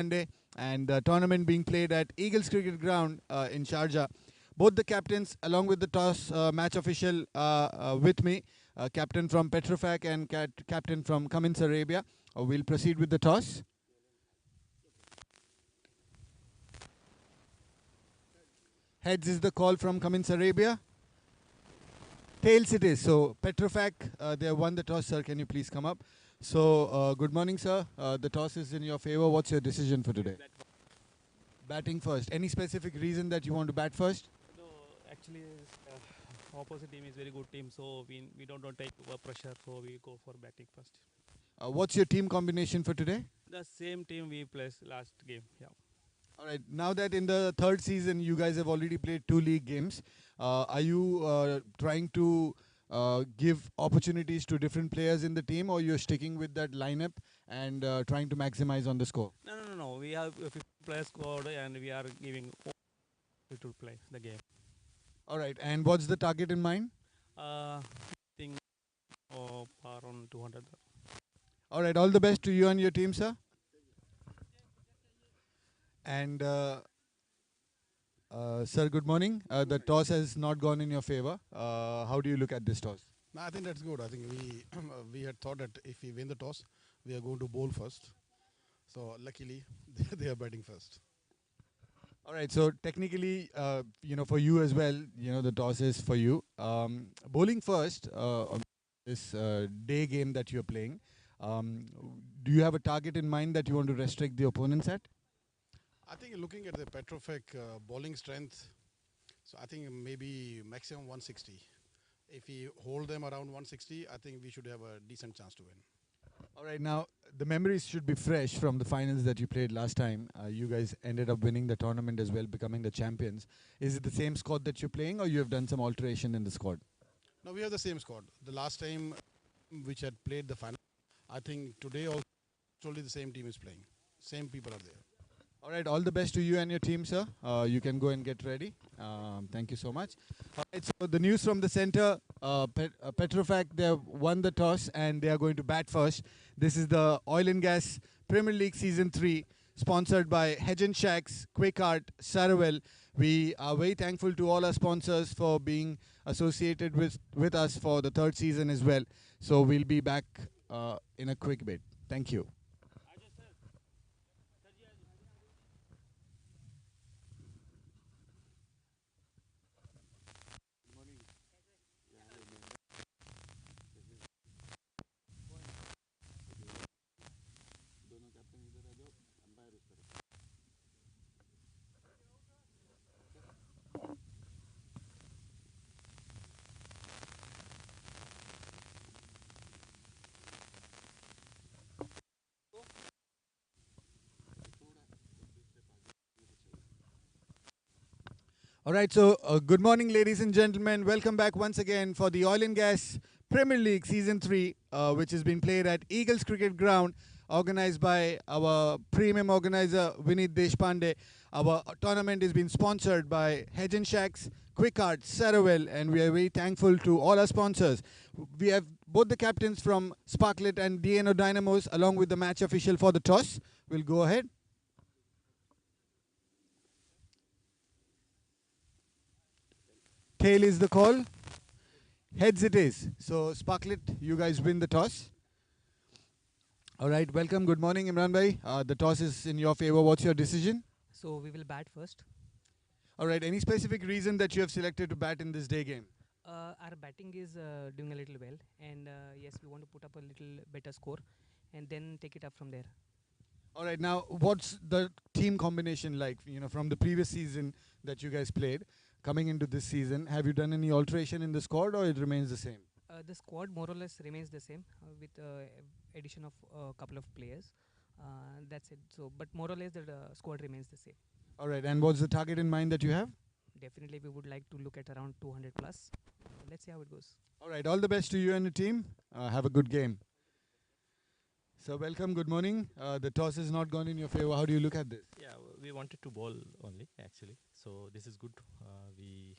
Sunday, and the tournament being played at Eagles Cricket Ground in Sharjah. Both the captains, along with the toss match official with me, captain from Petrofac and captain from Cummins Arabia, will proceed with the toss. Heads is the call from Cummins Arabia. Tails it is. So Petrofac, they have won the toss, sir. Can you please come up? So good morning, sir. The toss is in your favor. What's your decision for today? Batting first. Any specific reason that you want to bat first? No, actually, opposite team is very good team, so we don't take pressure, so we go for batting first. What's your team combination for today? The same team we played last game. Yeah. All right. Now that in the third season you guys have already played 2 league games, are you trying to give opportunities to different players in the team, or you're sticking with that lineup and trying to maximize on the score? No. We have a 50 player squad, and we are giving all to play the game. All right. And what's the target in mind? I think around 200. All right. All the best to you and your team, sir. And sir, good morning. The toss has not gone in your favor. How do you look at this toss? No, I think that's good. I think we we had thought that if we win the toss, we are going to bowl first. So luckily, they are batting first. All right. So technically, for you as well, the toss is for you. Bowling first on this day game that you're playing. Um, do you have a target in mind that you want to restrict the opponents at? I think looking at the Petrofac bowling strength, so I think maybe maximum 160. If we hold them around 160, I think we should have a decent chance to win. All right. Now, the memories should be fresh from the finals that you played last time. You guys ended up winning the tournament as well, becoming the champions. Is it the same squad that you're playing, or you have done some alteration in the squad? Now we have the same squad. The last time which had played the final, I think today also only the same team is playing. Same people are there. All right, all the best to you and your team, sir. You can go and get ready. Thank you so much. All right, so the news from the center, Petrofac, they have won the toss and they are going to bat first. This is the Oil and Gas Premier League Season 3, sponsored by Hedge and Shacks, Quick Art, Sarawell. We are very thankful to all our sponsors for being associated with us for the third season as well. So we'll be back in a quick bit. Thank you. All right, so good morning, ladies and gentlemen. Welcome back once again for the Oil and Gas Premier League Season 3, which has been played at Eagles Cricket Ground, organized by our premium organizer, Vinit Deshpande. Our tournament is being sponsored by Hedge and Shacks, Quick Art, Sarawell, and we are very thankful to all our sponsors. We have both the captains from Sparklet and DNO Dynamos, along with the match official for the toss. We'll go ahead. Tail is the call. Heads it is. So Sparklet, you guys win the toss. All right, welcome. Good morning, Imran bhai. The toss is in your favor. What's your decision? So we will bat first. All right, any specific reason that you have selected to bat in this day game? Our batting is doing a little well, and yes, we want to put up a little better score, and then take it up from there. All right, now what's the team combination like? From the previous season that you guys played, coming into this season, have you done any alteration in the squad, or it remains the same? The squad more or less remains the same with addition of a couple of players. That's it. So, but more or less the squad remains the same. All right, and what's the target in mind that you have? Definitely, we would like to look at around 200 plus. Let's see how it goes. All right, all the best to you and the team. Have a good game. So welcome, good morning. The toss has not gone in your favor. How do you look at this? Yeah, we wanted to bowl only actually. So this is good. We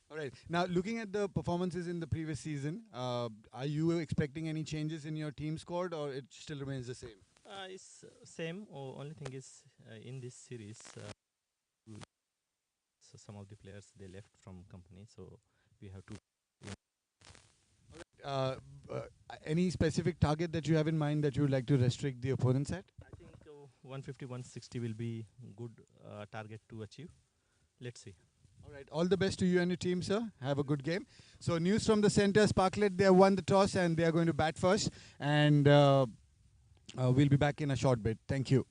All right. Now, looking at the performances in the previous season, are you expecting any changes in your team squad, or it still remains the same? It's same. Only thing is in this series, so some of the players they left from company, so we have to. Uh, uh, any specific target that you have in mind that you would like to restrict the opponents at? I think 150, 160 will be good target to achieve. Let's see. All right. All the best to you and your team, sir. Have a good game. So, news from the center: Sparklet, they have won the toss and they are going to bat first. And we'll be back in a short bit. Thank you.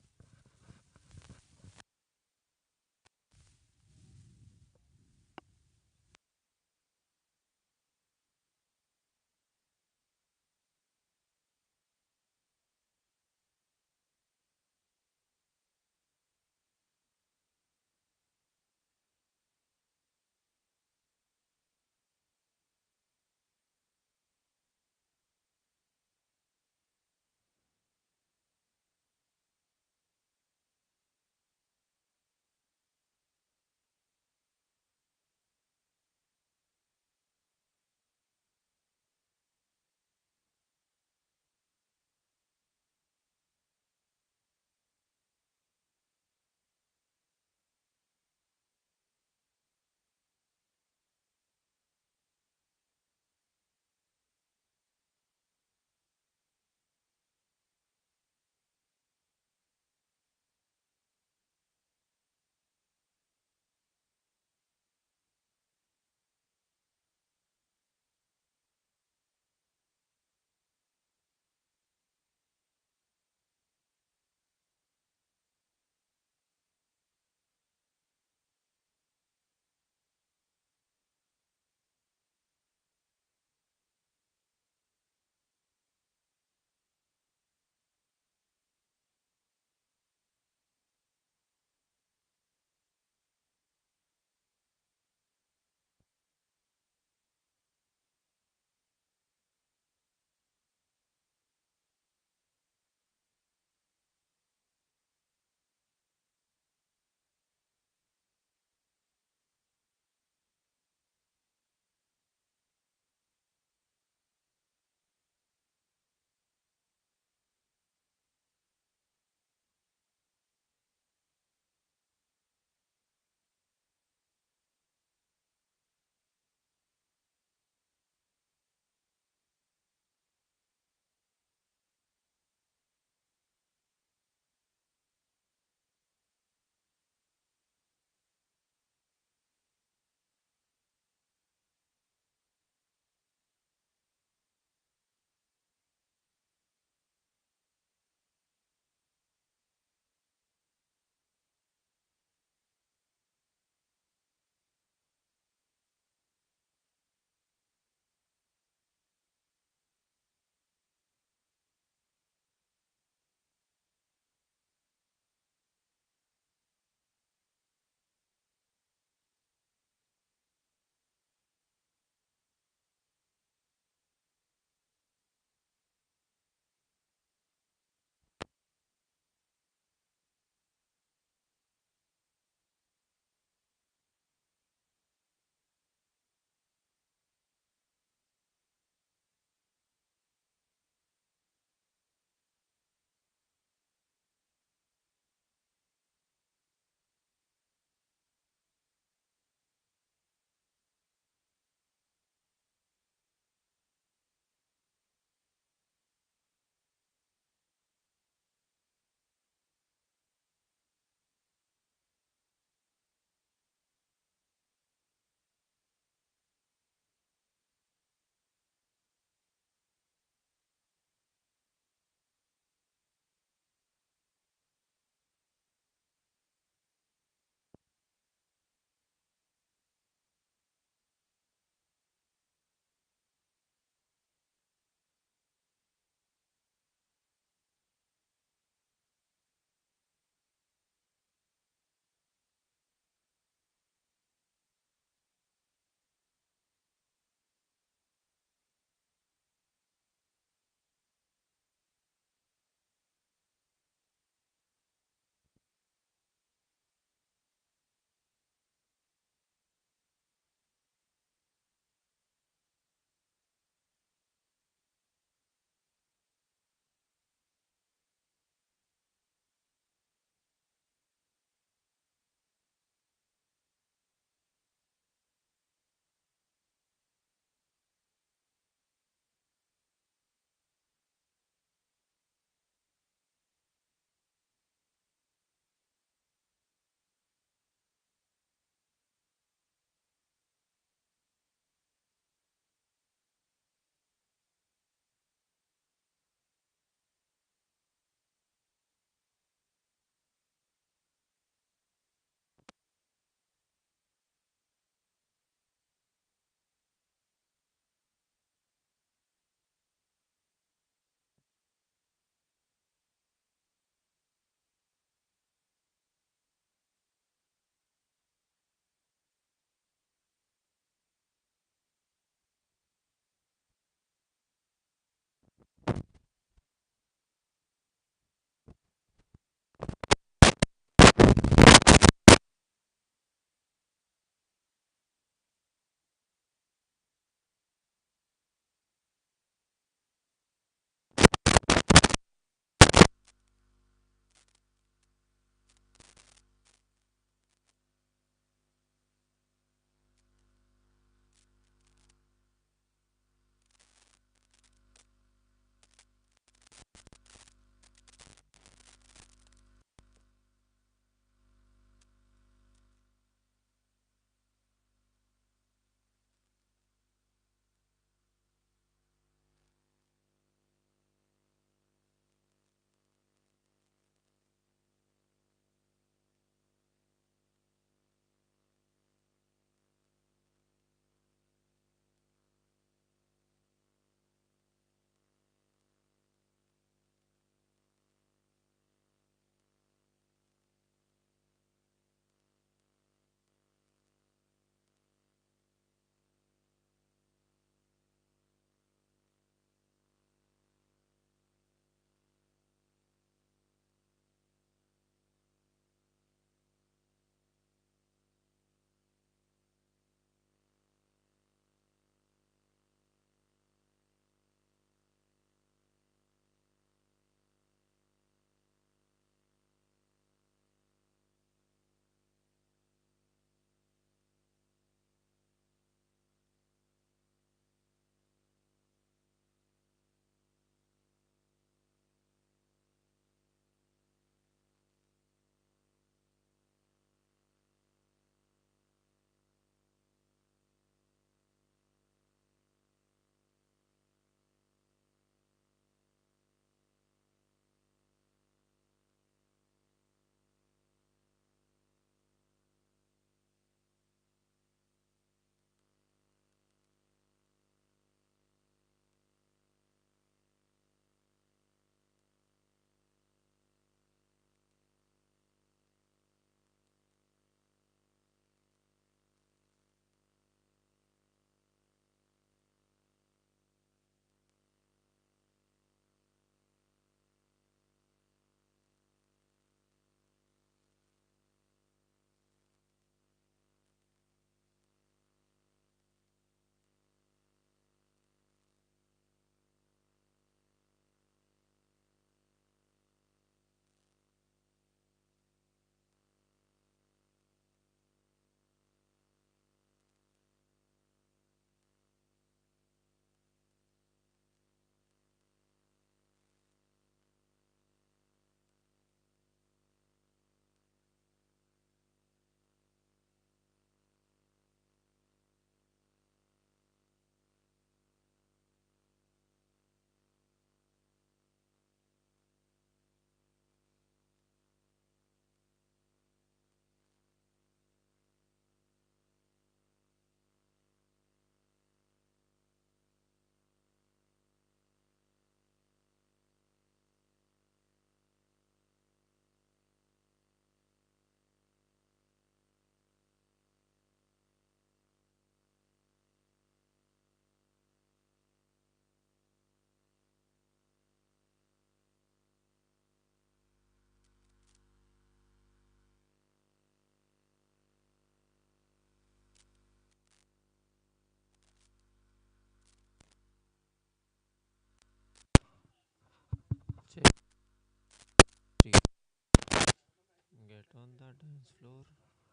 on the dance floor.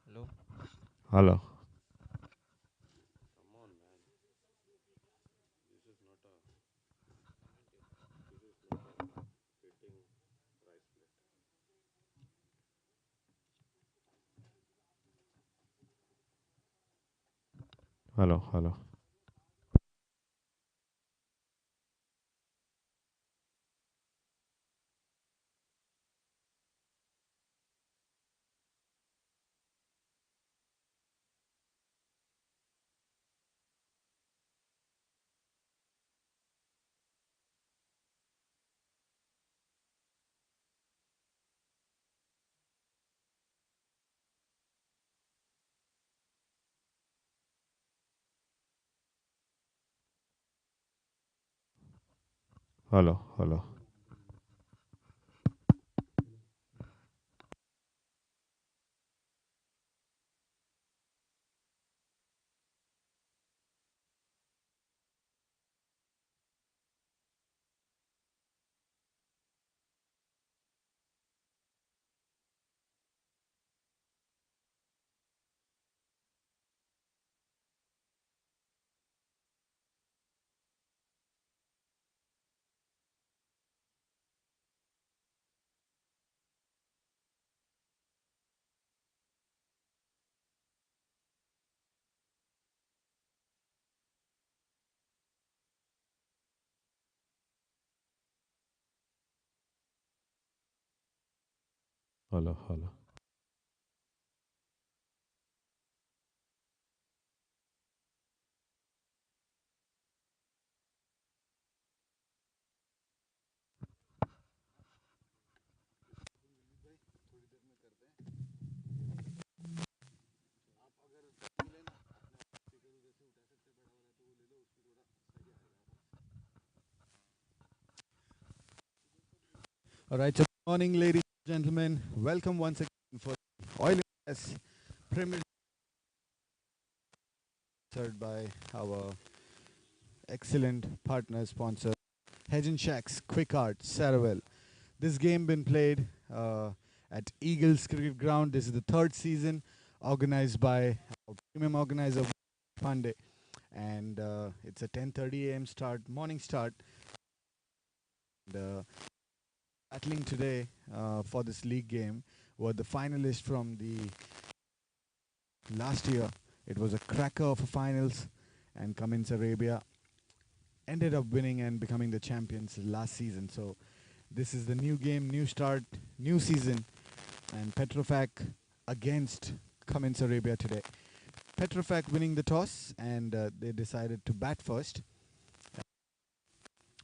Hello. Hello. Hello, hello. Hello, hello. Hello, hello. All right, so good morning, ladies and gentlemen. Welcome once again for Oil and Gas Premier sponsored by our excellent partner sponsor, Hedge and Shacks, Quick Art, Saraville. This game been played at Eagles Cricket Ground. This is the third season, organized by our premium organizer Pandey, and it's a 10:30 a.m. start, morning start. And, battling today for this league game were the finalists from the last year. It was a cracker of a finals, and Cummins Arabia ended up winning and becoming the champions last season. So this is the new game, new start, new season, and Petrofac against Cummins Arabia today. Petrofac winning the toss, and they decided to bat first.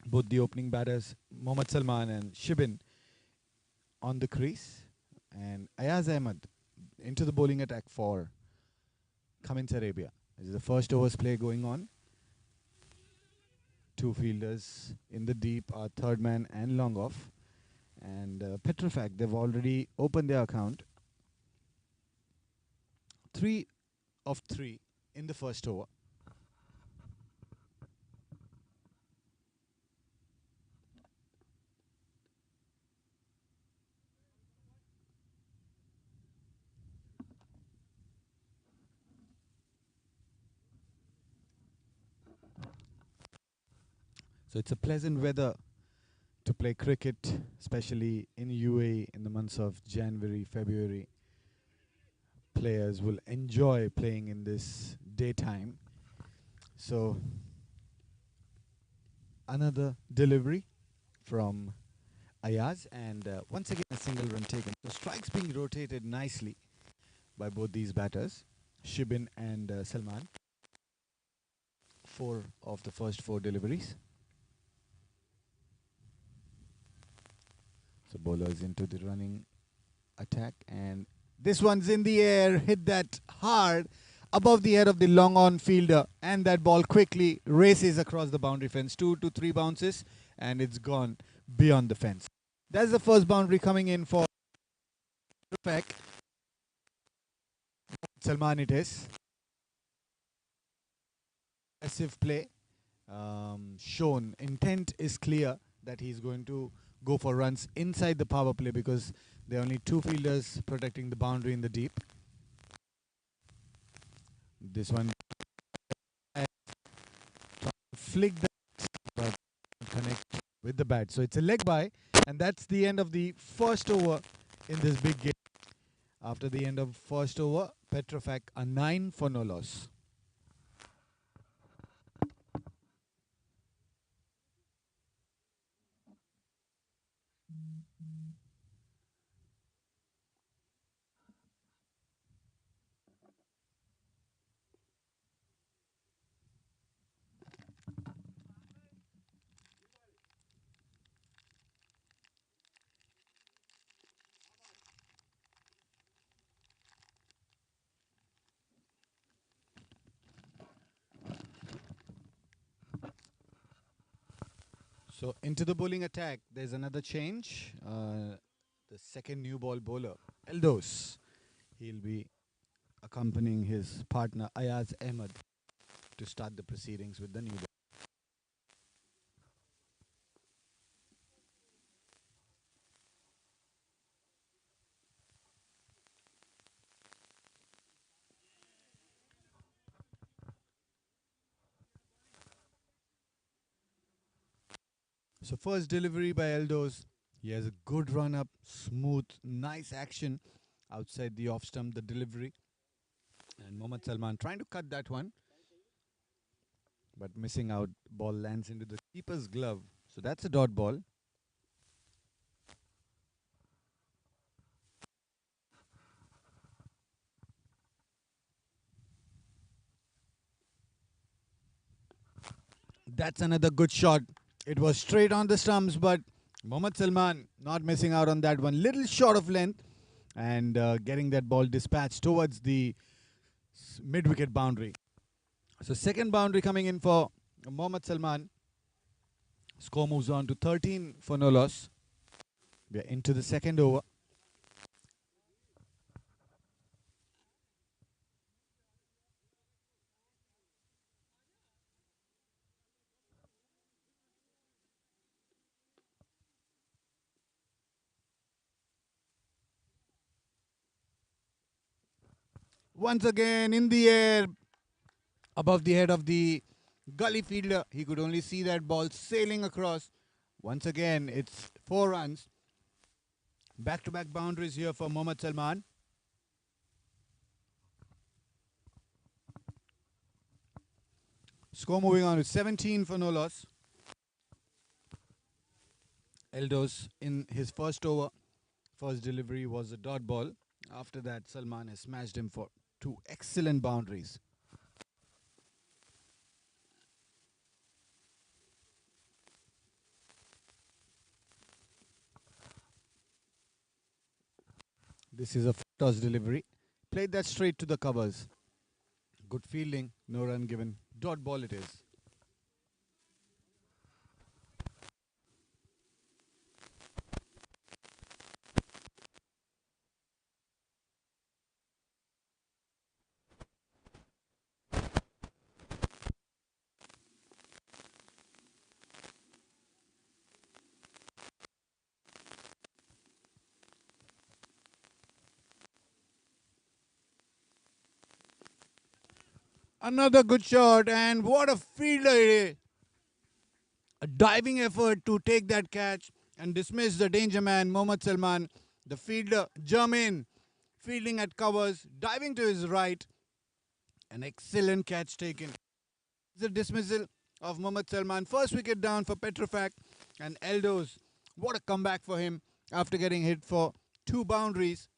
Both the opening batters, Mohammad Salman and Shibin, on the crease, and Ayaz Ahmed into the bowling attack for Cummins Arabia. This is the first overs play going on. Two fielders in the deep are third man and long off. And Petrofac, they've already opened their account. 3 of 3 in the first over. So it's a pleasant weather to play cricket, especially in UAE in the months of January, February. Players will enjoy playing in this daytime. So another delivery from Ayaz, and once again a single run taken. So strikes being rotated nicely by both these batters, Shibin and Salman. 4 of the first 4 deliveries. So bowlers into the running attack, and this one's in the air, hit that hard above the head of the long on fielder, and that ball quickly races across the boundary fence. 2 to 3 bounces, and it's gone beyond the fence. That's the first boundary coming in for Petrofac. Salman it is. Aggressive play shown. Intent is clear that he's going to go for runs inside the power play, because There are only two fielders protecting the boundary in the deep. This one flick the but connect with the bat. So it's a leg by, and that's the end of the first over in this big game. After the end of first over, Petrofac are 9 for no loss. So into the bowling attack, there's another change. The second new ball bowler, Eldos. He'll be accompanying his partner Ayaz Ahmed to start the proceedings with the new ball. So first delivery by Eldos. He has a good run up, smooth, nice action outside the off stump, the delivery. And Mohammad Salman trying to cut that one, but missing out. Ball lands into the keeper's glove. So that's a dot ball. That's another good shot. It was straight on the stumps, but Mohammad Salman not missing out on that one. Little short of length and getting that ball dispatched towards the mid-wicket boundary. So second boundary coming in for Mohammad Salman. Score moves on to 13 for no loss. We are into the second over. Once again in the air, above the head of the gully fielder. He could only see that ball sailing across. Once again, it's 4 runs. Back-to-back boundaries here for Mohammad Salman. Score moving on to 17 for no loss. Eldos in his first over. First delivery was a dot ball. After that, Salman has smashed him for 2 excellent boundaries. This is a toss delivery. Played that straight to the covers. Good fielding, no run given. Dot ball it is. Another good shot, and what a fielder it is. A diving effort to take that catch and dismiss the danger man, Mohammad Salman. The fielder, Jermaine, fielding at covers, diving to his right. An excellent catch taken. The dismissal of Mohammad Salman. First wicket down for Petrofac and Eldos. What a comeback for him after getting hit for 2 boundaries.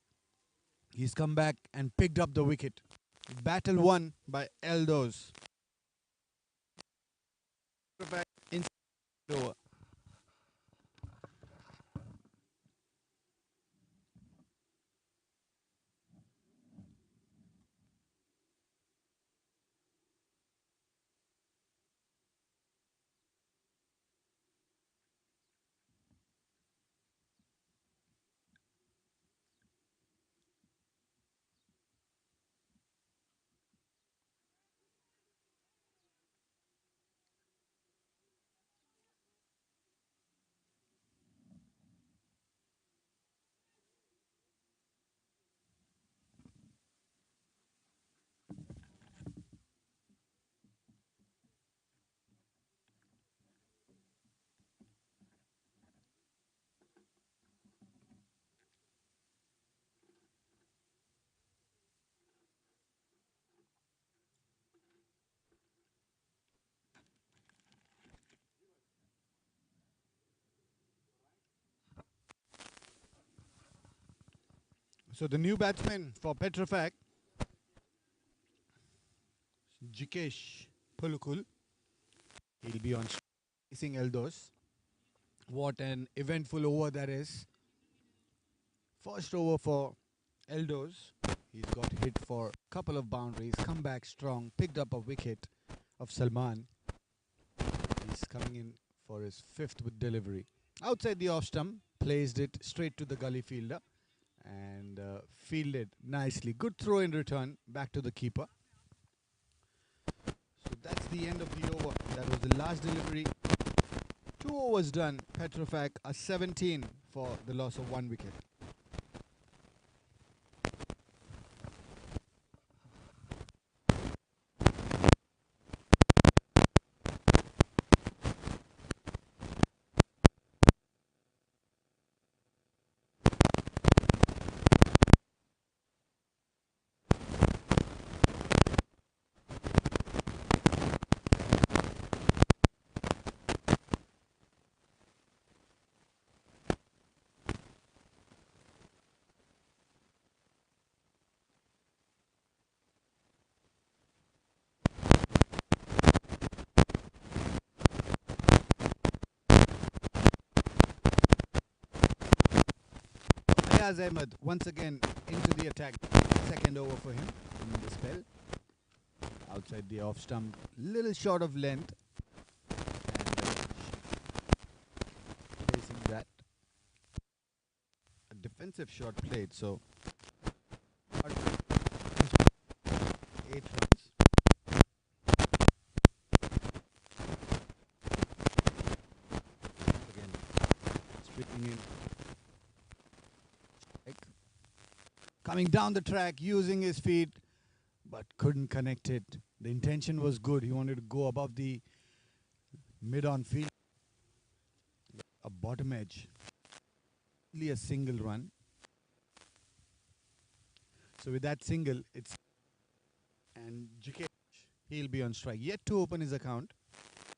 He's come back and picked up the wicket. Battle won by Eldos. Petrofac in over. So the new batsman for Petrofac, Jikesh Pulukul, he'll be on facing Eldos. What an eventful over that is. First over for Eldos. He's got hit for a couple of boundaries, come back strong, picked up a wicket of Salman. He's coming in for his fifth with delivery. Outside the off stump, placed it straight to the gully fielder and fielded nicely. Good throw in return, back to the keeper. So that's the end of the over. That was the last delivery. 2 overs done. Petrofac are 17 for the loss of 1 wicket. Ayaz Ahmed once again into the attack. Second over for him in the spell. Outside the off stump, little short of length. And facing that. A defensive shot played, so 8 runs. Again, stripping in. Coming down the track, using his feet, but couldn't connect it. The intention was good. He wanted to go above the mid-on field. A bottom edge. Only a single run. So with that single, it's and Jikesh, he'll be on strike. Yet to open his account.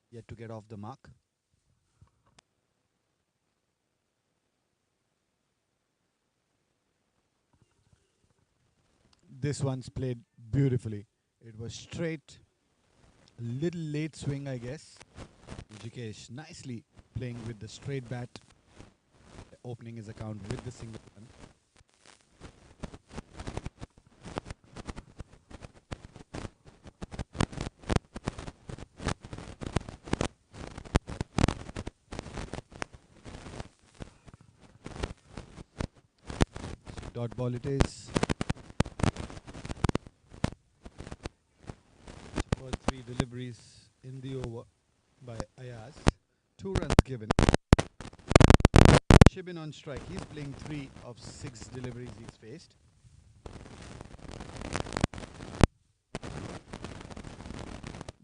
Yet to get off the mark. This one's played beautifully. It was straight, a little late swing, I guess. Jikesh nicely playing with the straight bat, opening his account with the single run. So dot ball it is. For 3 deliveries in the over by Ayaz. 2 runs given. Shibin on strike. He's playing 3 of 6 deliveries he's faced.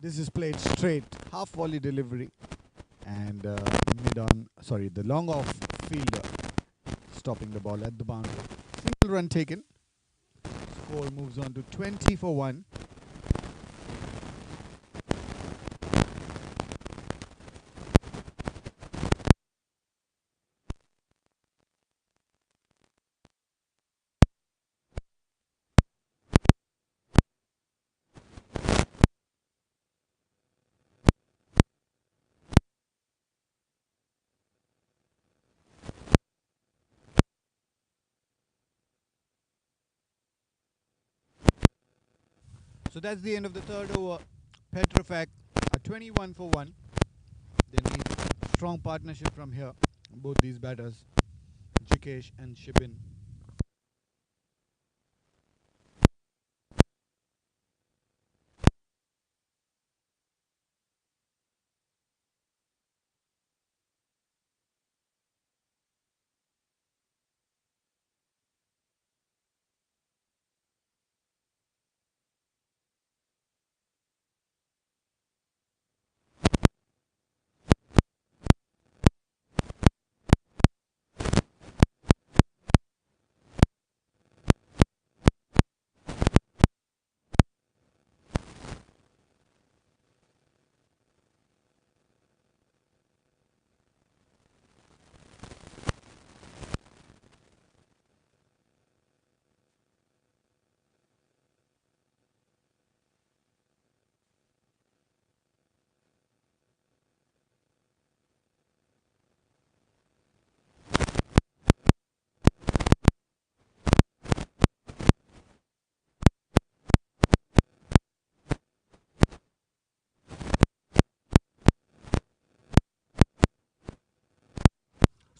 This is played straight, half volley delivery, and the long off fielder stopping the ball at the boundary. Single run taken. Score moves on to 20 for 1. So that's the end of the third over. Petrofac are 21 for 1. They need strong partnership from here. Both these batters, Jikesh and Shibin.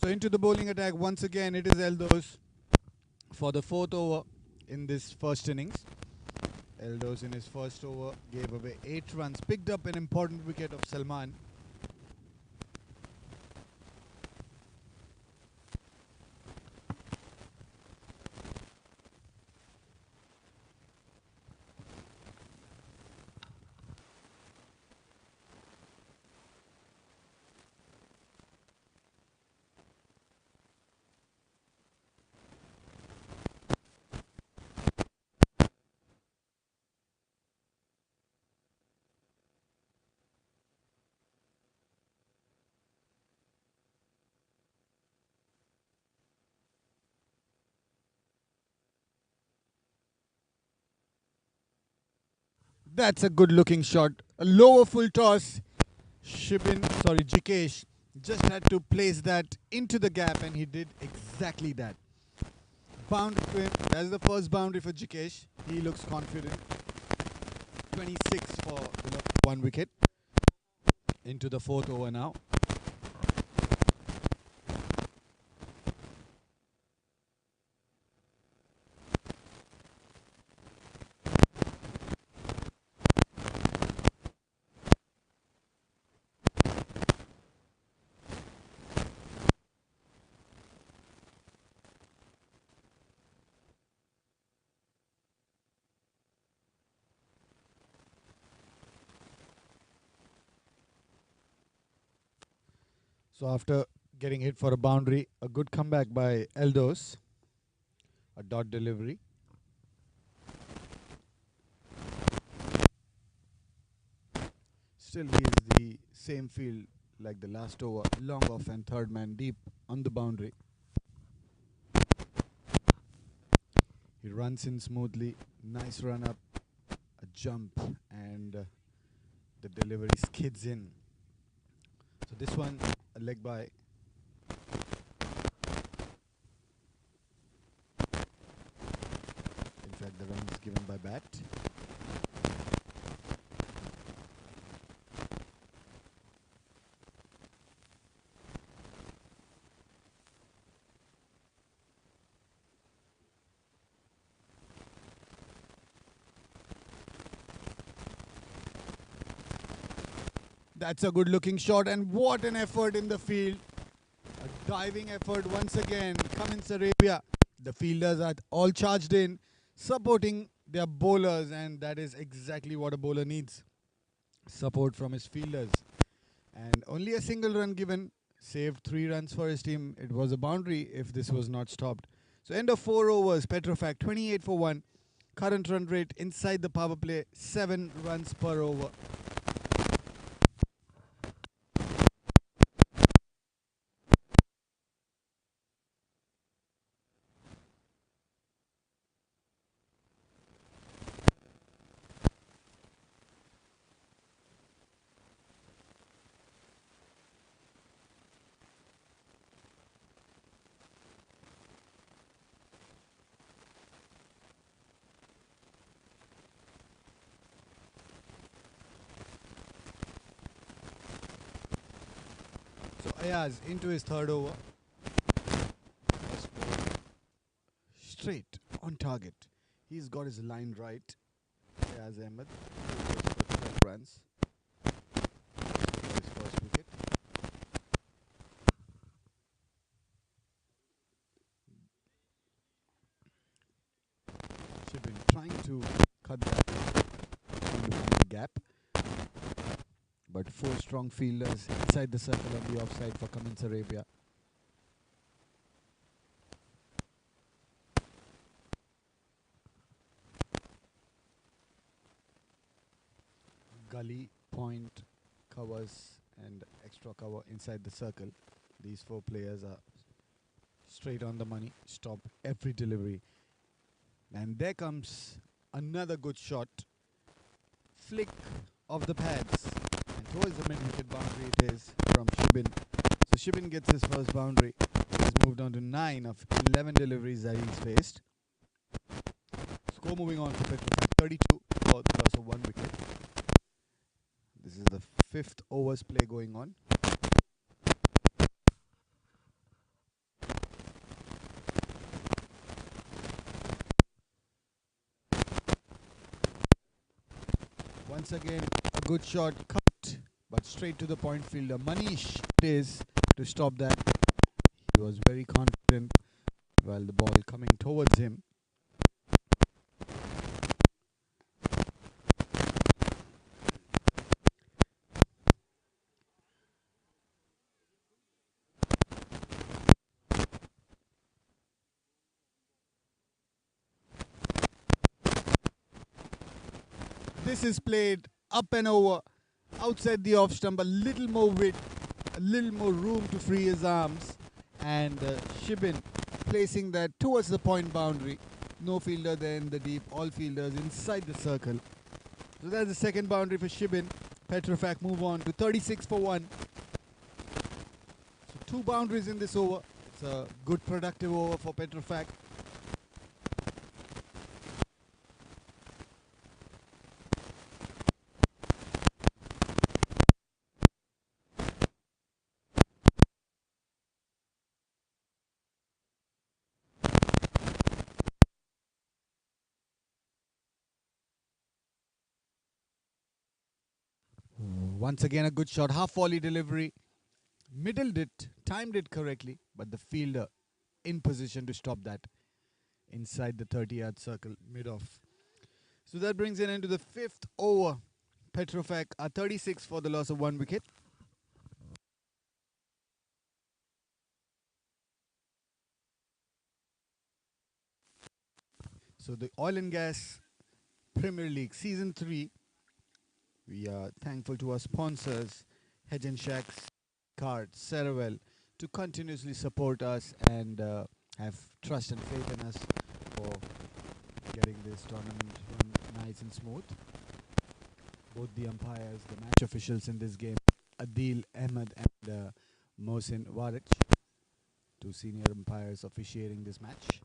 So into the bowling attack once again. It is Eldos for the 4th over in this first innings. Eldos in his first over gave away 8 runs, picked up an important wicket of Salman. That's a good looking shot. A lower full toss. Jikesh just had to place that into the gap and he did exactly that. Boundary to him. That's the first boundary for Jikesh. He looks confident. 26 for the 1 wicket. Into the 4th over now. So after getting hit for a boundary, a good comeback by Eldos. A dot delivery. Still he is the same field like the last over. Long off and third man deep on the boundary. He runs in smoothly. Nice run up. A jump and the delivery skids in. So this one, a leg by. In fact, the run is given by bat. That's a good looking shot and what an effort in the field. A diving effort once again. Cummins Arabia. The fielders are all charged in, supporting their bowlers, and that is exactly what a bowler needs. Support from his fielders. And only a single run given. Saved 3 runs for his team. It was a boundary if this was not stopped. So end of 4 overs. Petrofac 28 for 1. Current run rate inside the power play 7 runs per over. So Ayaz into his 3rd over. First ball straight on target. He's got his line right. Ayaz Ahmed goes for 12 runs for his first wicket. Should been trying to cut that gap, but 4 strong fielders inside the circle on the offside for Cummins Arabia. Gully, point, covers and extra cover inside the circle. These 4 players are straight on the money, stop every delivery. And there comes another good shot. Flick of the pads. And towards the mid-wicket boundary it is from Shibin. So Shibin gets his first boundary. He's moved on to 9 of 11 deliveries that he's faced. Score moving on for Petrofac 32 for the loss of 1 wicket. This is the 5th overs play going on. Once again, a good shot cut, but straight to the point fielder. Manish it is to stop that. He was very confident while the ball coming towards him. This is played up and over, outside the off stump, a little more width, a little more room to free his arms, and Shibin placing that towards the point boundary. No fielder there in the deep, all fielders inside the circle. So that's the second boundary for Shibin. Petrofac move on to 36 for 1. So 2 boundaries in this over. It's a good productive over for Petrofac. Once again, a good shot, half volley delivery. Middled it, timed it correctly, but the fielder in position to stop that inside the 30-yard circle, mid-off. So that brings an end to the 5th over. Petrofac are 36 for the loss of 1 wicket. So the Oil and Gas Premier League Season 3, we are thankful to our sponsors, Hedge and Shacks, Card, Cerevel, to continuously support us and have trust and faith in us for getting this tournament run nice and smooth. Both the umpires, the match officials in this game, Adil Ahmed and Mohsin Warich, 2 senior umpires officiating this match.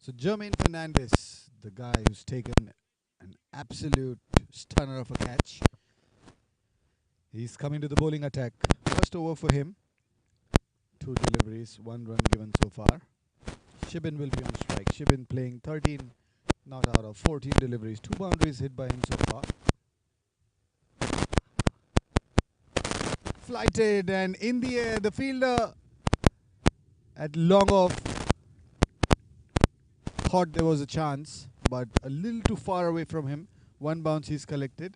So Jermaine Fernandez, the guy who's taken an absolute stunner of a catch. He's coming to the bowling attack. First over for him. 2 deliveries, 1 run given so far. Shibin will be on strike. Shibin playing 13 not out of 14 deliveries. 2 boundaries hit by him so far. Flighted and in the air. The fielder at long off thought there was a chance, but a little too far away from him. 1 bounce he's collected.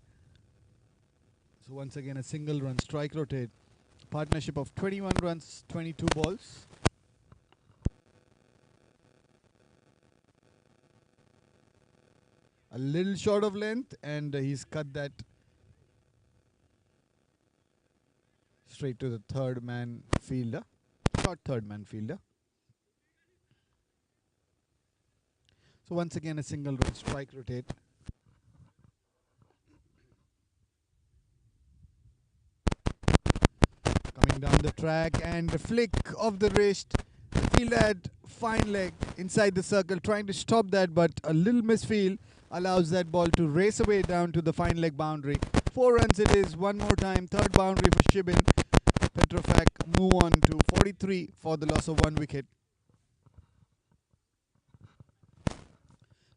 So once again a single run strike rotate. Partnership of 21 runs, 22 balls. A little short of length and he's cut that straight to the third man fielder. Short third man fielder. So once again a single run strike rotate. Coming down the track and the flick of the wrist. The fielder had fine leg inside the circle trying to stop that, but a little misfield allows that ball to race away down to the fine leg boundary. 4 runs it is, 1 more time, 3rd boundary for Shibin. Petrofac move on to 43 for the loss of 1 wicket.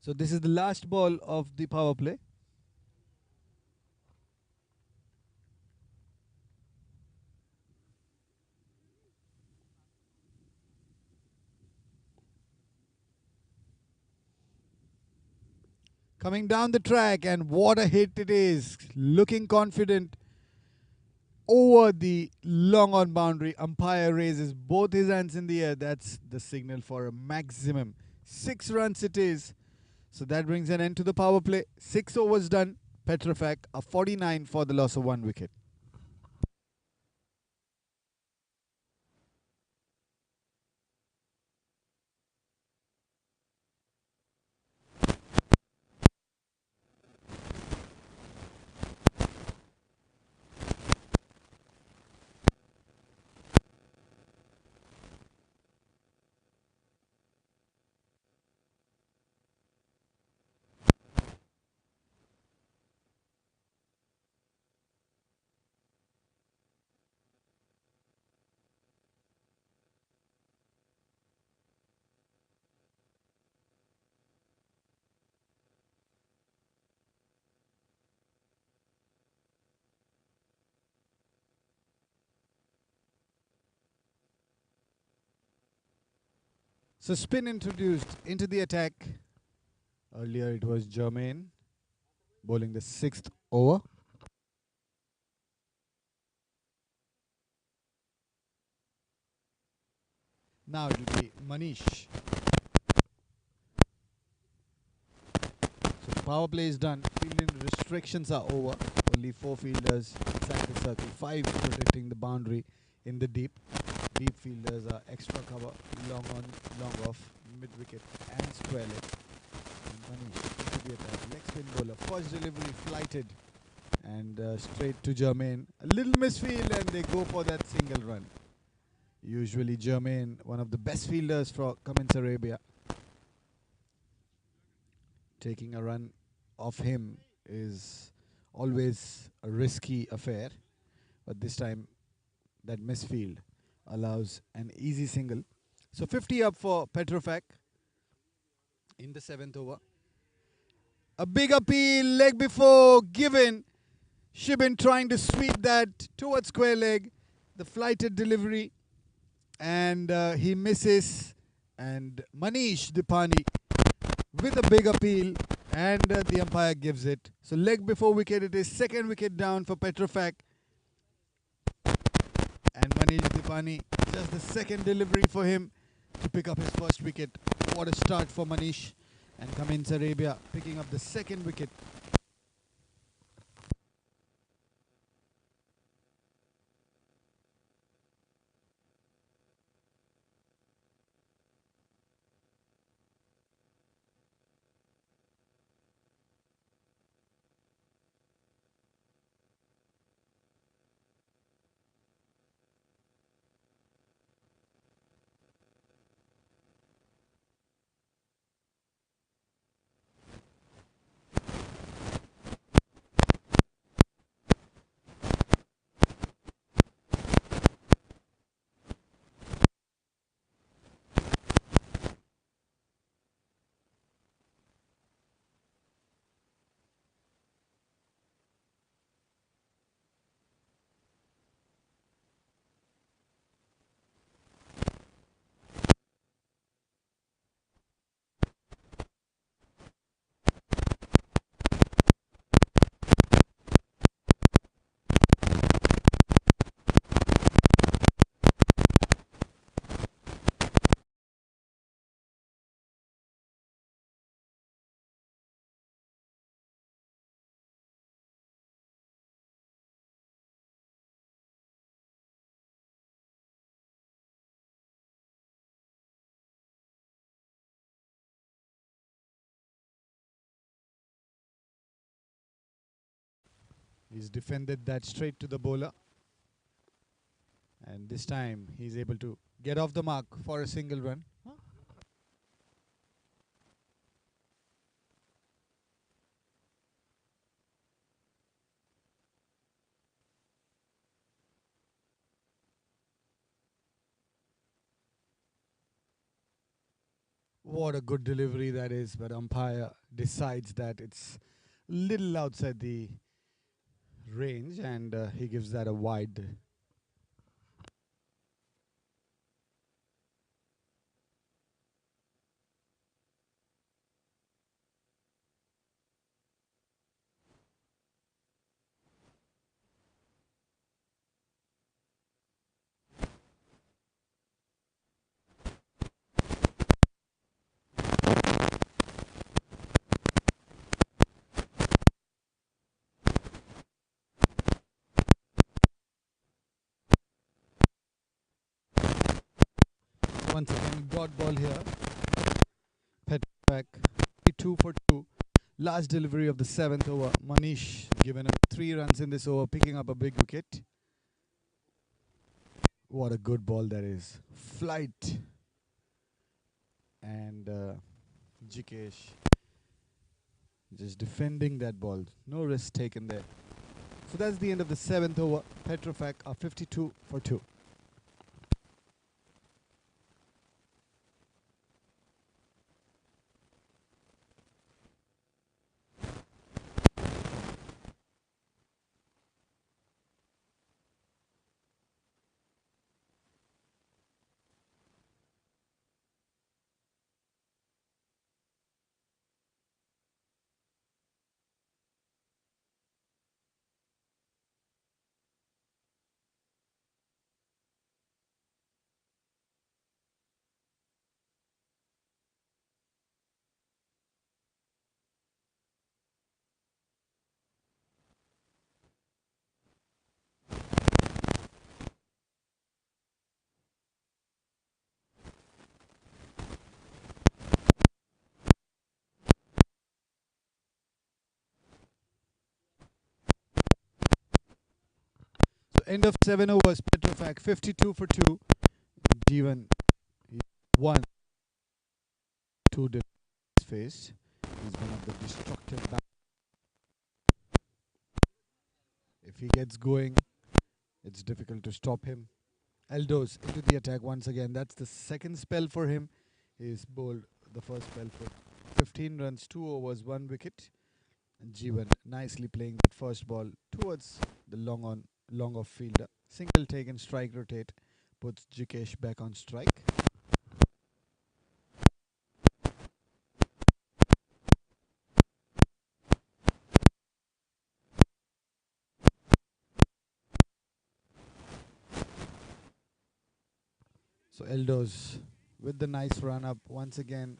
So this is the last ball of the power play. coming down the track, and what a hit it is. Looking confident over the long on boundary. Umpire raises both his hands in the air. That's the signal for a maximum 6 runs it is. So that brings an end to the power play. 6 overs done. Petrofac a 49 for the loss of 1 wicket. So spin introduced into the attack. Earlier it was Jermaine bowling the 6th over. Now it will be Manish. So the power play is done. Fielding restrictions are over. Only 4 fielders inside the circle. 5 protecting the boundary in the deep. Deep fielders are extra cover, long on, long off, mid wicket and square leg. And Manish into the attack. Leg spin bowler. First delivery flighted and straight to Jermaine. A little misfield and they go for that single run. Usually Jermaine, one of the best fielders for Cummins Arabia. Taking a run off him is always a risky affair, but this time that misfield allows an easy single. So 50 up for Petrofac in the 7th over. A big appeal, leg before given. Shibin trying to sweep that towards square leg. The flighted delivery and he misses, and Manish Dipani with a big appeal, and the umpire gives it. So leg before wicket, it is 2nd wicket down for Petrofac. And Manish Dipani, just the 2nd delivery for him to pick up his 1st wicket. What a start for Manish, and Cummins Arabia picking up the 2nd wicket. He's defended that straight to the bowler. And this time he's able to get off the mark for a single run. What a good delivery that is, but umpire decides that it's little outside the range, and he gives that a wide. dot ball here. Petrofac 2 for 2. Last delivery of the 7th over. Manish given up 3 runs in this over, picking up a big wicket. What a good ball that is. Flight. And Jikesh just defending that ball. No risk taken there. So that's the end of the 7th over. Petrofac are 52 for 2. So end of 7 overs. Petrofac 52 for 2. Jeevan 1. 2 defense faced. He's one of the destructive batters. If he gets going, it's difficult to stop him. Eldos into the attack once again. That's the second spell for him. He's bowled the first spell for 15 runs, 2 overs, 1 wicket. And Jeevan nicely playing that first ball towards the long off fielder. Single taken, strike rotate, puts Jikesh back on strike. So Eldos with the nice run up once again.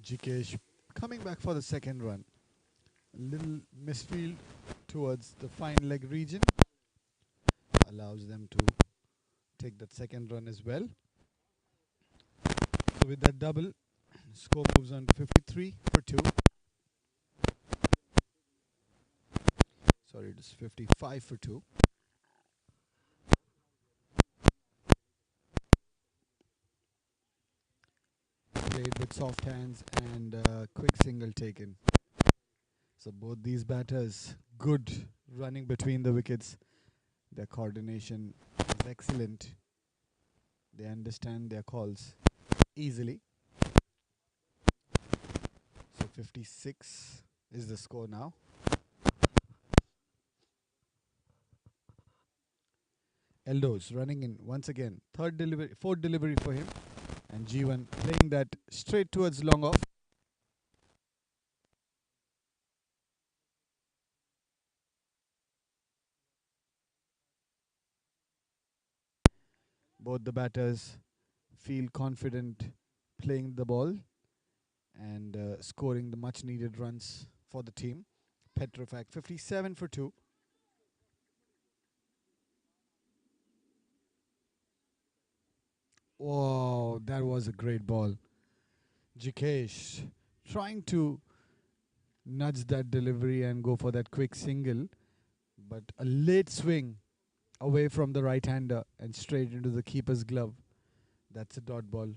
Jikesh coming back for the second run. A little misfield towards the fine leg region. Allows them to take that second run as well. So with that double, score moves on to 53 for 2. Sorry, it is 55 for 2. Played with soft hands and quick single taken. So both these batters good running between the wickets. Their coordination is excellent. They understand their calls easily. So 56 is the score now. Eldos running in once again. Fourth delivery for him. And Jeevan playing that straight towards long off. Both the batters feel confident playing the ball and scoring the much needed runs for the team. Petrofac 57 for 2. Whoa, that was a great ball. Jikesh trying to nudge that delivery and go for that quick single, but a late swing away from the right hander and straight into the keeper's glove. That's a dot ball.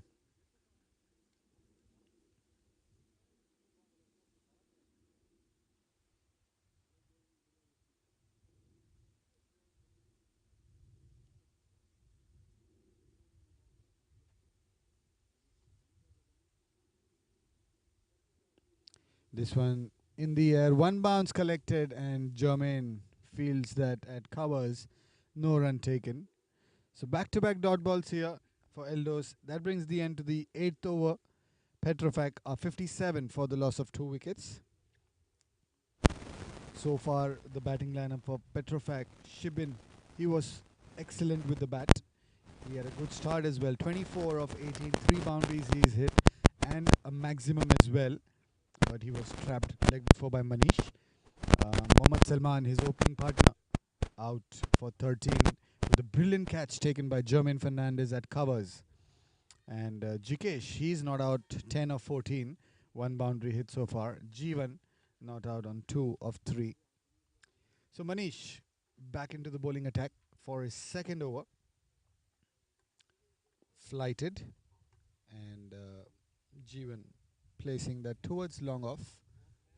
This one in the air, one bounce collected, and Jermaine fields that at covers. No run taken. So back-to-back dot balls here for Eldos. That brings the end to the 8th over. Petrofac are 57 for the loss of 2 wickets. So far, the batting lineup for Petrofac, Shibin, he was excellent with the bat. He had a good start as well. 24 of 18, 3 boundaries he's hit, and a maximum as well. But he was trapped leg before by Manish. Mohammad Salman, his opening partner, out for 13 with a brilliant catch taken by Jermaine Fernandez at covers. And Jikesh, he's not out 10 of 14. One boundary hit so far. Jeevan not out on 2 of 3. So Manish back into the bowling attack for his second over. Flighted. And Jeevan placing that towards long off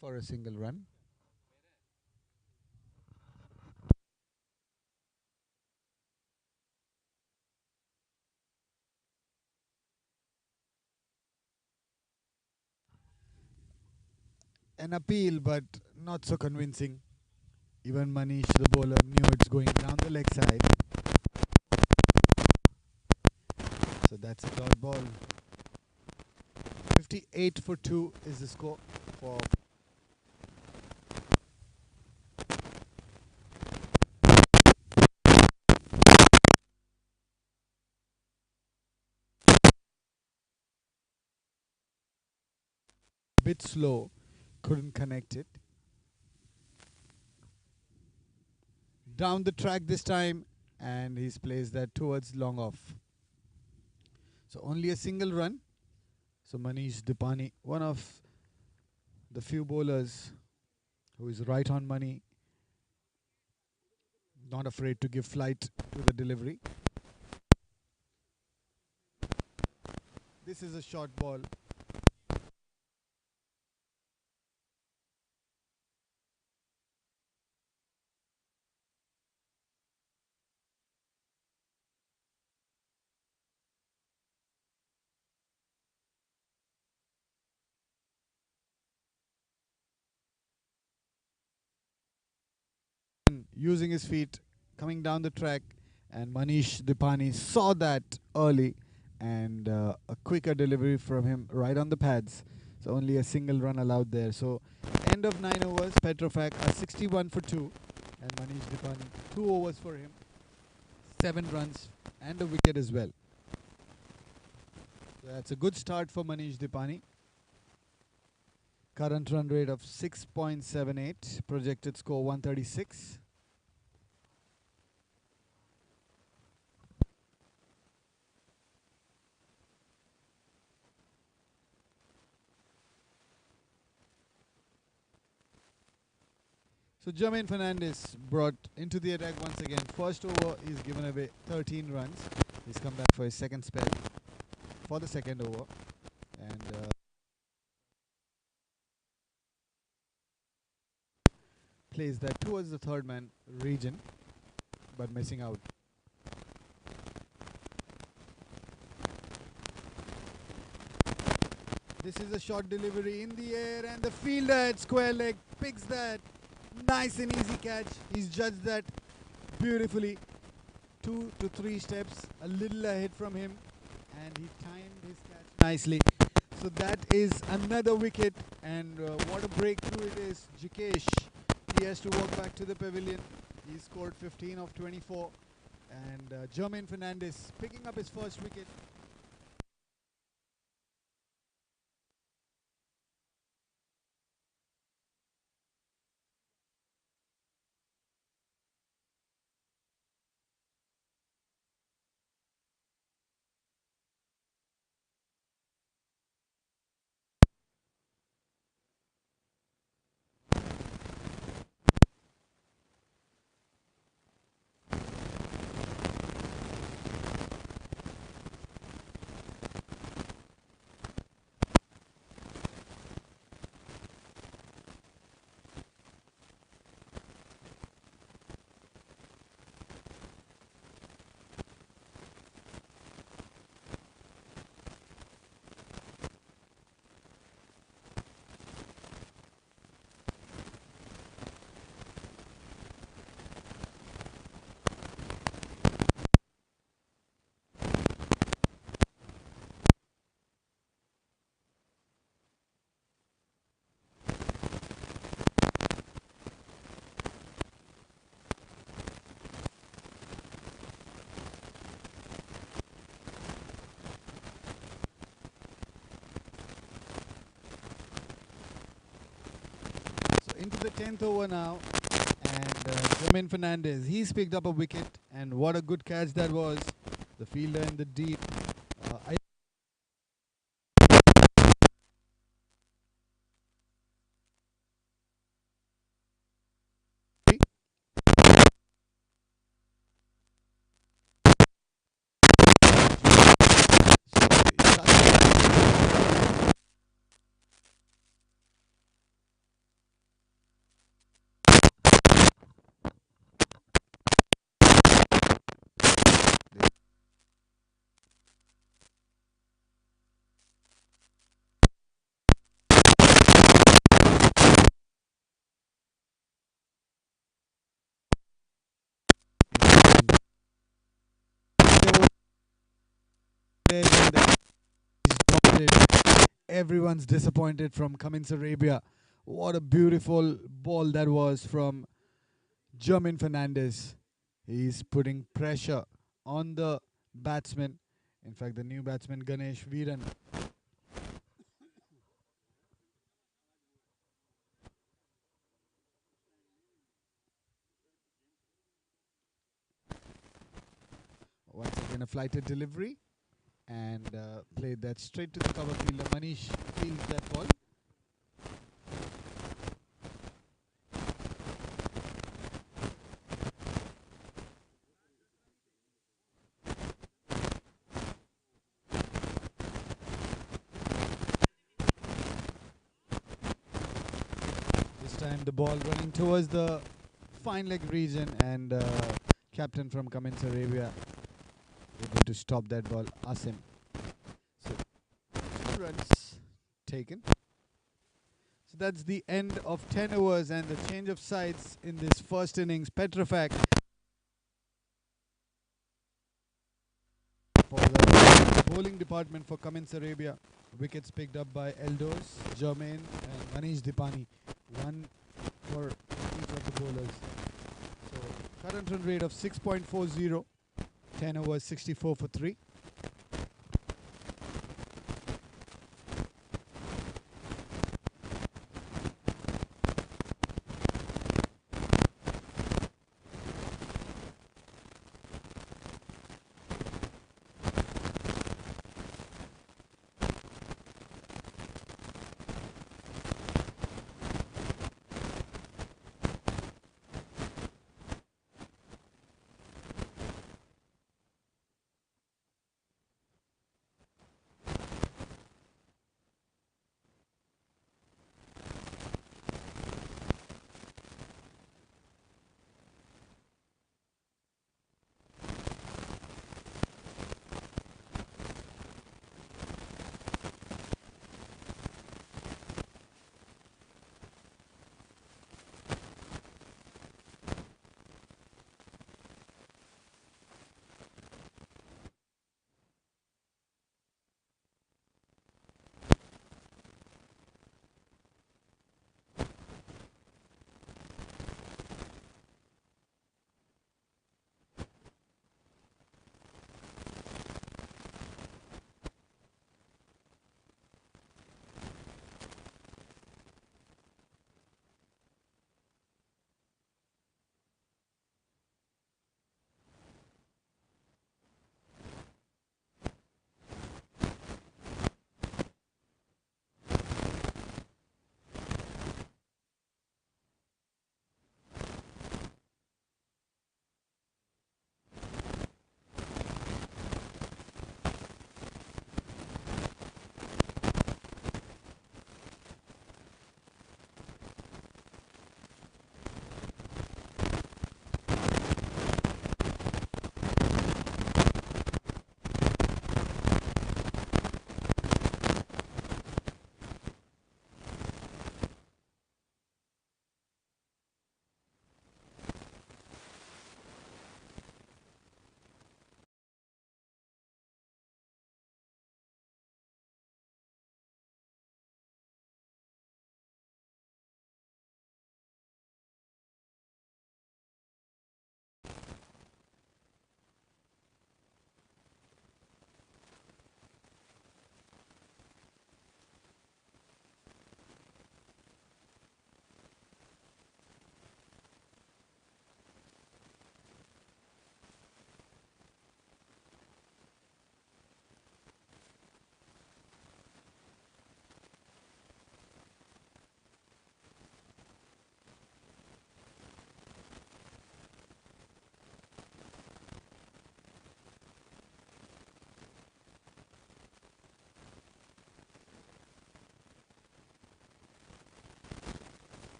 for a single run. An appeal, but not so convincing. Even Manish, the bowler, knew it's going down the leg side. So that's a dot ball. 58 for 2 is the score for bit slow, couldn't connect it. Down the track this time, and he's placed that towards long off. So only a single run. So Manish Dipani, one of the few bowlers who is right on money, not afraid to give flight to the delivery. This is a short ball. Using his feet, coming down the track, and Manish Dipani saw that early, and a quicker delivery from him right on the pads. So only a single run allowed there. So end of 9 overs, Petrofac are 61 for 2, and Manish Dipani 2 overs for him, 7 runs and a wicket as well. So that's a good start for Manish Dipani. Current run rate of 6.78, projected score 136. So Jermaine Fernandez brought into the attack once again. First over, he's given away 13 runs. He's come back for his second spell for the second over. And plays that towards the third man region, but missing out. This is a short delivery in the air, and the fielder at square leg picks that. Nice and easy catch. He's judged that beautifully. 2 to 3 steps, a little ahead from him, and he timed his catch nicely. So that is another wicket, and what a breakthrough it is. Jikesh, he has to walk back to the pavilion. He scored 15 of 24, and Jermaine Fernandez picking up his first wicket. Into the 10th over now, and Jermaine Fernandez, he's picked up a wicket, and what a good catch that was. The fielder in the deep. there, and then he's dropped it. Everyone's disappointed from Cummins Arabia. What a beautiful ball that was from German Fernandez. He's putting pressure on the batsman. In fact, the new batsman Ganesh Veeran. Once again, a flighted delivery and played that straight to the cover fielder. Manish fields that ball. This time the ball running towards the fine leg region, and captain from Cummins Arabia able to stop that ball, Asim. So 2 runs taken. So that's the end of 10 overs and the change of sides in this first innings. Petrofac for the bowling department for Cummins Arabia. Wickets picked up by Eldos, Jermaine and Manish Dipani. One for each of the bowlers. So current run rate of 6.40. 10 overs, 64 for 3.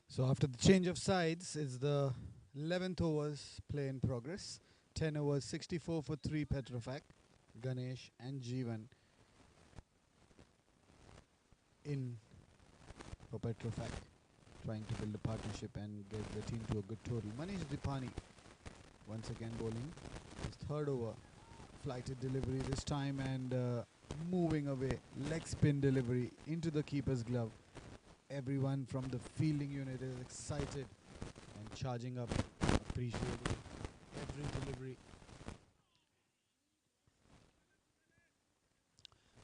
So after the change of sides is the 11th overs play in progress. 10 overs, 64 for 3 Petrofac. Ganesh and Jeevan in for Petrofac, trying to build a partnership and get the team to a good total. Manish Dipani once again bowling his third over. Flighted delivery this time and moving away. Leg spin delivery into the keeper's glove. Everyone from the fielding unit is excited and charging up, appreciating every delivery.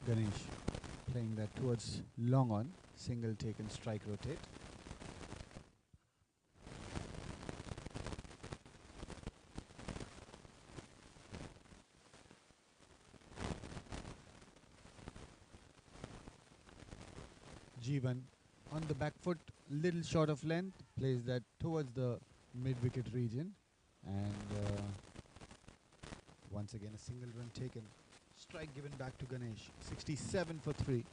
Ganesh playing that towards long on. Single taken, strike rotate. Jeevan on the back foot, little short of length, plays that towards the mid-wicket region, and once again a single run taken. Strike given back to Ganesh. 67 for 3.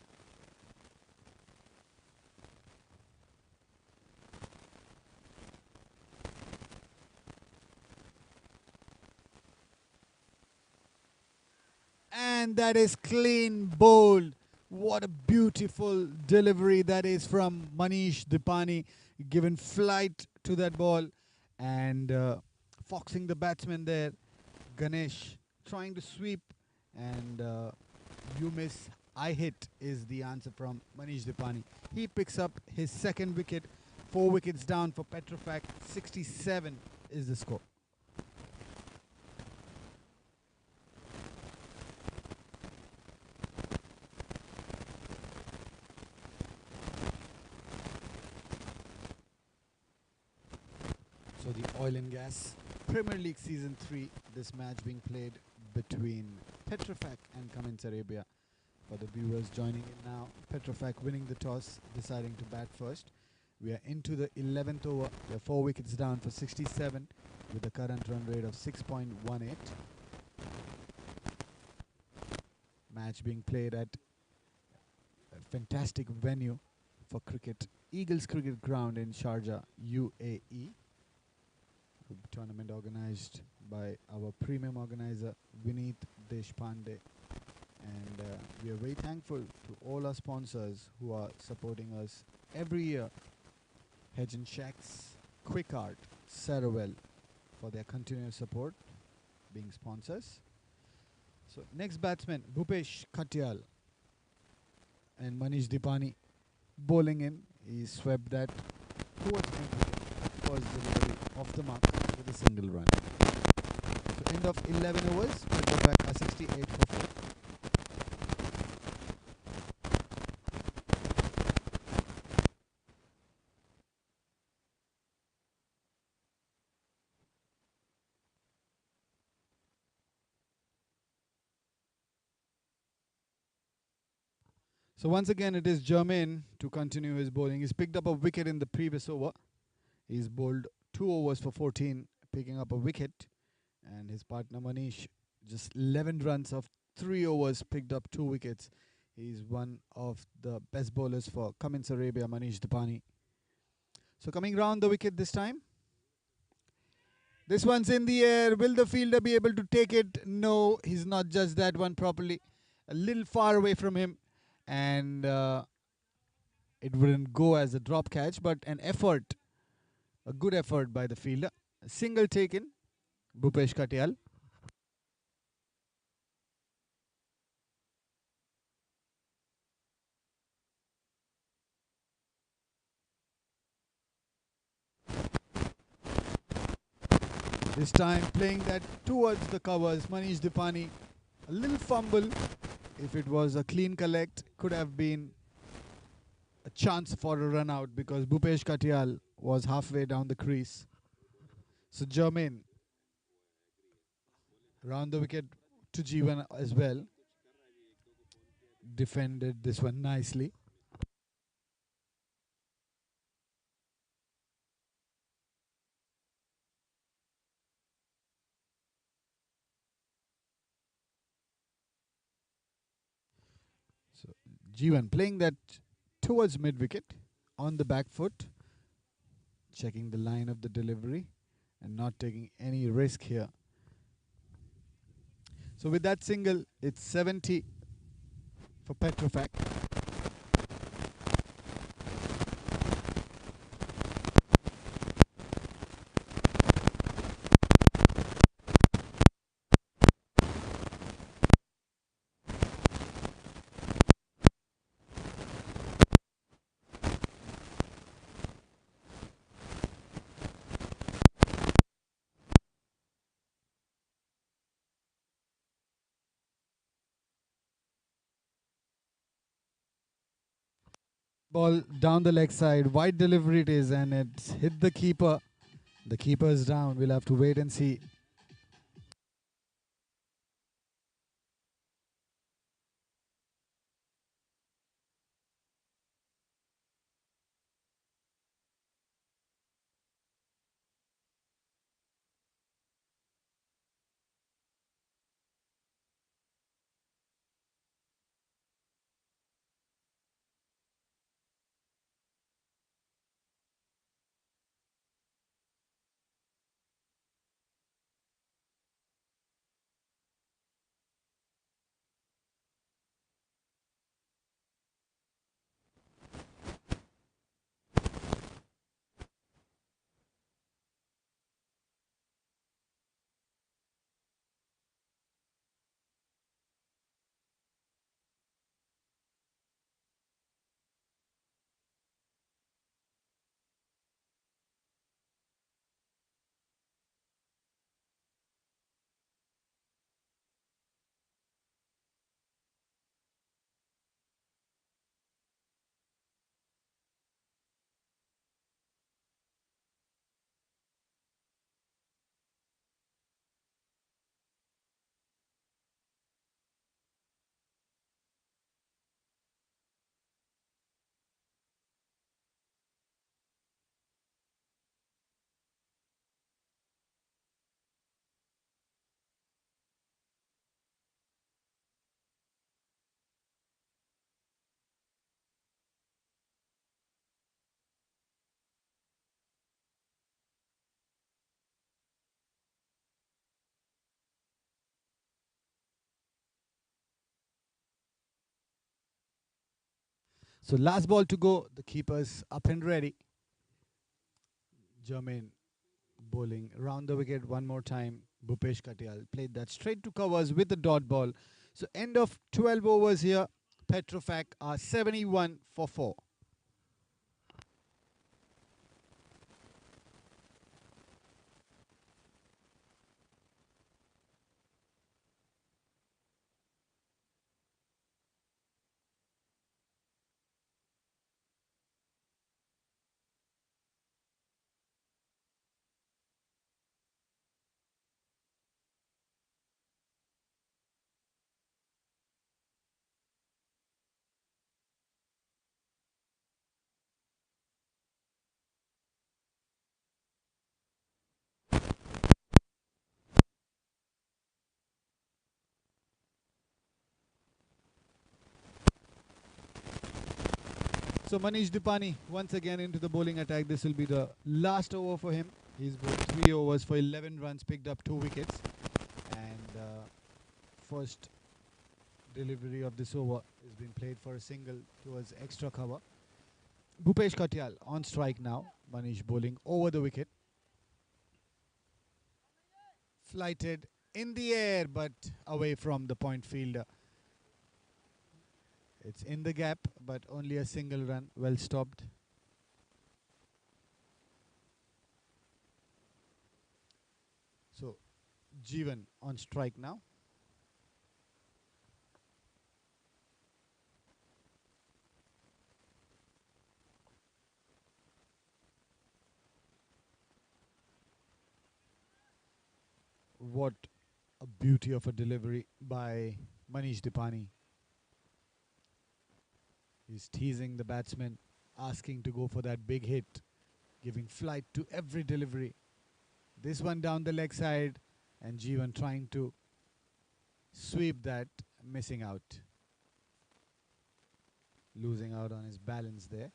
And that is clean bowled. What a beautiful delivery that is from Manish Dipani. Given flight to that ball and foxing the batsman there. Ganesh trying to sweep and you miss, I hit is the answer from Manish Dipani. He picks up his second wicket. 4 wickets down for Petrofac. 67 is the score. So the Oil and Gas Premier League Season 3, this match being played between Petrofac and Cummins Arabia. For the viewers joining in now, Petrofac winning the toss, deciding to bat first. We are into the 11th over. We are 4 wickets down for 67 with a current run rate of 6.18. Match being played at a fantastic venue for cricket, Eagles Cricket Ground in Sharjah, UAE. Tournament organized by our premium organizer Vineet Deshpande, and we are very thankful to all our sponsors who are supporting us every year. Hedge and Shacks, Quick Art, Sarawell for their continuous support, being sponsors. So next batsman Bhupesh Khatyal and Manish Dipani bowling in. He swept that towards mid-wicket. First delivery off the mark with a single run. So end of 11 overs, Petrofac are 68 for 4. So once again it is Jermaine to continue his bowling. He's picked up a wicket in the previous over. He's bowled 2 overs for 14, picking up a wicket. And his partner Manish, just 11 runs of 3 overs, picked up 2 wickets. He's one of the best bowlers for Cummins Arabia, Manish Dipani. So coming round the wicket this time. This one's in the air. Will the fielder be able to take it? No, he's not judged that one properly. A little far away from him. And it wouldn't go as a drop catch, but an effort, a good effort by the fielder. A single taken, Bhupesh Khatyal. This time playing that towards the covers, Manish Dipani. A little fumble. If it was a clean collect, could have been a chance for a run out because Bhupesh Khatyal was halfway down the crease. So Jermaine round the wicket to Jeevan as well. Defended this one nicely. So Jeevan playing that towards mid-wicket on the back foot, checking the line of the delivery and not taking any risk here. So with that single, it's 70 for Petrofac. Ball down the leg side, wide delivery it is, and it's hit the keeper. The keeper is down. We'll have to wait and see. So last ball to go. The keeper's up and ready. Jermaine bowling round the wicket one more time. Bhupesh Katyal played that straight to covers with the dot ball. So end of 12 overs here. Petrofac are 71 for 4. So Manish Dipani once again into the bowling attack. This will be the last over for him. He's bowled 3 overs for 11 runs, picked up 2 wickets. And first delivery of this over has been played for a single towards extra cover. Bhupesh Katyal on strike now. Manish bowling over the wicket. Flighted in the air but away from the point fielder. It's in the gap but only a single run. Well stopped. So Jeevan on strike now. What a beauty of a delivery by Manish Dipani. He's teasing the batsman, asking to go for that big hit, giving flight to every delivery. This one down the leg side, and Jeevan trying to sweep that, missing out. Losing out on his balance there.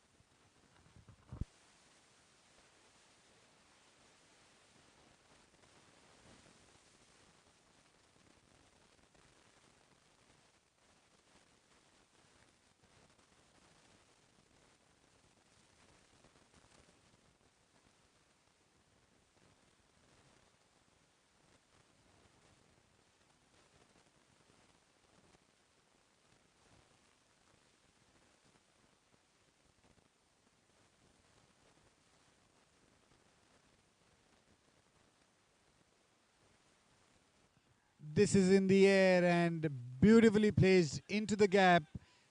This is in the air and beautifully placed into the gap.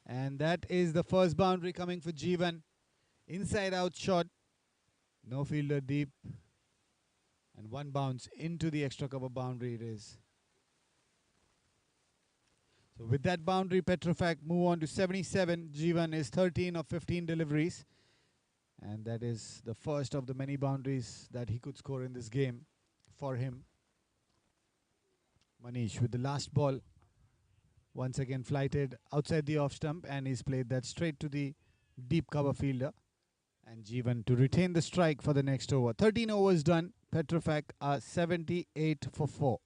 And that is the first boundary coming for Jeevan. Inside out shot. No fielder deep. And one bounce into the extra cover boundary it is. So with that boundary, Petrofac move on to 77. Jeevan is 13 of 15 deliveries. And that is the first of the many boundaries that he could score in this game for him. Manish with the last ball. Once again flighted outside the off stump, and he's played that straight to the deep cover fielder. And Jeevan to retain the strike for the next over. 13 overs done. Petrofac are 78 for 4.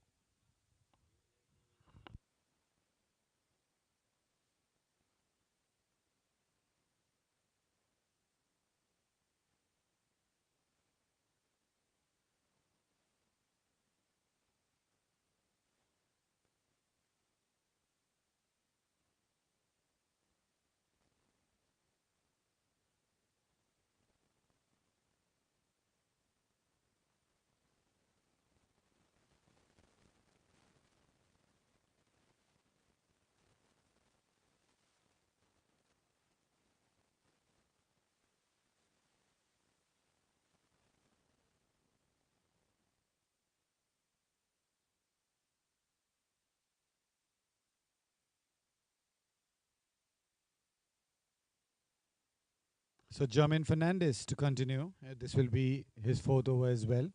So Jermaine Fernandez to continue. This will be his fourth over as well.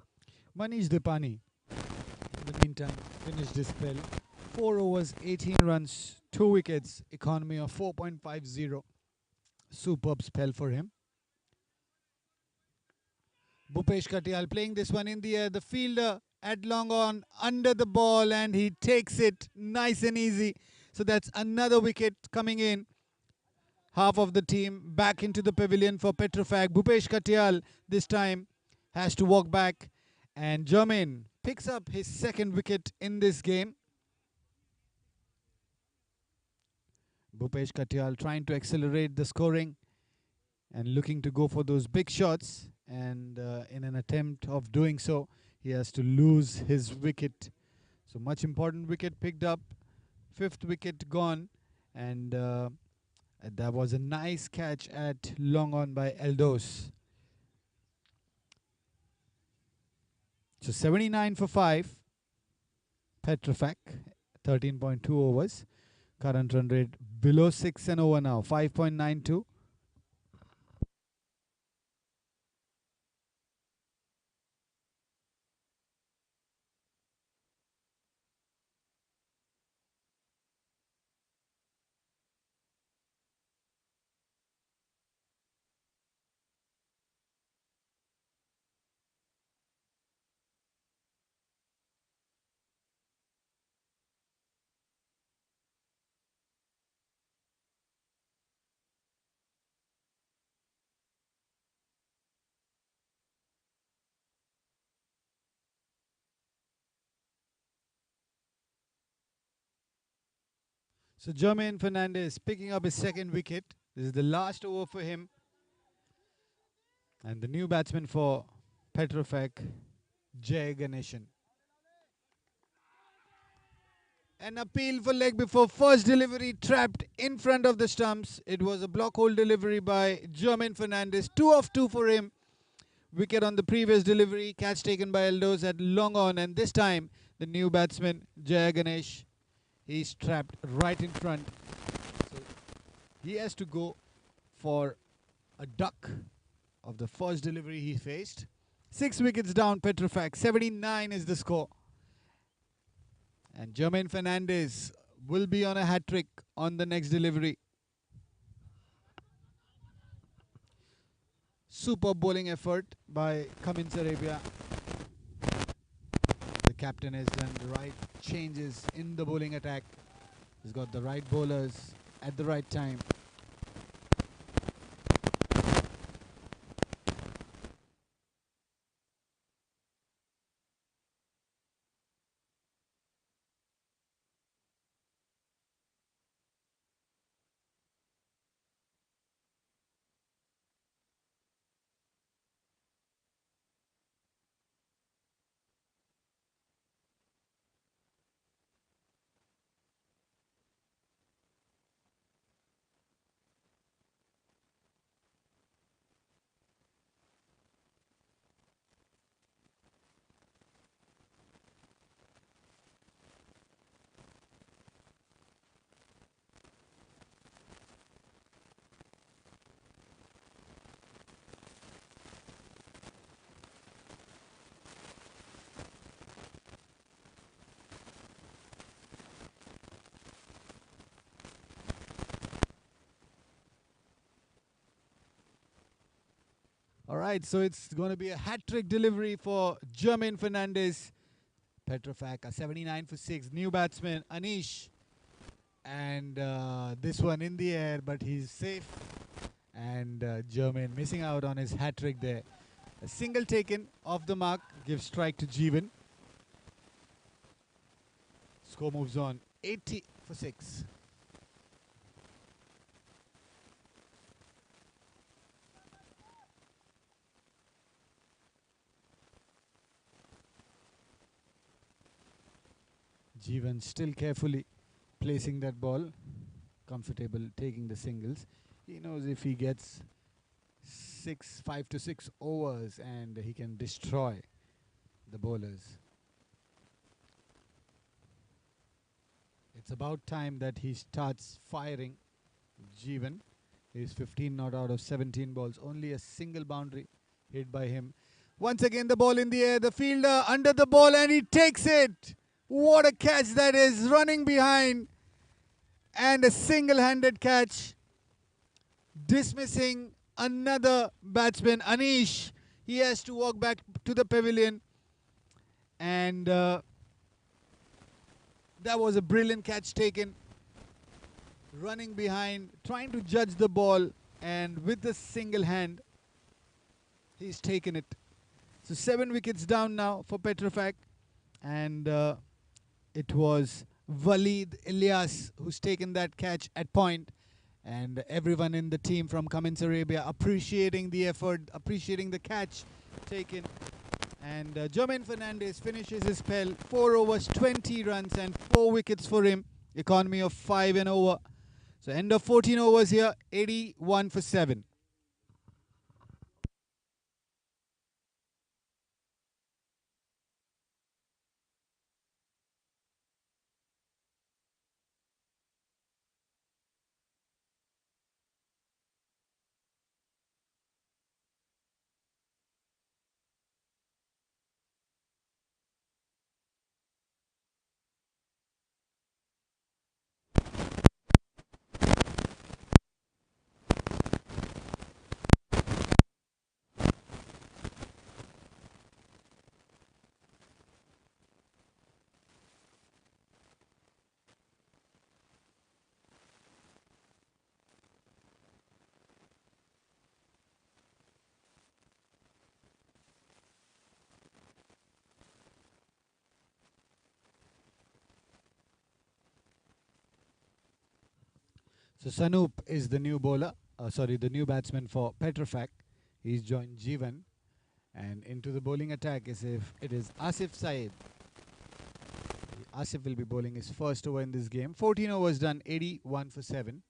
Manish Dipani, in the meantime, finished his spell. 4 overs, 18 runs, 2 wickets, economy of 4.50. Superb spell for him. Bhupesh Katyal playing this one in the air. The fielder at long on under the ball, and he takes it nice and easy. So that's another wicket coming in. Half of the team back into the pavilion for Petrofac. Bhupesh Katyal this time has to walk back, and Jermaine picks up his second wicket in this game. Bhupesh Katyal trying to accelerate the scoring and looking to go for those big shots, and in an attempt of doing so, he has to lose his wicket. So much important wicket picked up, fifth wicket gone, and that was a nice catch at long on by Eldos. So 79 for 5. Petrofac, 13.2 overs. Current run rate below 6 and over now, 5.92. So Jermaine Fernandez picking up his second wicket. This is the last over for him. And the new batsman for Petrofac, Jay Ganeshan. An appeal for leg before first delivery trapped in front of the stumps. It was a block hole delivery by Jermaine Fernandez. 2 of 2 for him. Wicket on the previous delivery. Catch taken by Eldos at long on. And this time, the new batsman, Jay Ganesh, he's trapped right in front. So he has to go for a duck of the first delivery he faced. 6 wickets down, Petrofac. 79 is the score. And Jermaine Fernandez will be on a hat-trick on the next delivery. Super bowling effort by Cummins Arabia. The captain has done the right changes in the bowling attack. He's got the right bowlers at the right time. right, so it's going to be a hat-trick delivery for Jermaine Fernandez. Petrofac, a 79 for 6. New batsman, Anish. And this one in the air, but he's safe. And Jermaine missing out on his hat-trick there. A single taken off the mark gives strike to Jeevan. Score moves on, 80 for 6. Jeevan still carefully placing that ball, comfortable taking the singles. He knows if he gets 5 to 6 overs and he can destroy the bowlers. It's about time that he starts firing. Jeevan is 15 not out of 17 balls, only a single boundary hit by him. Once again the ball in the air, the fielder under the ball and he takes it. What a catch that is, running behind, and a single-handed catch, dismissing another batsman, Anish. He has to walk back to the pavilion, and that was a brilliant catch taken. Running behind, trying to judge the ball, and with the single hand, he's taken it. So 7 wickets down now for Petrofac, and it was Waleed Ilyas who's taken that catch at point, and everyone in the team from Cummins Arabia appreciating the effort, appreciating the catch taken. And Jermaine Fernandez finishes his spell, 4 overs, 20 runs and 4 wickets for him, economy of 5 and over. So end of 14 overs here, 81 for 7. So Sanup is the new bowler, the new batsman for Petrofac. He's joined Jeevan, and into the bowling attack is if it is Asif Saeed. Asif will be bowling his first over in this game. 14 overs done, 81 for 7.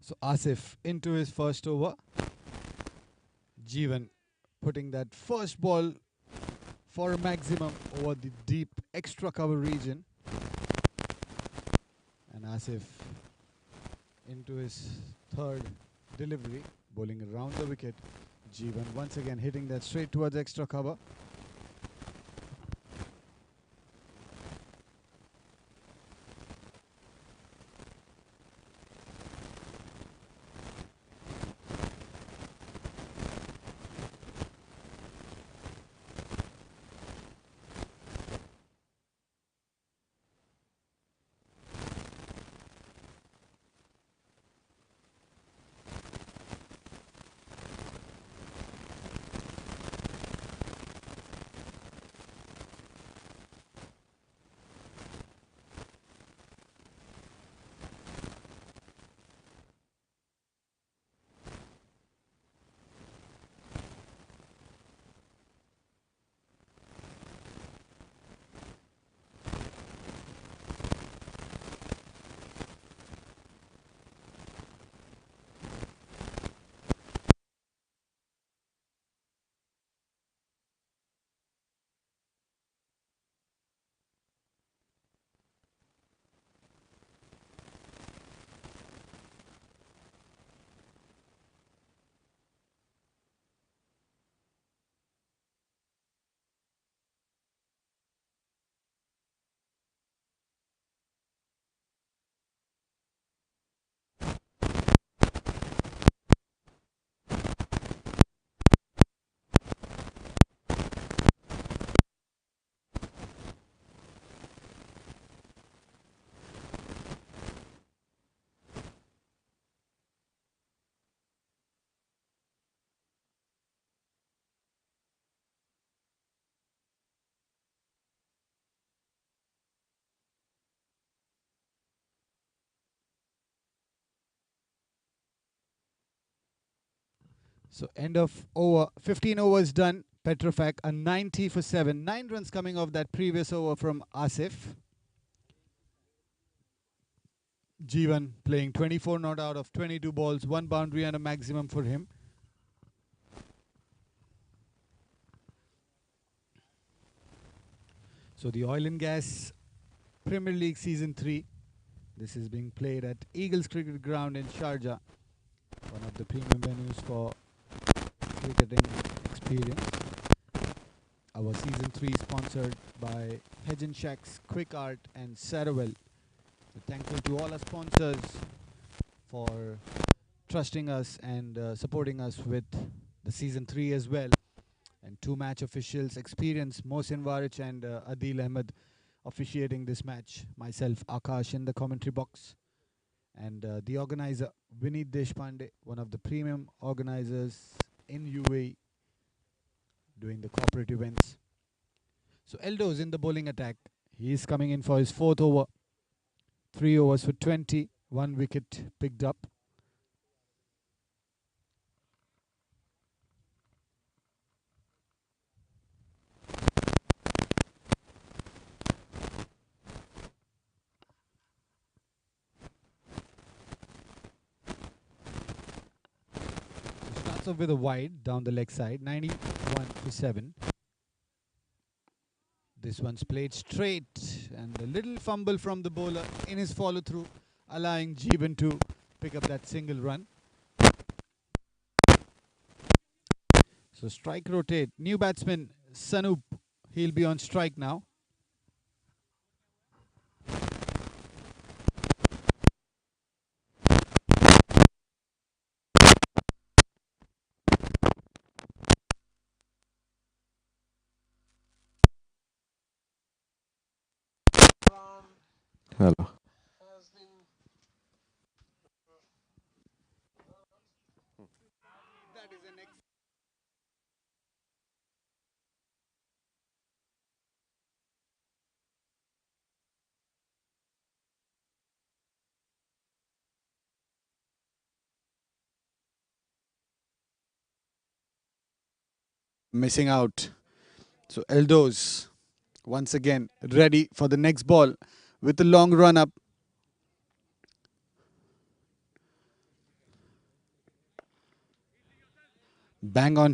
So Asif into his first over. Jeevan putting that first ball for a maximum over the deep extra cover region. And Asif into his third delivery, bowling around the wicket. Jeevan once again hitting that straight towards extra cover. So end of over, 15 overs done. Petrofac a 90 for 7. 9 runs coming off that previous over from Asif. Jeevan playing 24 not out of 22 balls, 1 boundary and a maximum for him. So the Oil and Gas Premier League Season 3. This is being played at Eagles Cricket Ground in Sharjah, one of the premium venues for cricketing experience. Our Season 3 sponsored by Hedge and Shacks, Quick Art and Sarawell. We're thankful to all our sponsors for trusting us and supporting us with the Season 3 as well. And 2 match officials, experienced Mohsin Warich and Adil Ahmed officiating this match. Myself, Akash, in the commentary box. And the organizer, Vineet Deshpande, one of the premium organizers in UAE, doing the corporate events. So Eldo's in the bowling attack. He is coming in for his 4th over. 3 overs for 20. 1 wicket picked up. So starts off with a wide down the leg side. 91 for 7. This one's played straight, and a little fumble from the bowler in his follow through, allowing Jeevan to pick up that single run. So strike rotate. New batsman Sanup, he'll be on strike now. Hello. Missing out. So Eldos once again ready for the next ball with a long run up. Bang on.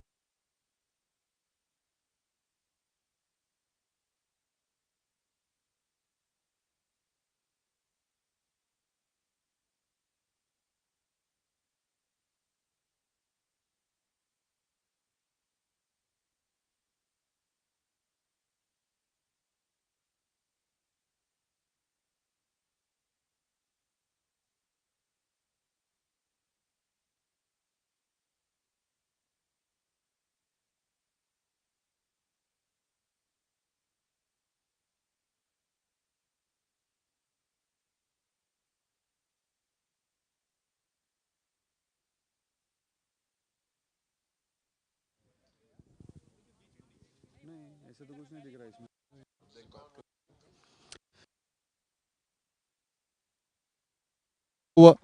Over.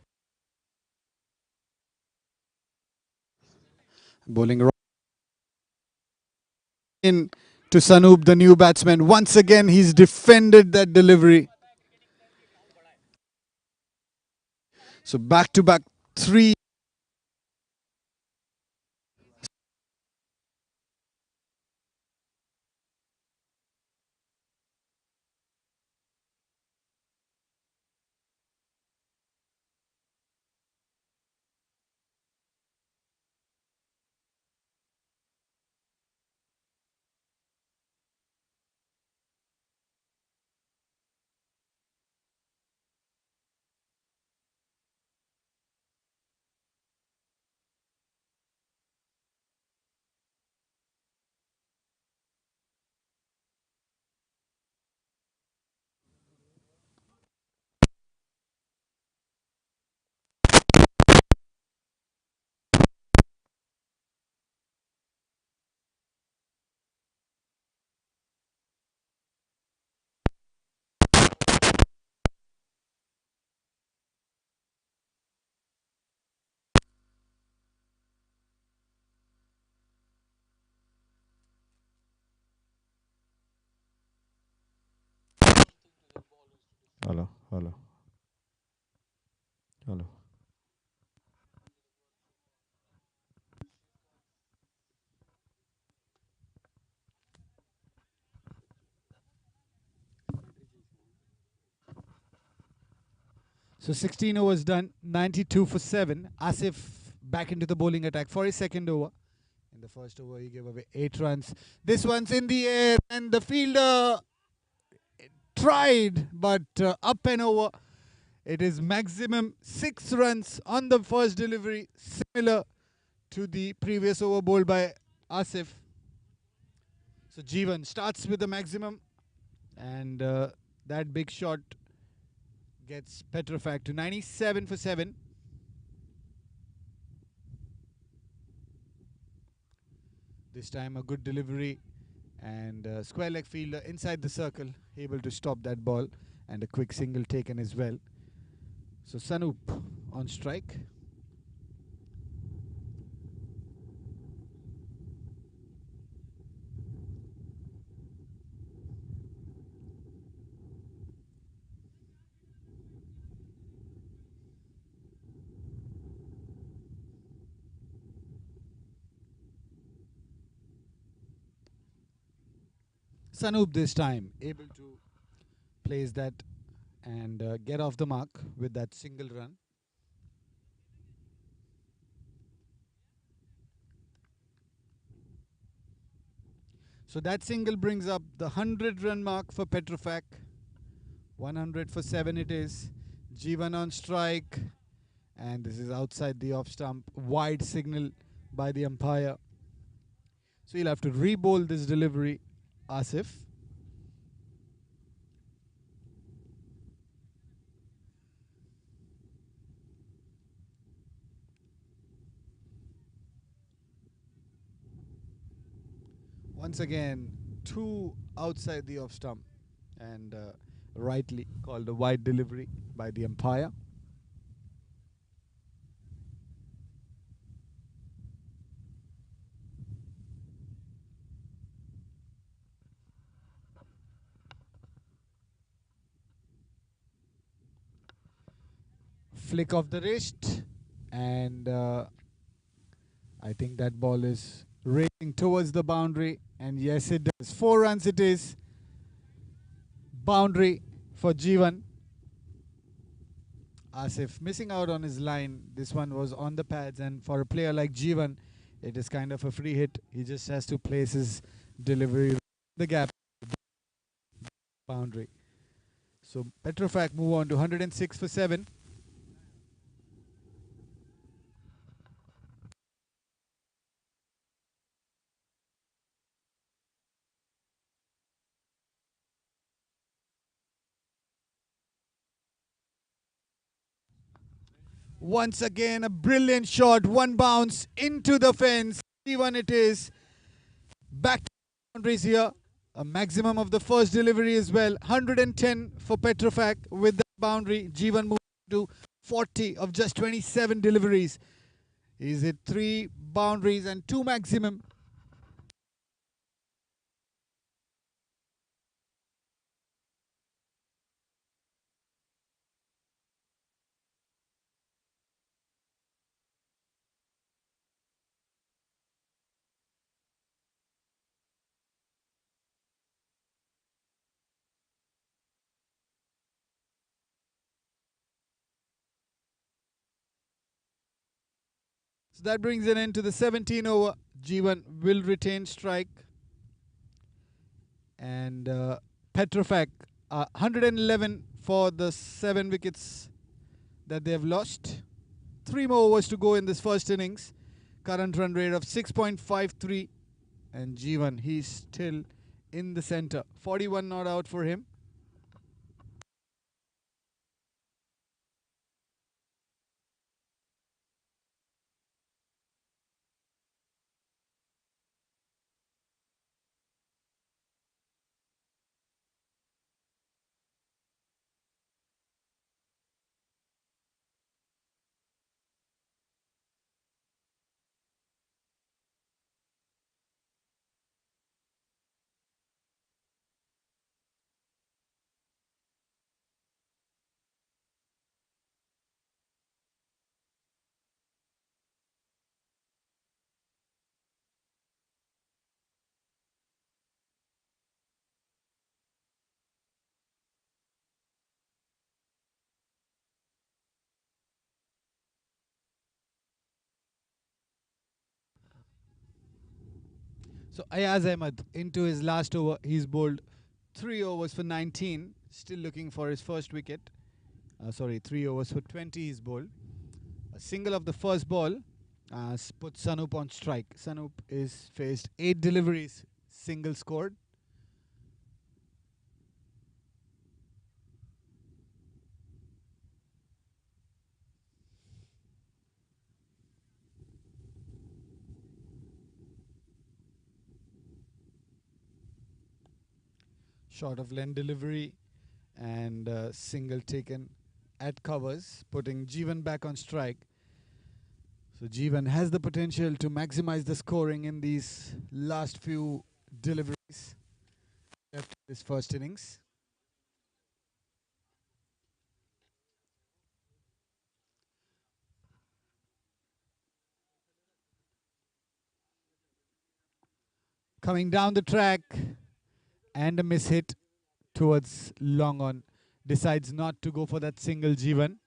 Bowling in to Sanoop, the new batsman. Once again, he's defended that delivery. So back to back three. Hello, hello, hello. So 16 overs done, 92 for 7. Asif back into the bowling attack for his second over. In the first over, he gave away 8 runs. This one's in the air, and the fielder tried, but up and over. It is maximum 6 runs on the first delivery, similar to the previous over bowled by Asif. So Jeevan starts with the maximum, and that big shot gets Petrofac to 97 for 7. This time a good delivery, and square leg fielder inside the circle, able to stop that ball, and a quick single taken as well. So Sanoop on strike. Sanoop this time able to place that and get off the mark with that single run. So that single brings up the 100-run mark for Petrofac. 100 for 7 it is. Jeevan on strike, and this is outside the off stump. Wide signal by the umpire. So he'll have to re-bowl this delivery, Asif. Once again, 2 outside the off stump, and rightly called a wide delivery by the umpire. Flick of the wrist, and I think that ball is racing towards the boundary, and yes, it does. 4 runs it is. Boundary for Jeevan. Asif missing out on his line. This one was on the pads, and for a player like Jeevan, it is kind of a free hit. He just has to place his delivery the gap boundary. So Petrofac move on to 106 for 7. Once again, a brilliant shot. One bounce into the fence. 3-1 it is. Back to boundaries here. a maximum of the first delivery as well. 110 for Petrofac with that boundary. Jeevan moved to 40 of just 27 deliveries. Is it 3 boundaries and 2 maximum? So that brings an end to the 17 over. Jeevan will retain strike. And Petrofac, 111 for the 7 wickets that they have lost. 3 more overs to go in this first innings. Current run rate of 6.53. And Jeevan, he's still in the center. 41 not out for him. So Ayaz Ahmed into his last over. He's bowled 3 overs for 19. Still looking for his first wicket. 3 overs for 20 he's bowled. A single of the first ball put Sanup on strike. Sanup is faced 8 deliveries, single scored. Short of Len delivery and single taken at covers, putting Jeevan back on strike. So Jeevan has the potential to maximize the scoring in these last few deliveries left in this first innings. Coming down the track and a miss hit towards long on. Decides not to go for that single Jeevan.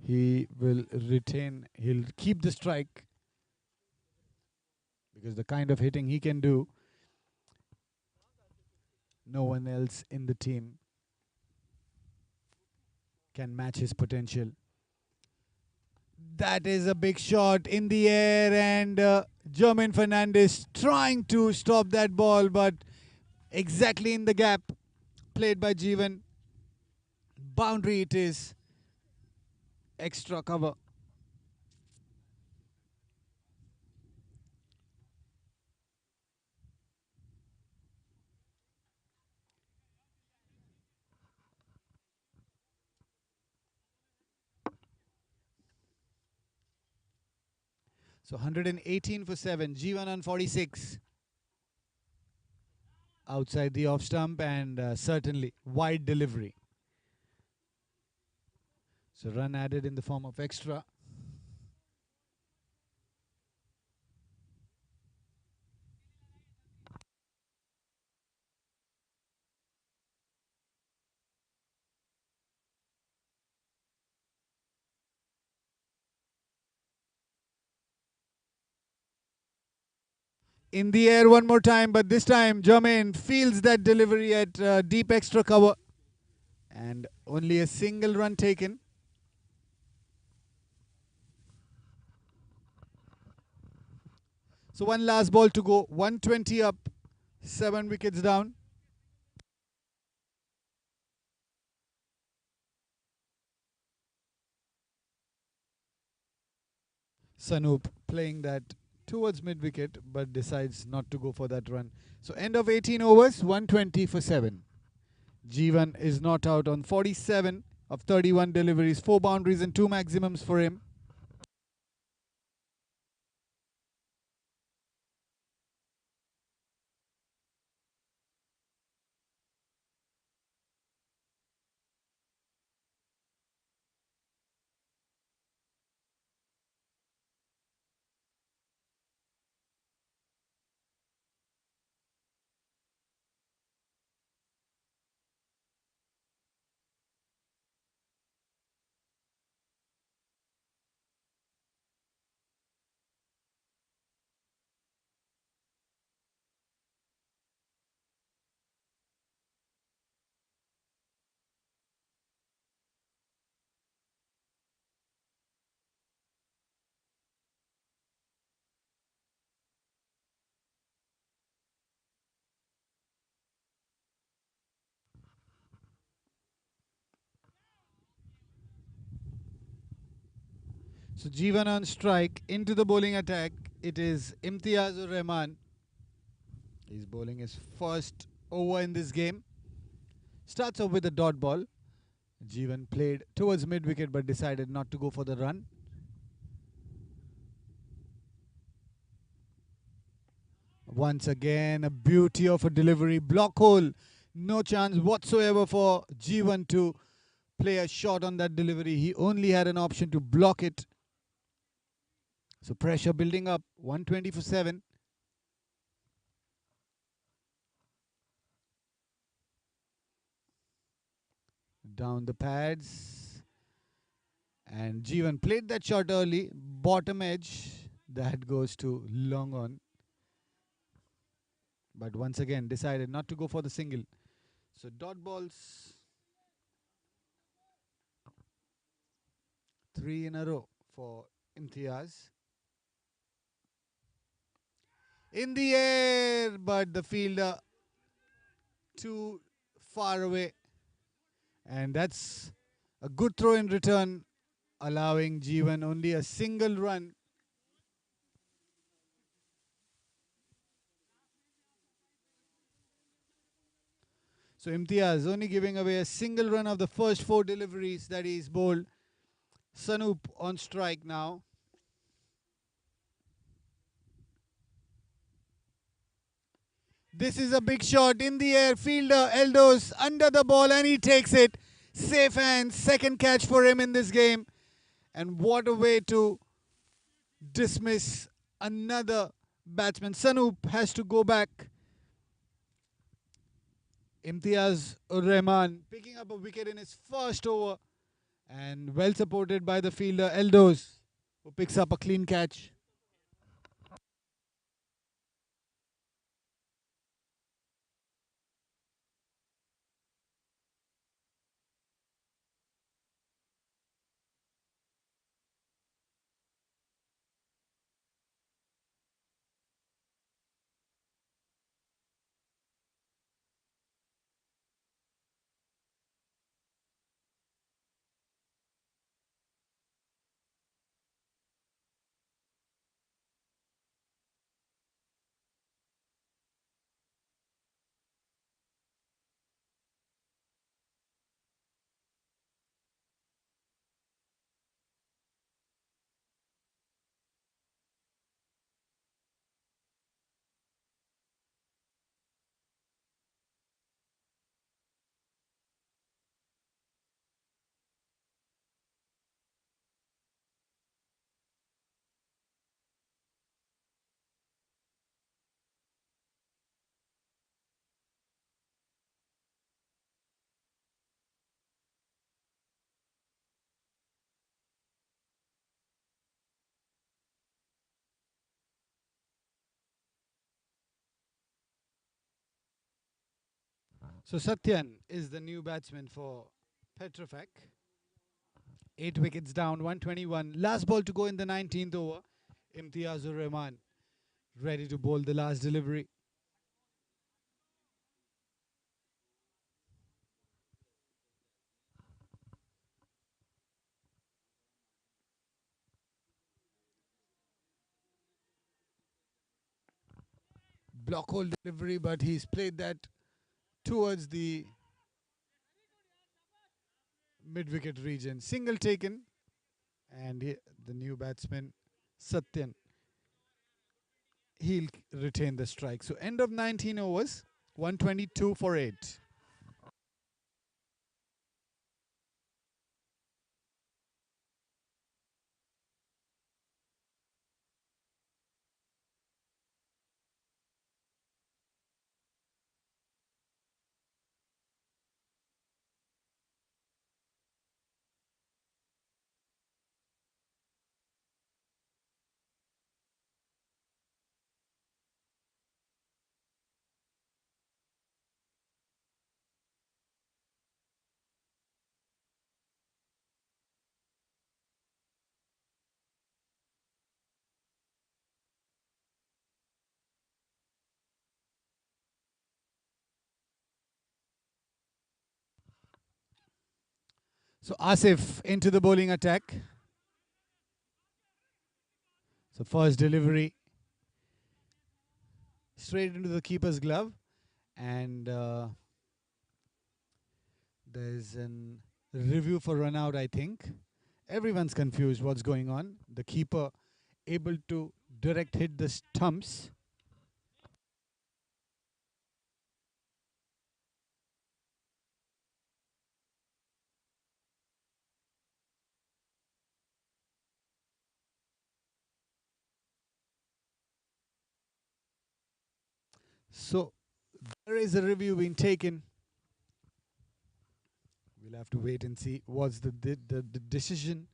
He will retain, he'll keep the strike because the kind of hitting he can do, no one else in the team can match his potential. That is a big shot in the air, and Jermaine Fernandez trying to stop that ball, but exactly in the gap played by Jeevan. Boundary it is. Extra cover. So 118 for 7. Jeevan on 46. Outside the off stump, and certainly wide delivery. So run added in the form of extra. In the air one more time, but this time Jermaine fields that delivery at deep extra cover. And only a single run taken. So one last ball to go. 120 up, 7 wickets down. Sanup playing that towards mid wicket but decides not to go for that run. So end of 18 overs, 120 for 7. Jeevan is not out on 47 of 31 deliveries, 4 boundaries and 2 maximums for him. So Jeevan on strike, into the bowling attack. It is Imtiazur Rahman. He's bowling his first over in this game. Starts off with a dot ball. Jeevan played towards mid wicket but decided not to go for the run. Once again, a beauty of a delivery. Block hole. No chance whatsoever for Jeevan to play a shot on that delivery. He only had an option to block it. So pressure building up. 120 for 7. Down the pads. And Jeevan played that shot early. Bottom edge. That goes to long on. But once again decided not to go for the single. So dot balls. 3 in a row for Imtiaz. In the air, but the fielder too far away. And that's a good throw in return, allowing Jeevan only a single run. So Imtiaz only giving away a single run of the first 4 deliveries that he's bowled. Sanup on strike now. This is a big shot in the air. Fielder Eldos under the ball and he takes it. Safe hands. Second catch for him in this game. And what a way to dismiss another batsman. Sanup has to go back. Imtiaz Rahman picking up a wicket in his first over and well supported by the fielder Eldos, who picks up a clean catch. So Satyan is the new batsman for Petrofac. 8 wickets down, 121. Last ball to go in the 19th over. Imtiazur Rahman ready to bowl the last delivery. block hole delivery, but he's played that towards the mid-wicket region. Single taken, and the new batsman, Satyan, he'll retain the strike. So end of 19 overs, 122 for 8. So Asif into the bowling attack. So first delivery straight into the keeper's glove, and there's an review for run out, I think. Everyone's confused what's going on. The keeper able to direct hit the stumps. So there is a review being taken. We'll have to wait and see what's the decision.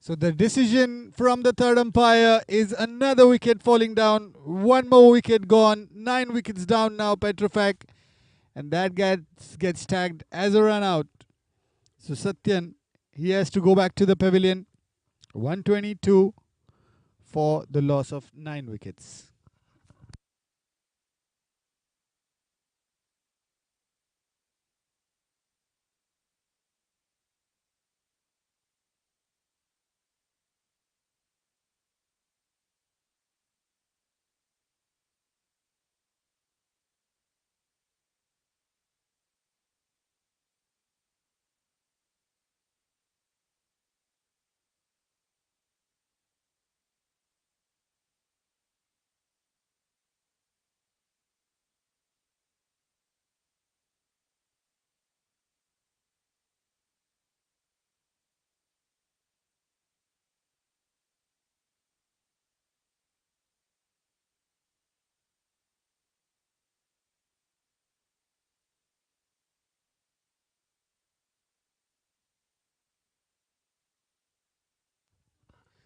So the decision from the third umpire is another wicket falling down. One more wicket gone. 9 wickets down now, Petrofac. And that gets tagged as a run out. So Satyan, he has to go back to the pavilion. 122 for the loss of 9 wickets.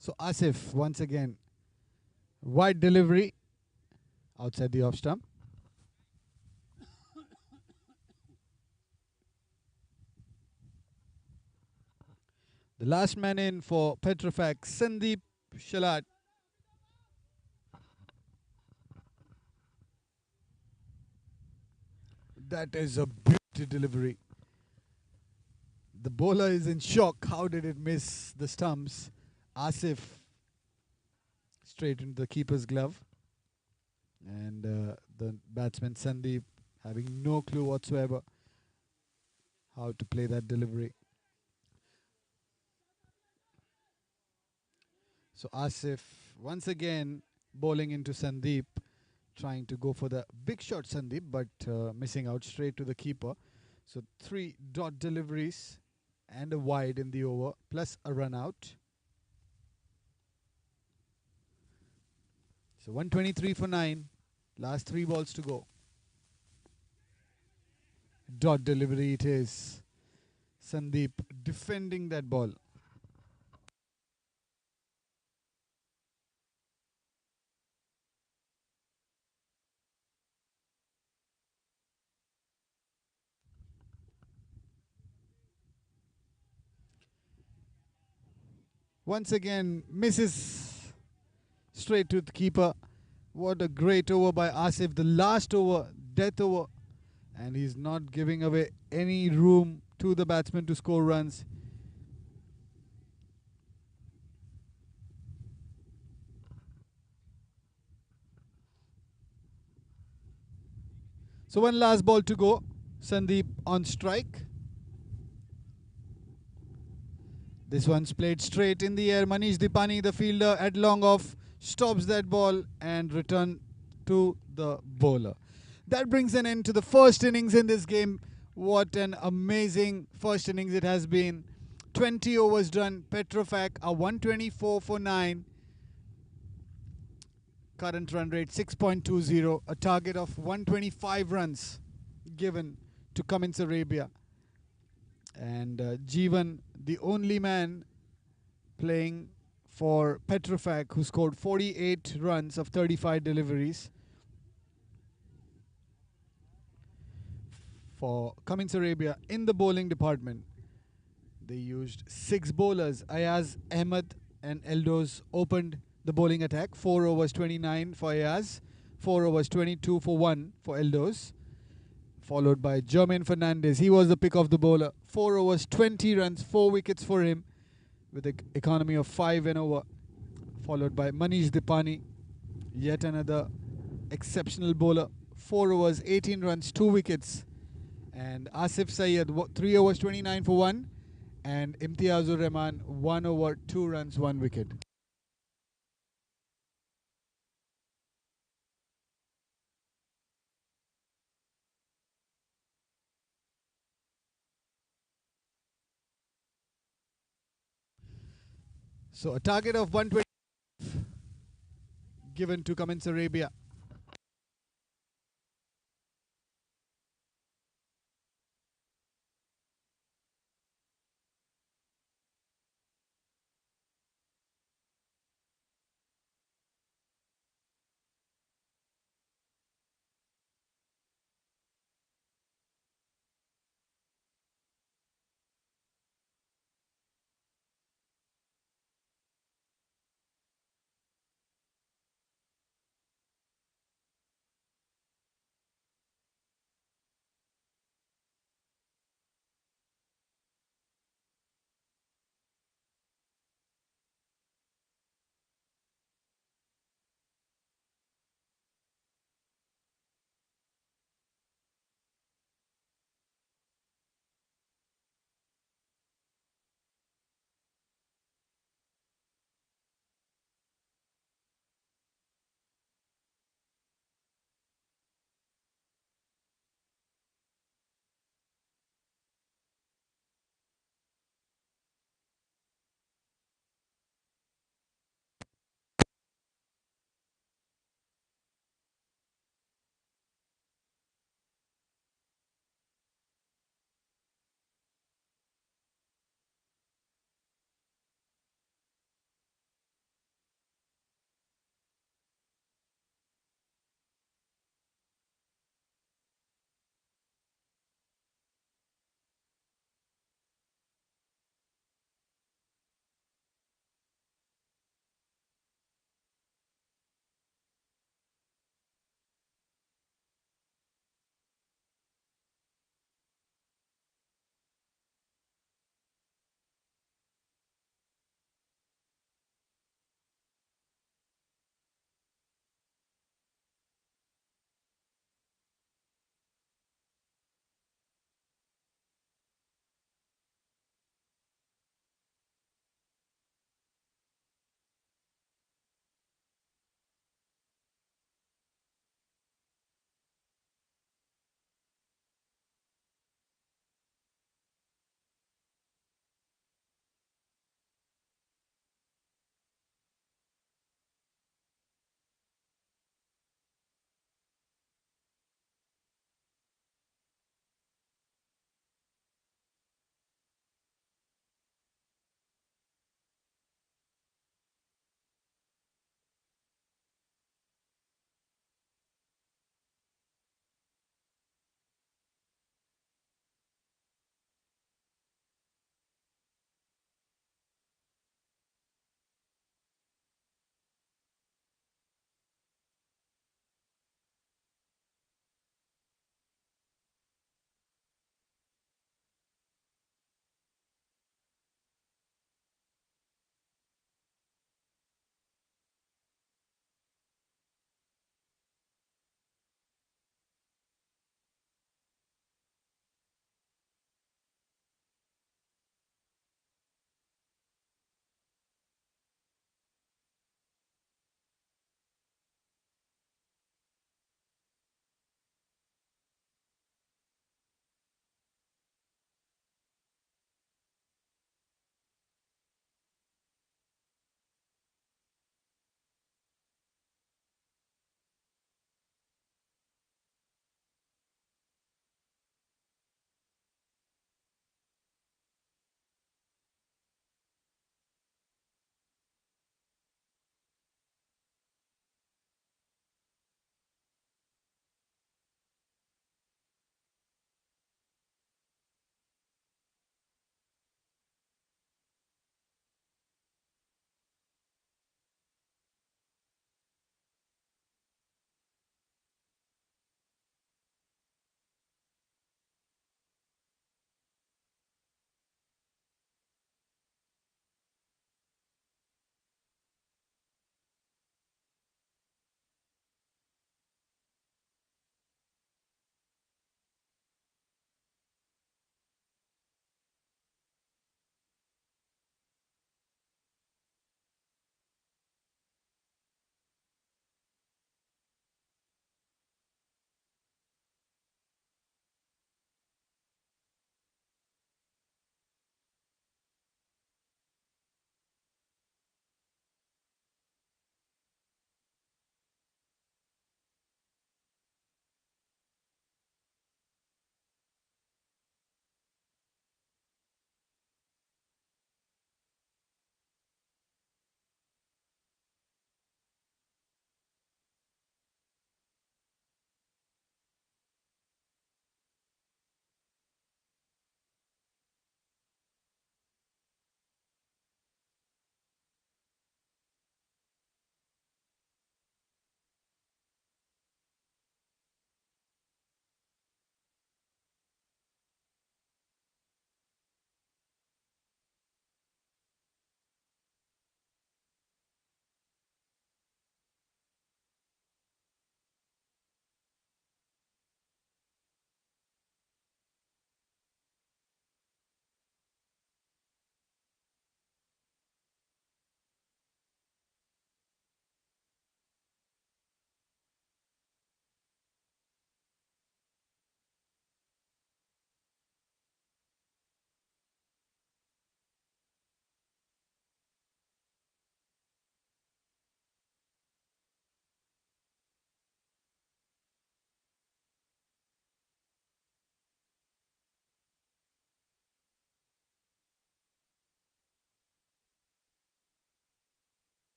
So Asif, once again, wide delivery outside the off stump. The last man in for Petrofac, Sandeep Shalat. That is a beauty delivery. The bowler is in shock. How did it miss the stumps? Asif straight into the keeper's glove. And the batsman Sandeep having no clue whatsoever how to play that delivery. So Asif once again bowling into Sandeep, trying to go for the big shot Sandeep, but missing out straight to the keeper. So 3 dot deliveries and a wide in the over, plus a run out. So 123 for 9. Last 3 balls to go. Dot delivery it is. Sandeep defending that ball. Once again, misses straight to the keeper. What a great over by Asif. The last over, death over. And he's not giving away any room to the batsman to score runs. So one last ball to go. Sandeep on strike. This one's played straight in the air. Manish Dipani, the fielder, at long off, stops that ball and return to the bowler. That brings an end to the first innings in this game. What an amazing first innings it has been. 20 overs done. Petrofac are 124 for 9. Current run rate 6.20. A target of 125 runs given to Cummins Arabia. And Jeevan, the only man playing for Petrofac, who scored 48 runs of 35 deliveries. For Cummins Arabia in the bowling department, they used 6 bowlers. Ayaz, Ahmed and Eldos opened the bowling attack. 4 overs 29 for Ayaz, 4 overs 22 for 1 for Eldos. Followed by Jermaine Fernandez. He was the pick of the bowler. 4 overs, 20 runs, 4 wickets for him with an economy of 5 and over. Followed by Manish Dipani, yet another exceptional bowler. 4 overs, 18 runs, 2 wickets. And Asif Syed, 3 overs, 29 for 1. And Imtiazur Rahman, 1 over, 2 runs, 1 wicket. So a target of 120 given to Cummins Arabia.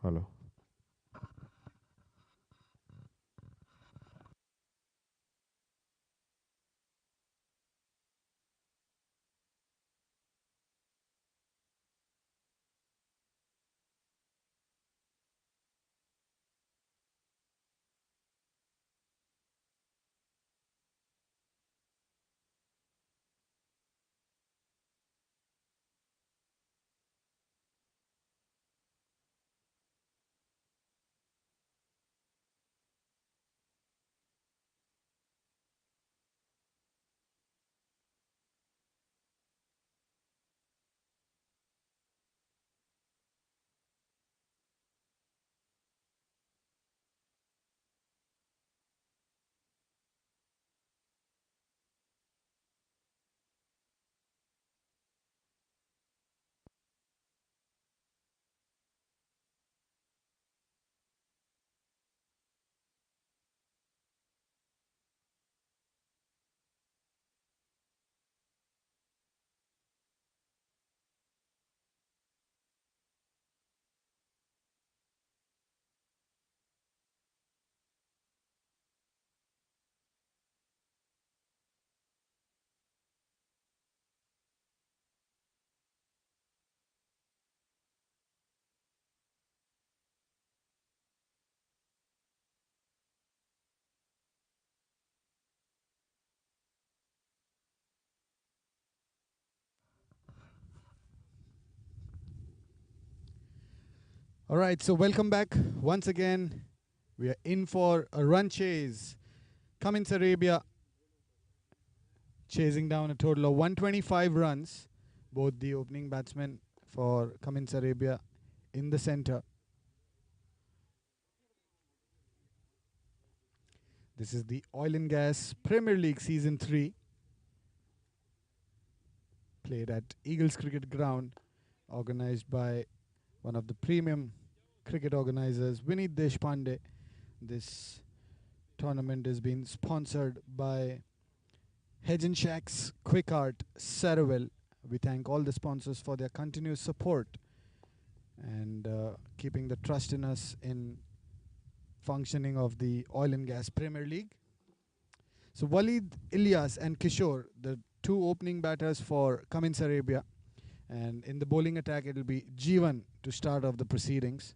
Hello. All right, so welcome back once again. We are in for a run chase. Cummins Arabia chasing down a total of 125 runs. Both the opening batsmen for Cummins Arabia in the center. This is the Oil and Gas Premier League Season 3, played at Eagles Cricket Ground, organized by one of the premium cricket organizers, Vineet Deshpande. This tournament has been sponsored by Hedge and Shacks, Quick Art, Saraville. We thank all the sponsors for their continuous support and keeping the trust in us in functioning of the Oil and Gas Premier League. So Walid, Ilyas and Kishore, the two opening batters for Cummins Arabia. And in the bowling attack, it will be Jeevan to start off the proceedings.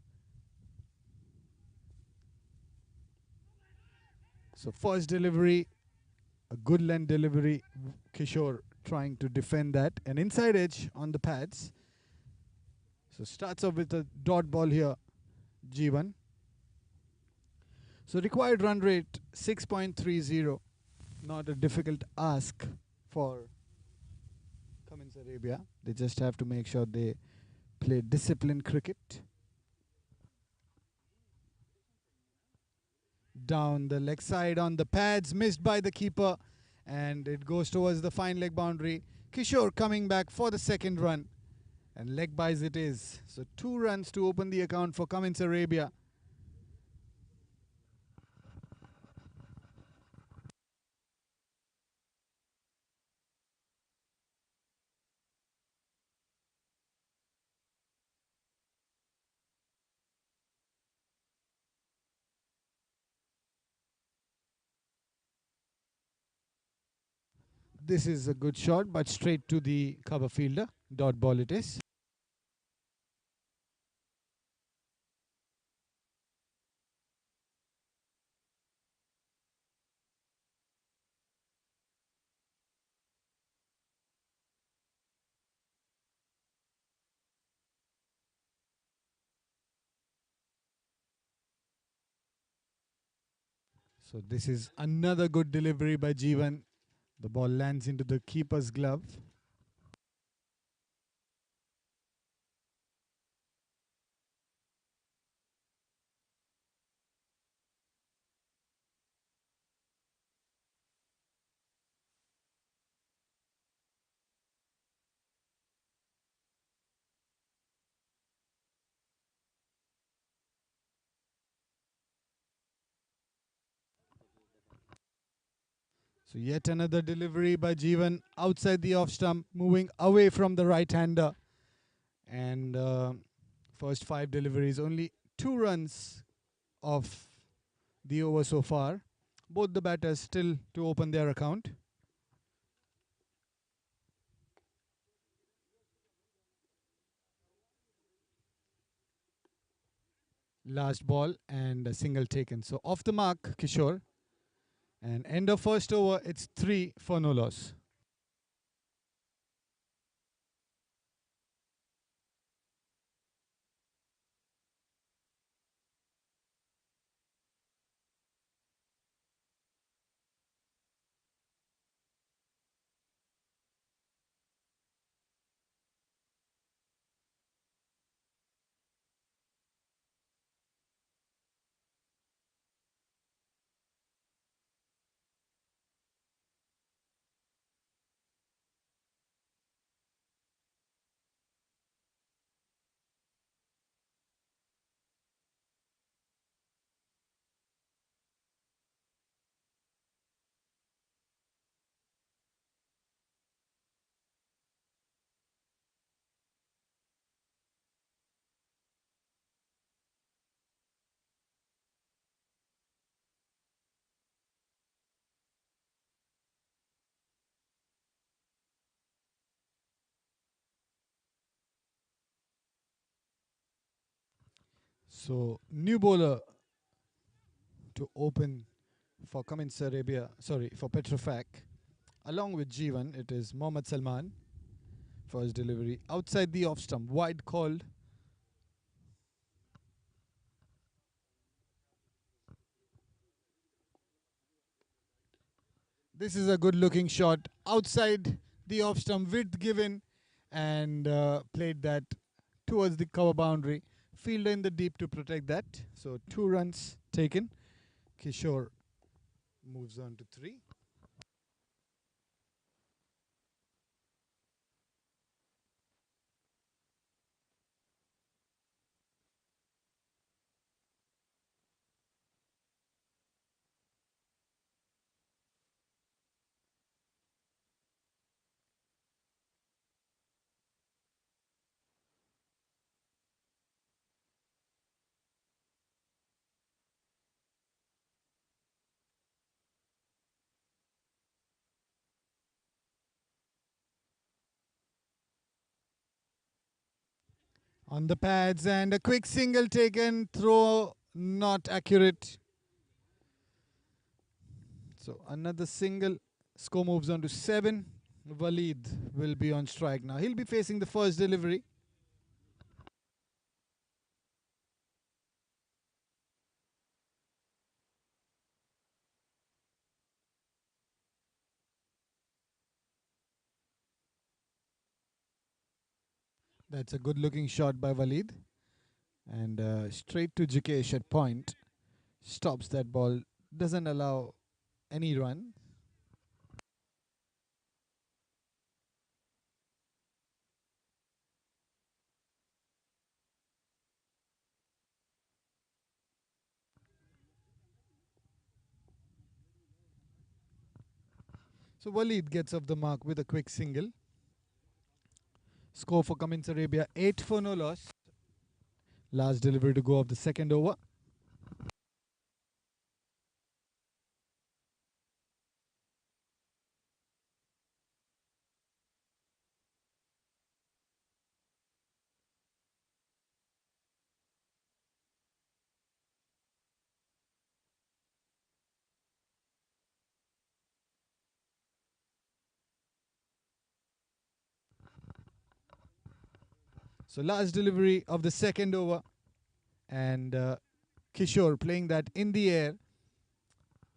So first delivery, a good length delivery. Kishore trying to defend that. An inside edge on the pads. So starts off with a dot ball here, Jeevan. So required run rate 6.30. Not a difficult ask for Cummins Arabia. They just have to make sure they play disciplined cricket. Down the leg side on the pads, missed by the keeper, and it goes towards the fine leg boundary. Kishore coming back for the second run, and leg buys it is. So 2 runs to open the account for Cummins Arabia. This is a good shot, but straight to the cover fielder. Dot ball it is. So this is another good delivery by Jeevan. The ball lands into the keeper's glove. So yet another delivery by Jeevan outside the off stump, moving away from the right-hander. And first 5 deliveries, only 2 runs of the over so far. Both the batters still to open their account. Last ball and a single taken. So off the mark, Kishore. And end of first over, it's 3 for no loss. So new bowler to open for Cummins Arabia, sorry, for Petrofac. Along with Jeevan, it is Mohammad Salman. First delivery outside the off stump, wide called. This is a good looking shot outside the off stump, width given, and played that towards the cover boundary. Fielder in the deep to protect that. So 2 runs taken. Kishore moves on to 3. On the pads and a quick single taken, throw not accurate. So another single, score moves on to 7. Waleed will be on strike now. He'll be facing the first delivery. That's a good looking shot by Waleed. And straight to Jikesh at point. Stops that ball, doesn't allow any run. So Waleed gets off the mark with a quick single. Score for Cummins Arabia 8 for no loss. Last delivery to go of the second over. So last delivery of the second over. And Kishore playing that in the air.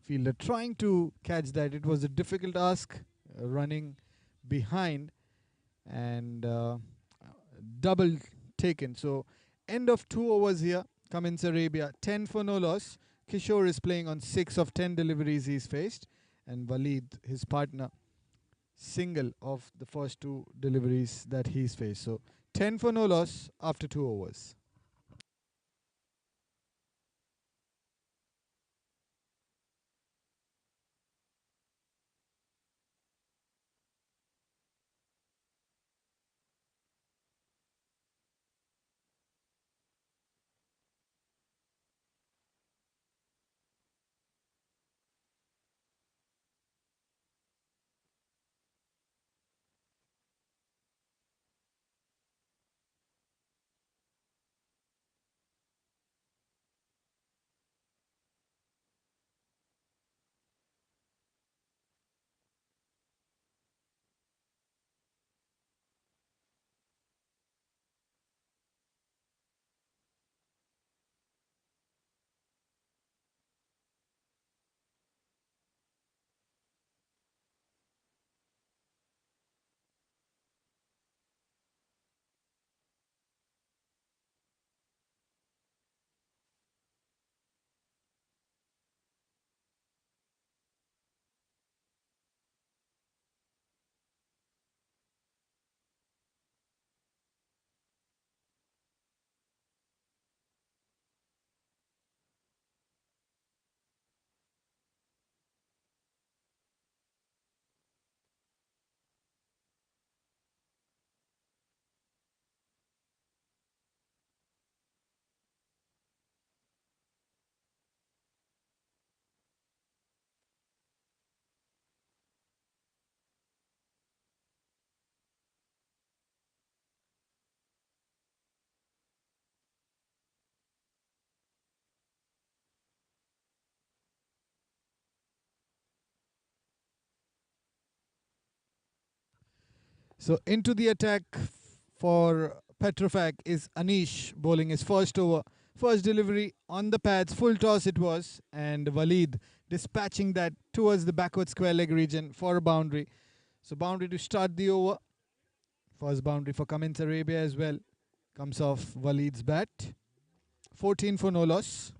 Fielder trying to catch that. It was a difficult ask, running behind, and double taken. So end of 2 overs here. Cummins Arabia 10 for no loss. Kishore is playing on 6 of 10 deliveries he's faced, and Waleed, his partner, single of the first 2 deliveries that he's faced. So 10 for no loss after 2 overs. So into the attack for Petrofac is Anish bowling his first over. First delivery on the pads, full toss it was, and Waleed dispatching that towards the backward square leg region for a boundary. So boundary to start the over. First boundary for Cummins Arabia as well. Comes off Waleed's bat. 14 for no loss.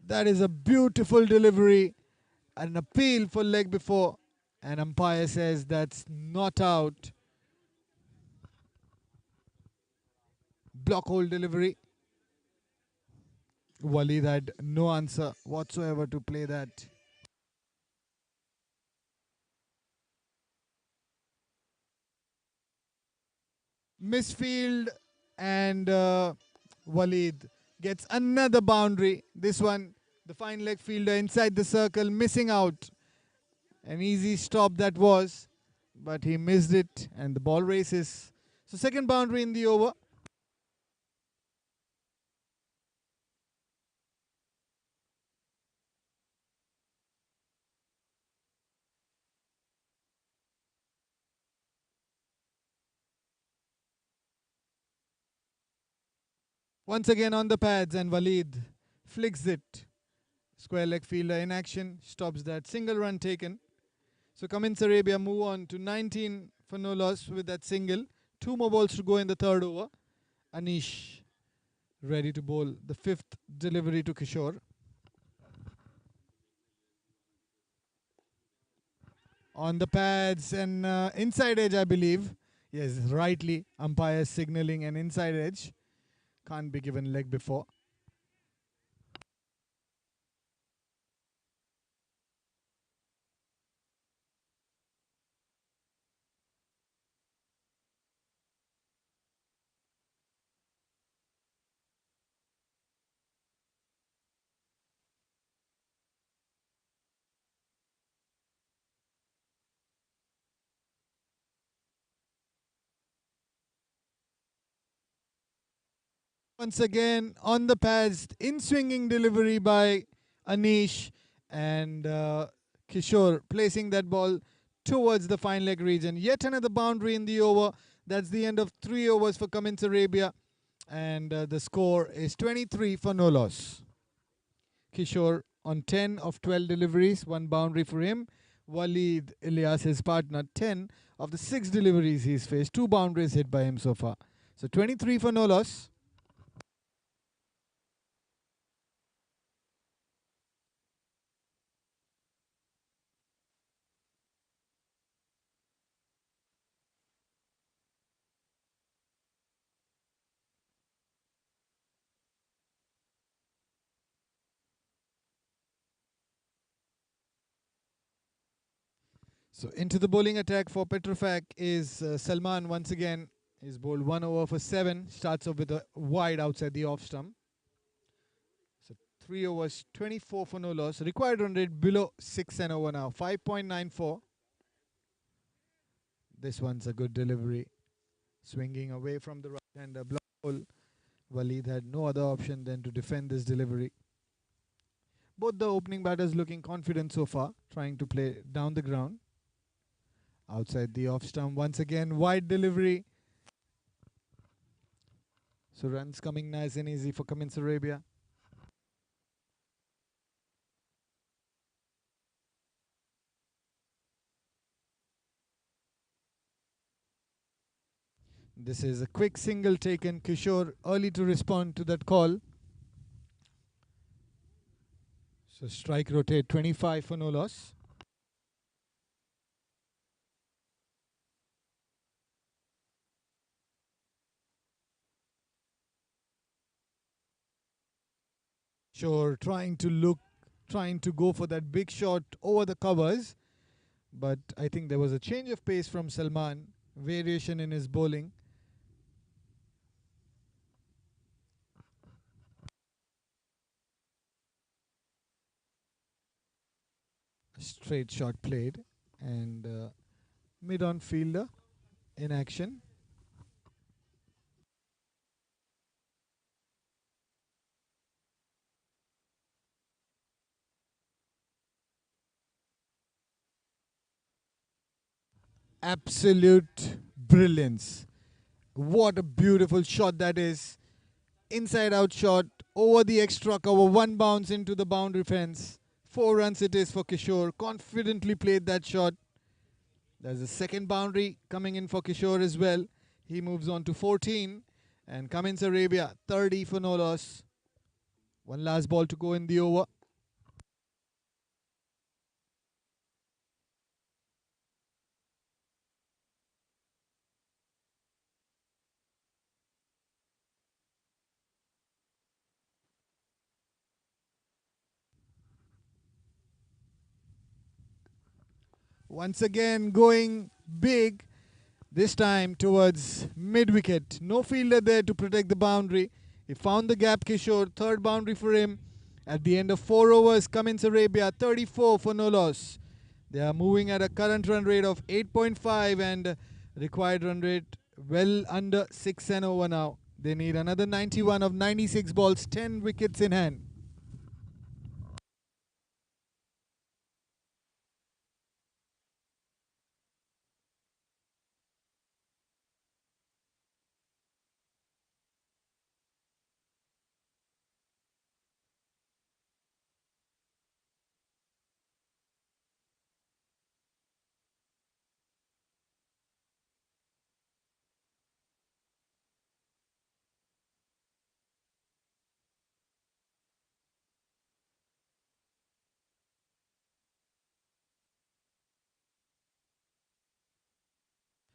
That is a beautiful delivery. An appeal for leg before. And umpire says that's not out. Block hole delivery. Waleed had no answer whatsoever to play that. Misfield and Waleed gets another boundary. This one, the fine leg fielder inside the circle, missing out. An easy stop that was, but he missed it and the ball races. So second boundary in the over. Once again on the pads and Waleed flicks it. Square leg fielder in action, stops that single run taken. So Cummins Arabia move on to 19 for no loss with that single. Two more balls to go in the third over. Anish ready to bowl the fifth delivery to Kishore. On the pads and inside edge, I believe. Yes, rightly. Umpire signaling an inside edge. Can't be given leg before. Once again on the pads, in swinging delivery by Anish and Kishore placing that ball towards the fine leg region. Yet another boundary in the over. That's the end of 3 overs for Cummins Arabia. And the score is 23 for no loss. Kishore on 10 of 12 deliveries, one boundary for him. Waleed Ilyas, his partner, 10 of the 6 deliveries he's faced, 2 boundaries hit by him so far. So 23 for no loss. So into the bowling attack for Petrofac is Salman once again. He's bowled 1 over for 7. Starts off with a wide outside the off stump. So 3 overs, 24 for no loss. Required run rate below 6 and over now. 5.94. This one's a good delivery. Swinging away from the right hander block hole. Waleed had no other option than to defend this delivery. Both the opening batters looking confident so far, trying to play down the ground. Outside the off stump once again, wide delivery. So runs coming nice and easy for Cummins Arabia. This is a quick single taken. Kishore early to respond to that call. So strike rotate 25 for no loss. Sure, trying to go for that big shot over the covers. But I think there was a change of pace from Salman. Variation in his bowling. Straight shot played. And mid-on fielder in action. Absolute brilliance. What a beautiful shot that is. Inside out shot over the extra cover, one bounce into the boundary fence. 4 runs it is for Kishore. Confidently played that shot. There's a second boundary coming in for Kishore as well. He moves on to 14. And Cummins Arabia, 30 for no loss. One last ball to go in the over. Once again going big, this time towards mid-wicket. No fielder there to protect the boundary. He found the gap, Kishore. Third boundary for him. At the end of 4 overs, Cummins Arabia 34 for no loss. They are moving at a current run rate of 8.5 and required run rate well under 6 and over now. They need another 91 of 96 balls, 10 wickets in hand.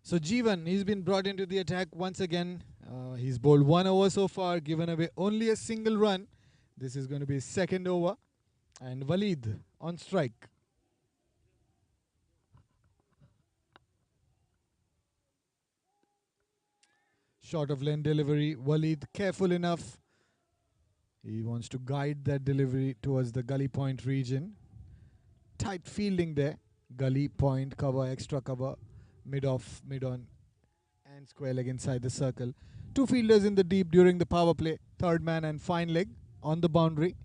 So Jeevan, he's been brought into the attack once again. He's bowled 1 over so far, given away only a single run. This is going to be his second over. And Waleed on strike. Short of lane delivery. Waleed careful enough. He wants to guide that delivery towards the gully point region. Tight fielding there. Gully point cover, extra cover, mid off, mid on, and square leg inside the circle. Two fielders in the deep during the power play. Third man and fine leg on the boundary.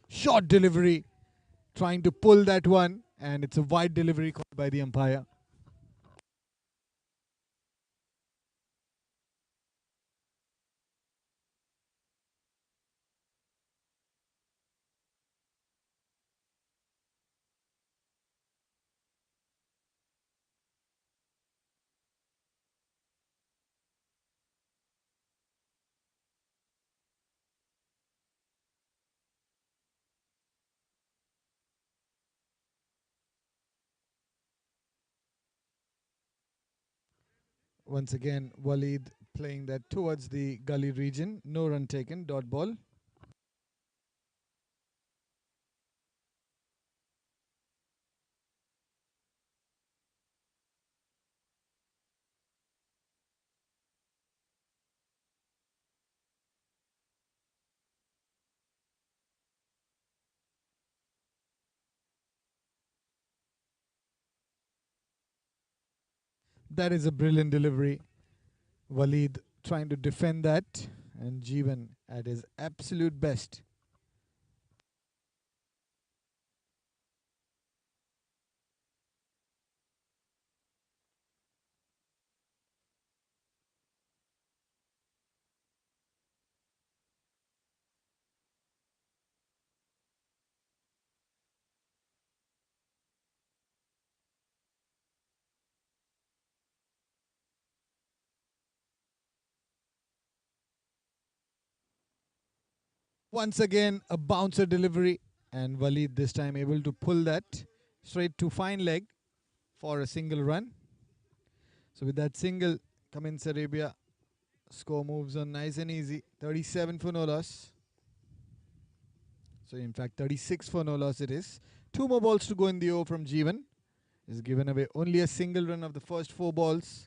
Short delivery. Trying to pull that one, and it's a wide delivery called by the umpire. Once again, Waleed playing that towards the gully region. No run taken, dot ball. That is a brilliant delivery. Waleed trying to defend that, and Jeevan at his absolute best. Once again, a bouncer delivery, and Waleed this time able to pull that straight to fine leg for a single run. So with that single, Cummins Arabia score moves on nice and easy. 37 for no loss. So in fact, 36 for no loss it is. Two more balls to go in the over from Jeevan. He's given away only a single run of the first 4 balls.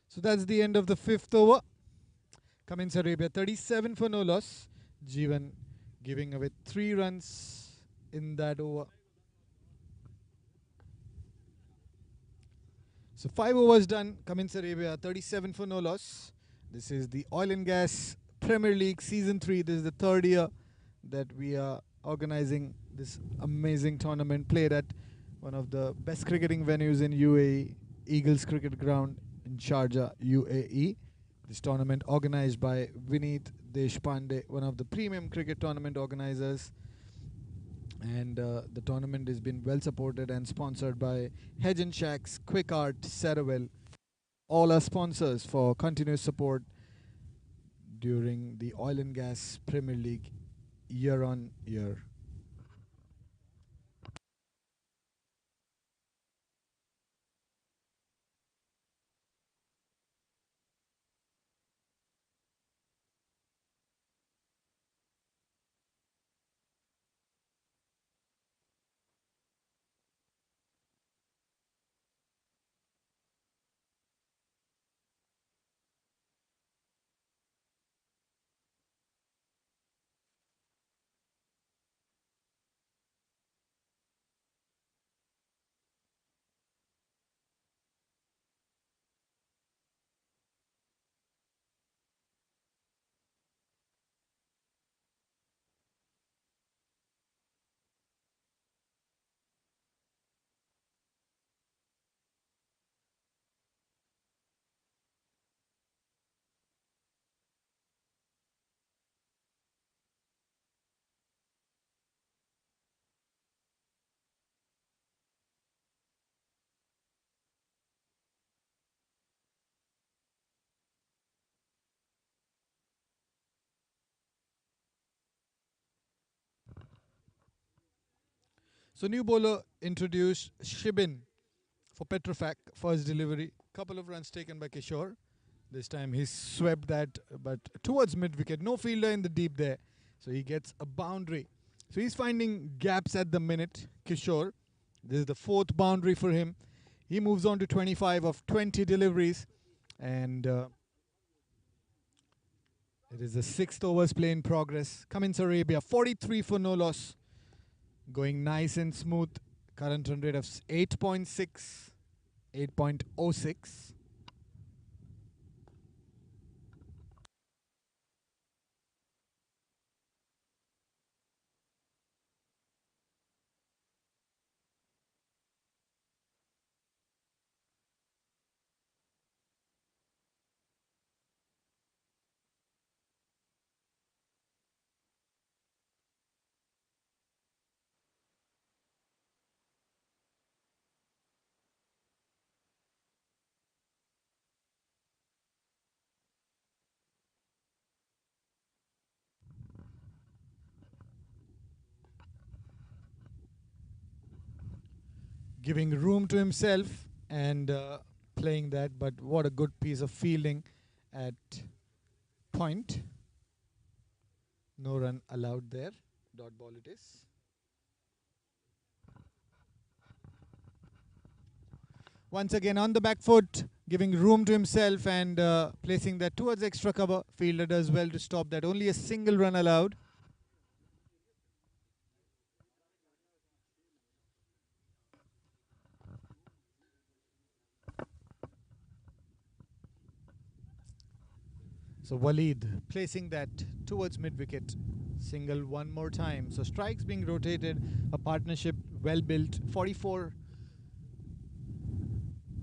So that's the end of the fifth over. Cummins Arabia 37 for no loss. Jeevan giving away 3 runs in that over. So 5 overs done. Cummins Arabia 37 for no loss. This is the Oil and Gas Premier League Season 3. This is the third year that we are organizing this amazing tournament, played at one of the best cricketing venues in UAE, Eagles Cricket Ground in Sharjah, UAE. This tournament organized by Vineet Deshpande, one of the premium cricket tournament organizers. And the tournament has been well supported and sponsored by Hedge and Shacks, Quick Art, Cerevel. All our sponsors for continuous support during the Oil and Gas Premier League year on year. So new bowler introduced Shibin for Petrofac, first delivery. Couple of runs taken by Kishore. This time he swept that, but towards mid wicket. No fielder in the deep there, so he gets a boundary. So he's finding gaps at the minute. Kishore, this is the 4th boundary for him. He moves on to 25 of 20 deliveries, and it is the 6th overs play in progress. Cummins Arabia 43 for no loss, going nice and smooth. Current run rate of 8.6, 8.06. Giving room to himself and playing that, but what a good piece of fielding at point. No run allowed there. Dot ball it is. Once again on the back foot, giving room to himself and placing that towards extra cover. Fielder does well to stop that. Only a single run allowed. So Waleed placing that towards mid wicket. Single one more time. So strikes being rotated. A partnership well built. 44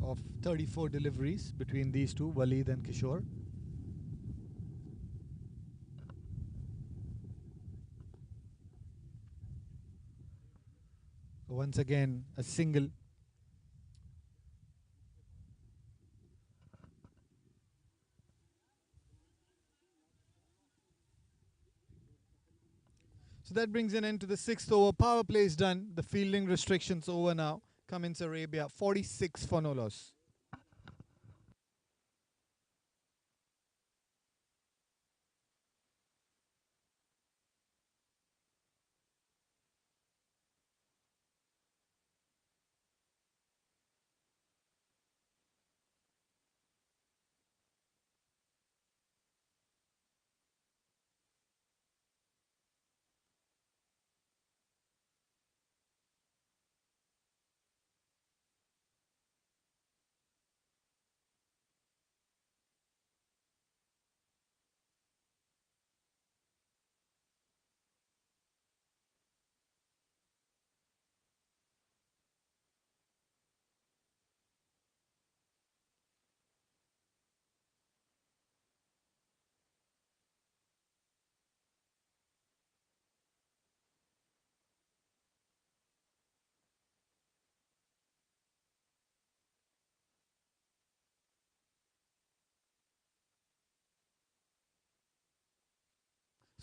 of 34 deliveries between these two, Waleed and Kishore. Once again, a single. So that brings an end to the 6th over. Power play is done. The fielding restrictions over now. Cummins Arabia 46 for no loss.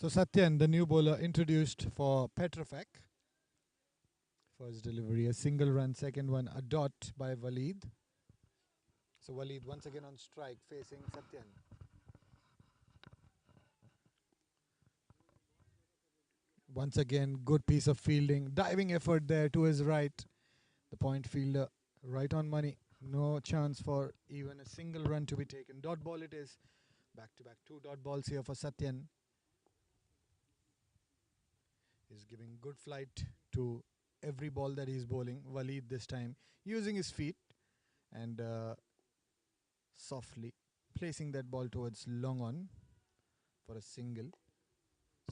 So Satyan, the new bowler introduced for Petrofac. First delivery, a single run. Second one, a dot by Waleed. So Waleed once again on strike facing Satyan. Once again, good piece of fielding. Diving effort there to his right. The point fielder right on money. No chance for even a single run to be taken. Dot ball it is. Back to back 2 dot balls here for Satyan. He's giving good flight to every ball that he's bowling. Waleed this time using his feet and softly placing that ball towards long on for a single.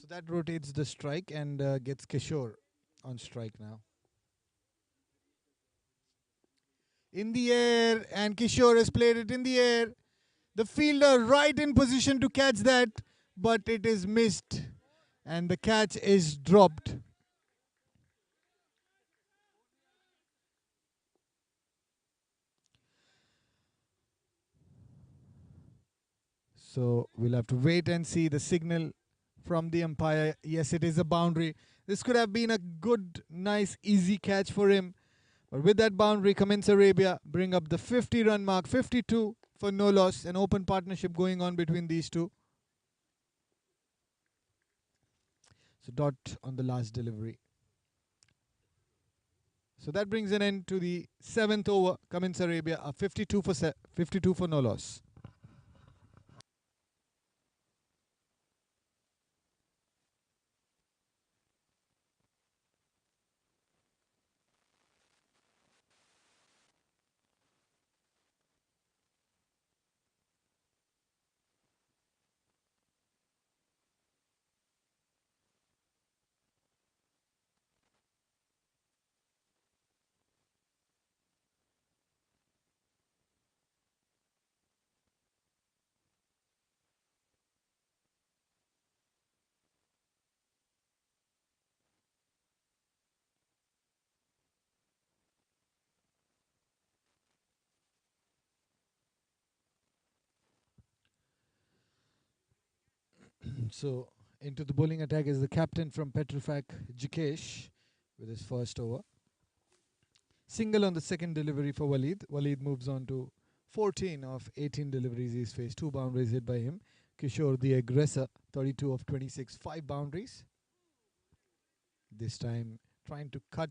So that rotates the strike and gets Kishore on strike now. In the air, and Kishore has played it in the air. The fielder right in position to catch that, but it is missed and the catch is dropped. So we'll have to wait and see the signal from the umpire. Yes, it is a boundary. This could have been a good, nice, easy catch for him. But with that boundary, Cummins Arabia bring up the 50-run mark, 52 for no loss. An open partnership going on between these two. So dot on the last delivery. So that brings an end to the 7th over. Cummins Arabia are 52 for no loss. So into the bowling attack is the captain from Petrofac, Jikesh, with his first over. Single on the second delivery for Waleed. Waleed moves on to 14 of 18 deliveries he's faced. 2 boundaries hit by him. Kishore, the aggressor, 32 of 26, 5 boundaries. This time trying to cut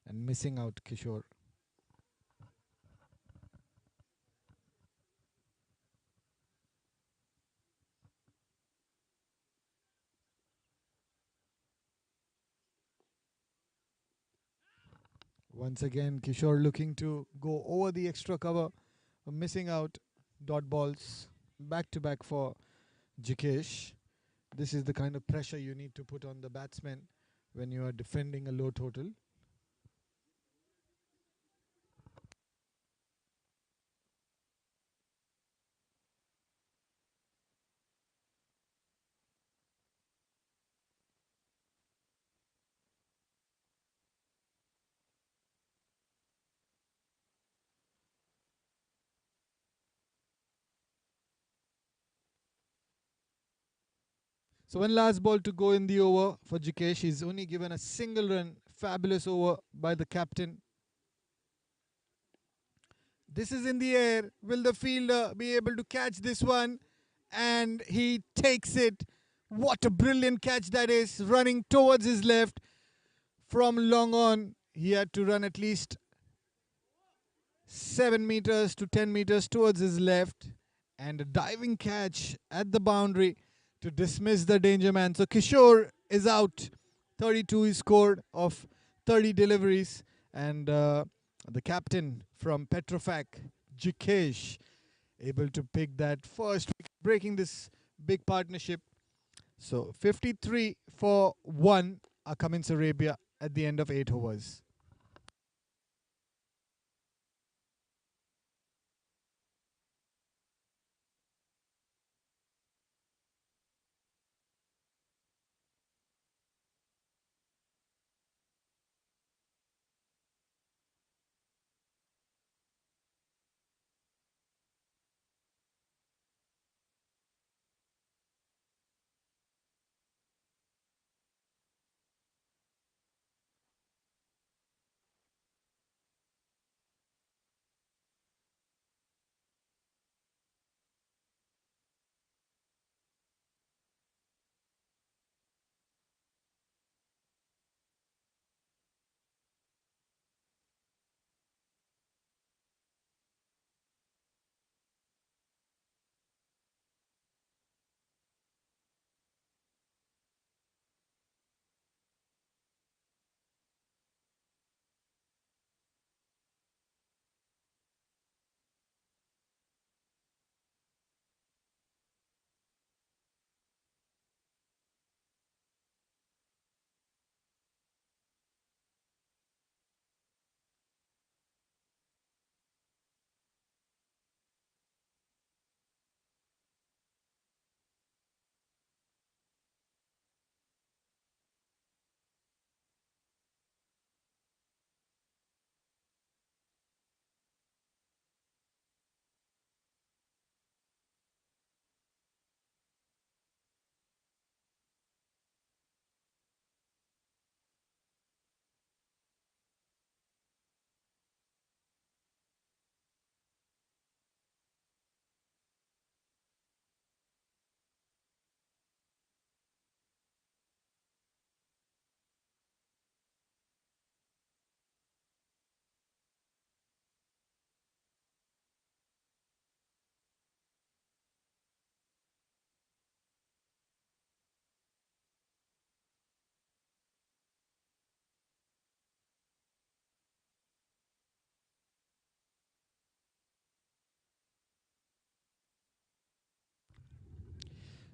and missing out Kishore. Once again, Kishore looking to go over the extra cover, missing out. Dot balls back to back for Jikesh. This is the kind of pressure you need to put on the batsman when you are defending a low total. So one last ball to go in the over for Jikesh. He's only given a single run. Fabulous over by the captain. This is in the air. Will the fielder be able to catch this one? And he takes it. What a brilliant catch that is. Running towards his left from long on. He had to run at least 7 meters to 10 meters towards his left. And a diving catch at the boundary to dismiss the danger man. So Kishore is out. 32 he scored of 30 deliveries. And the captain from Petrofac, Jikesh, able to pick that first wicket, breaking this big partnership. So 53 for 1 are Cummins Arabia at the end of 8 overs.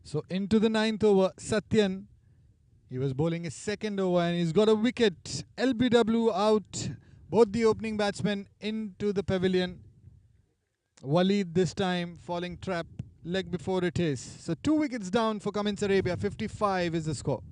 So into the ninth over, Satyan. He was bowling his second over and he's got a wicket. LBW out. Both the opening batsmen into the pavilion. Waleed this time falling trap leg before it is. So 2 wickets down for Cummins Arabia. 55 is the score.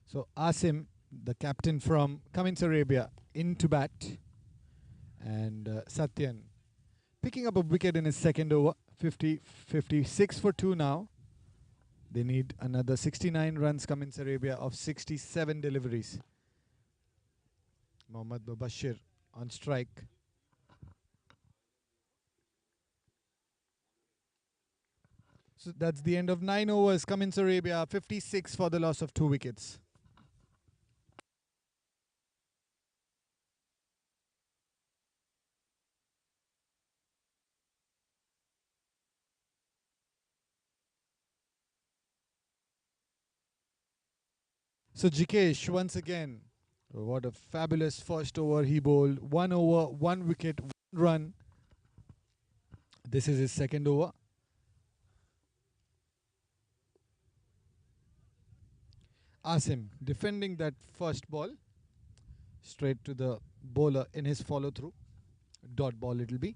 So Asim, the captain from Cummins Arabia, into bat. And Satyan picking up a wicket in his second over. 56 for 2 now. They need another 69 runs, Cummins Arabia, of 67 deliveries. Mohammad Mubashir on strike. So that's the end of 9 overs. Cummins Arabia 56 for the loss of 2 wickets. So Jikesh once again, what a fabulous first over he bowled. 1 over, 1 wicket, 1 run. This is his second over. Asim defending that first ball. Straight to the bowler in his follow through. Dot ball it'll be.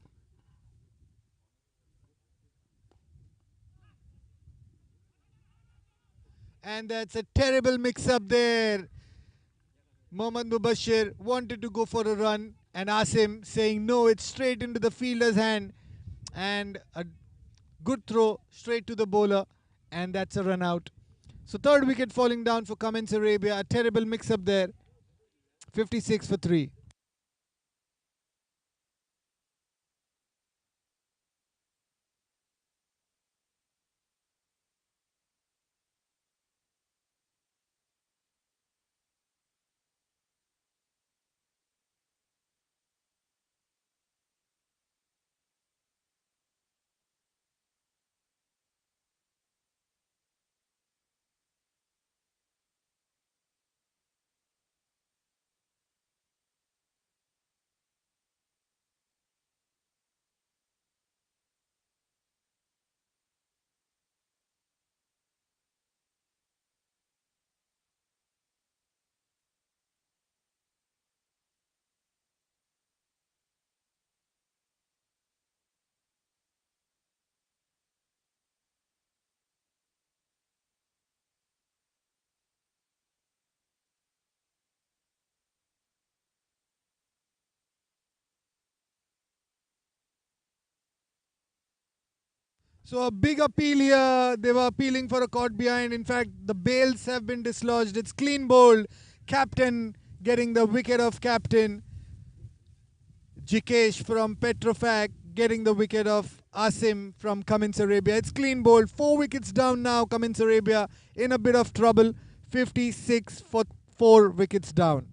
And that's a terrible mix up there. Mohammad Mubashir wanted to go for a run and Asim saying no, it's straight into the fielder's hand. And a good throw straight to the bowler. And that's a run out. So third wicket falling down for Cummins Arabia. A terrible mix up there. 56 for 3. So a big appeal here. They were appealing for a caught behind. In fact, the bails have been dislodged. It's clean bowled. Captain getting the wicket of captain. Jikesh from Petrofac getting the wicket of Asim from Cummins Arabia. It's clean bowled. 4 wickets down now. Cummins Arabia in a bit of trouble. 56 for 4 wickets down.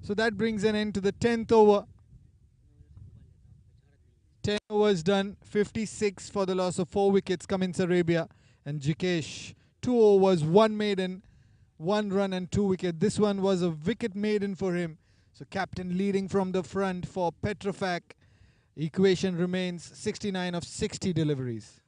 So that brings an end to the 10th over. 10 overs done, 56 for the loss of 4 wickets. Cummins Arabia and Jikesh. 2 overs, 1 maiden, 1 run and 2 wickets. This one was a wicket maiden for him. So captain leading from the front for Petrofac. Equation remains 69 of 60 deliveries.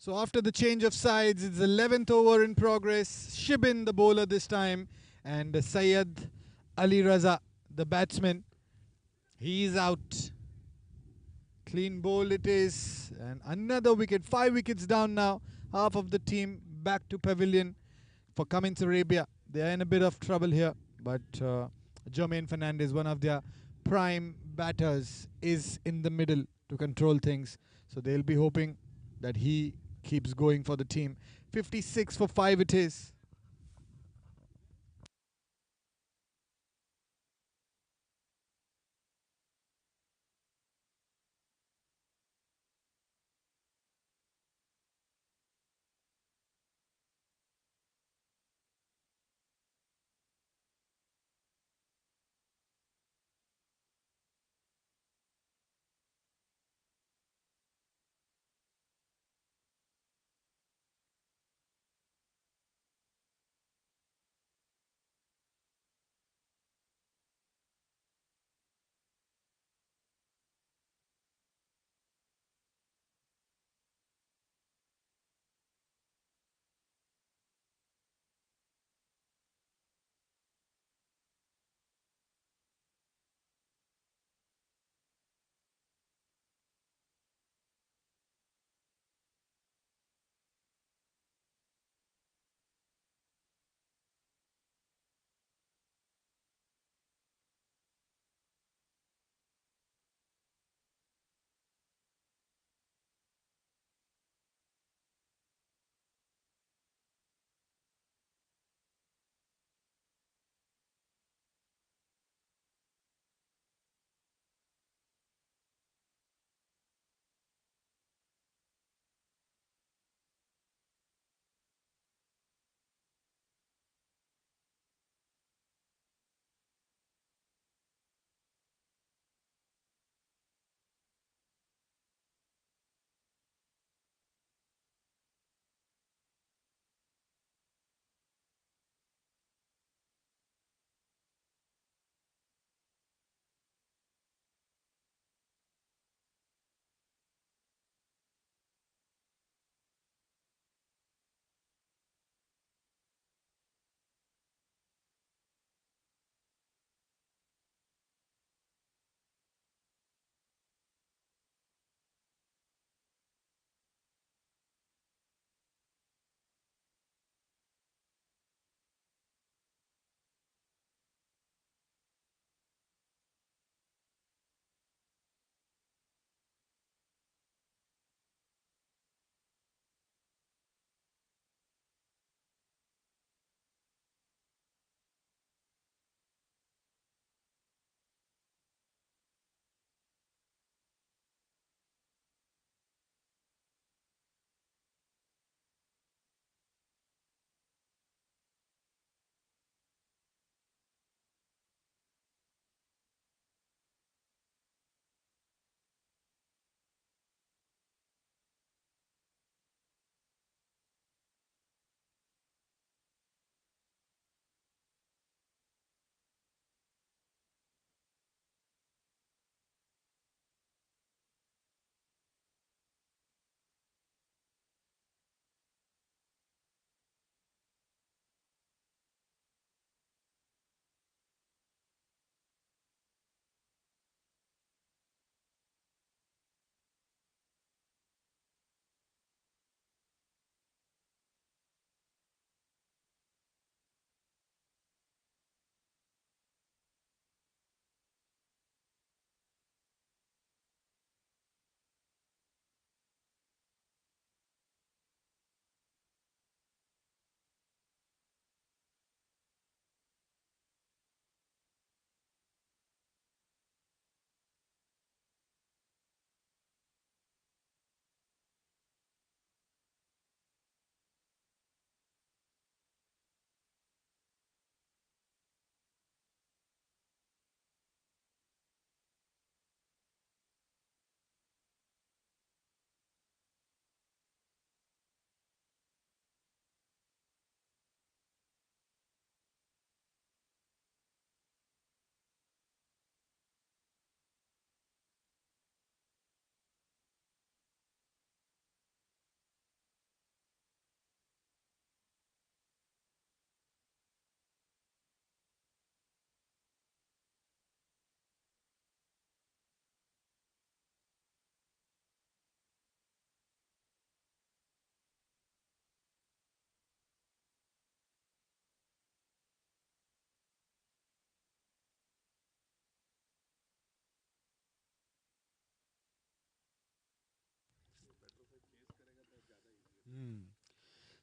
So after the change of sides, it's the 11th over in progress. Shibin, the bowler this time, and Syed Ali Raza, the batsman. He's out. Clean bowl it is. And another wicket. 5 wickets down now. Half of the team back to pavilion for Cummins Arabia. They are in a bit of trouble here. But Jermaine Fernandez, one of their prime batters, is in the middle to control things. So they'll be hoping that he keeps going for the team. 56 for 5 it is.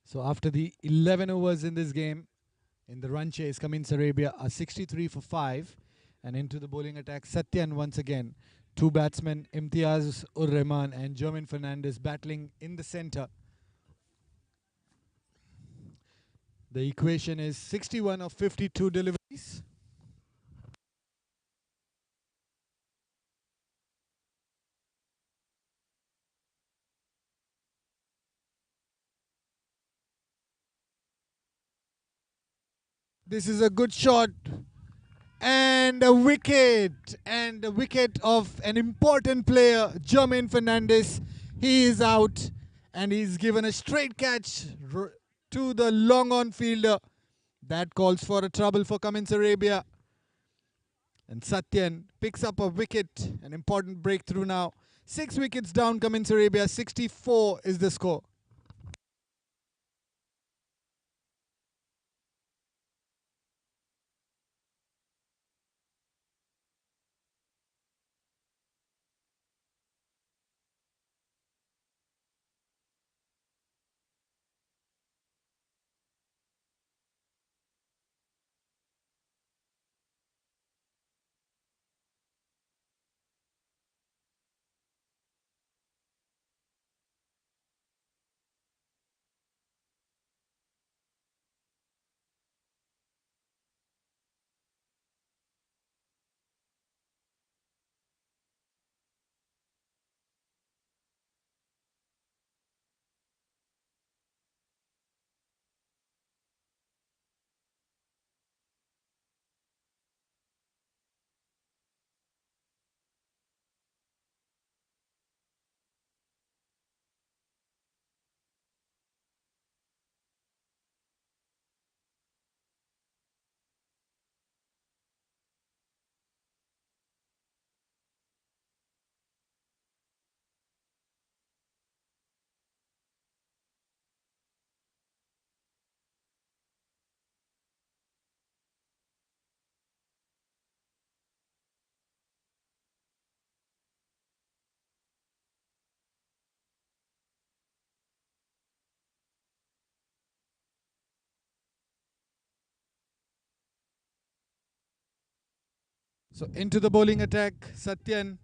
So after the 11 overs in this game, in the run chase, Cummins Arabia are 63 for 5. And into the bowling attack, Satyan once again. Two batsmen, Imtiaz ur Rahman and Jermaine Fernandez, battling in the center. The equation is 61 of 52 deliveries. This is a good shot. And a wicket. And a wicket of an important player, Jermaine Fernandez. He is out. And he's given a straight catch to the long on fielder. That calls for a trouble for Cummins Arabia. And Satyan picks up a wicket. An important breakthrough now. 6 wickets down, Cummins Arabia. 64 is the score. So into the bowling attack, Satyan.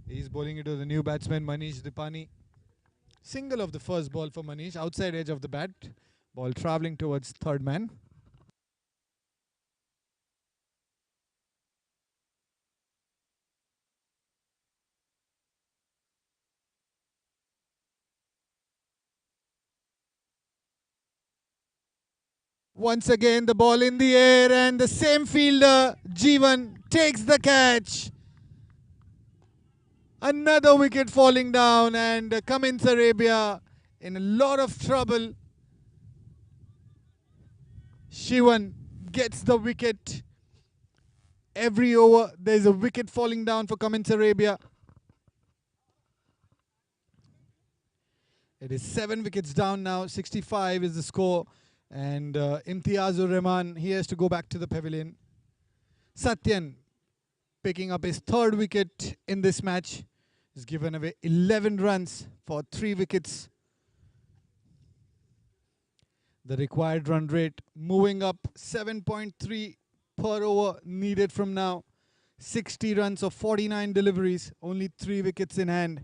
He's bowling into the new batsman, Manish Dipani. Single of the first ball for Manish, outside edge of the bat. Ball travelling towards third man. Once again, the ball in the air, and the same fielder, Jeevan, takes the catch. Another wicket falling down, and Cummins Arabia in a lot of trouble. Shivan gets the wicket. Every over, there's a wicket falling down for Cummins Arabia. It is 7 wickets down now. 65 is the score. And Imtiaz ur Rahman, he has to go back to the pavilion. Satyan picking up his third wicket in this match. He's given away 11 runs for 3 wickets. The required run rate moving up 7.3 per over needed from now. 60 runs of 49 deliveries, only 3 wickets in hand.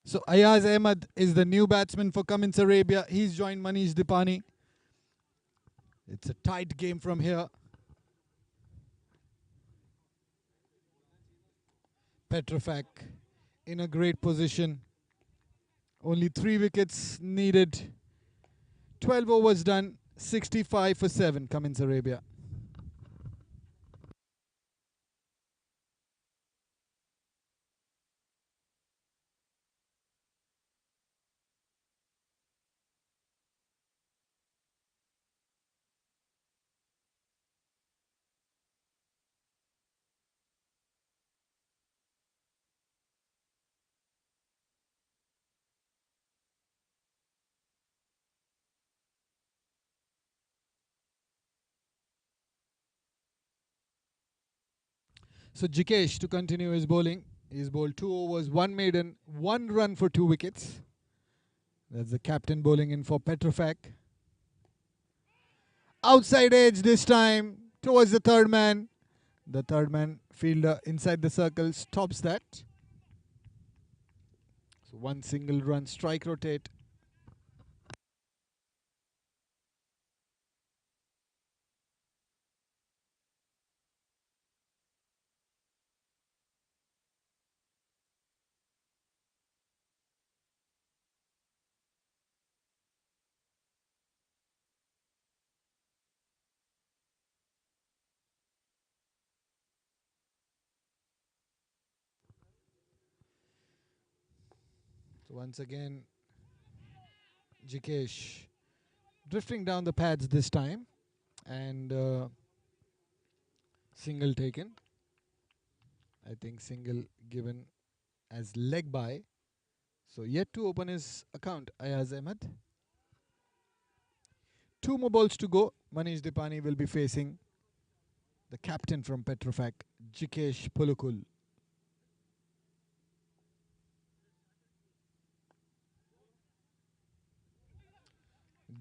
So Ayaz Ahmed is the new batsman for Cummins Arabia. He's joined Manish Dipani. It's a tight game from here. Petrofac in a great position. Only 3 wickets needed. 12 overs done. 65 for 7, Cummins Arabia. So Jikesh to continue his bowling. He's bowled 2 overs, 1 maiden, 1 run for 2 wickets. That's the captain bowling in for Petrofac. Outside edge this time towards the third man. The third man fielder inside the circle stops that. So 1 single run strike rotate. So once again, Jikesh drifting down the pads this time, and single taken. I think single given as leg by. So yet to open his account, Ayaz Ahmed. 2 more balls to go. Manish Dipani will be facing the captain from Petrofac, Jikesh Pulukul.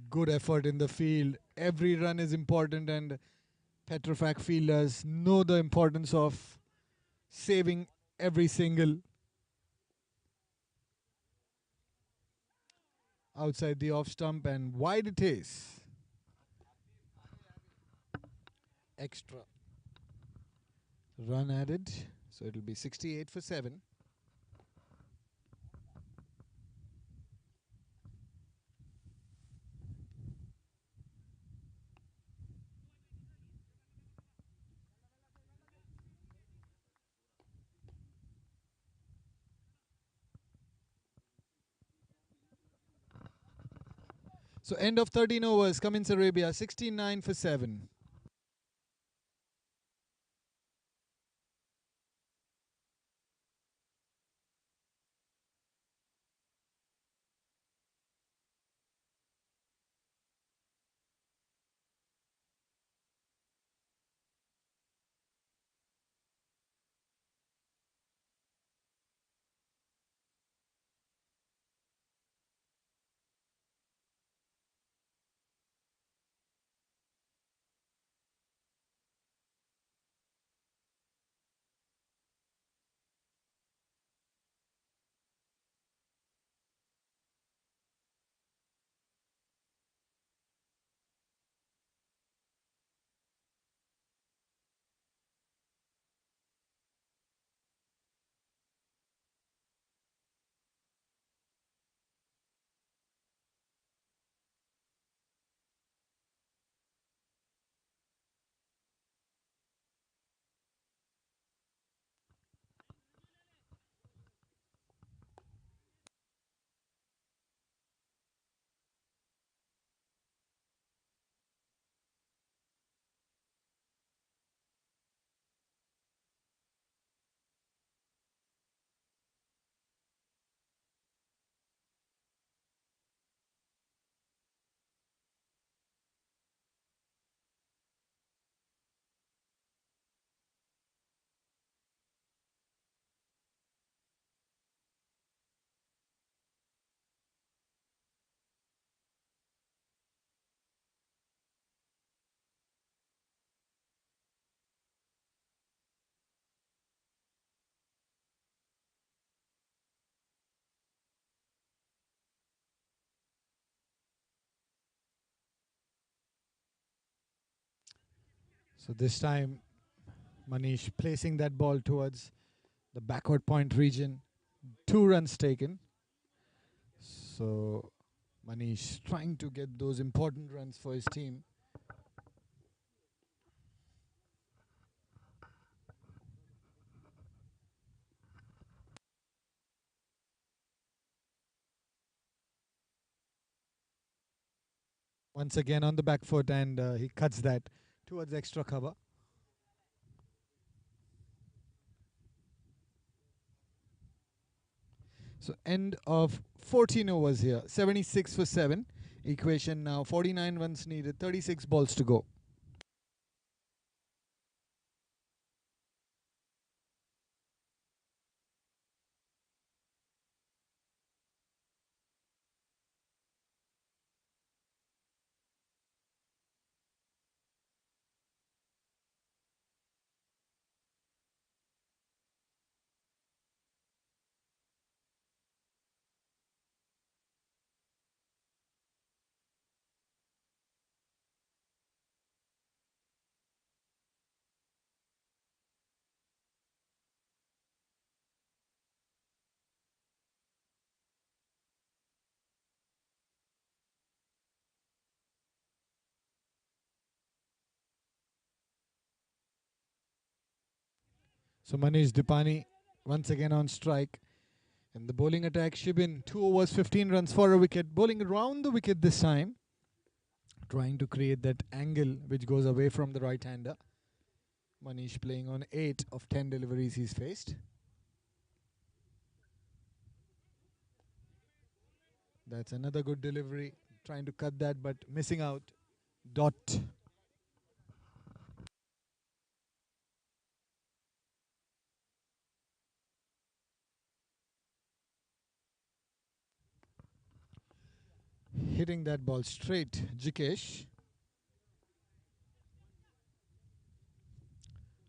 Good effort in the field. Every run is important, and Petrofac fielders know the importance of saving every single. Outside the off stump and wide it is. Extra run added. So it'll be 68 for 7. So end of 13 overs, Cummins Arabia 69 for 7. So this time, Manish placing that ball towards the backward point region. 2 runs taken. So Manish trying to get those important runs for his team. Once again on the back foot, and he cuts that towards extra cover. So end of 14 overs here. 76 for 7. Equation now 49 runs needed, 36 balls to go. So Manish Dipani once again on strike. And the bowling attack, Shibin, 2 overs, 15 runs for a wicket. Bowling around the wicket this time. Trying to create that angle which goes away from the right-hander. Manish playing on 8 of 10 deliveries he's faced. That's another good delivery. Trying to cut that but missing out. Dot. Hitting that ball straight, Jikesh.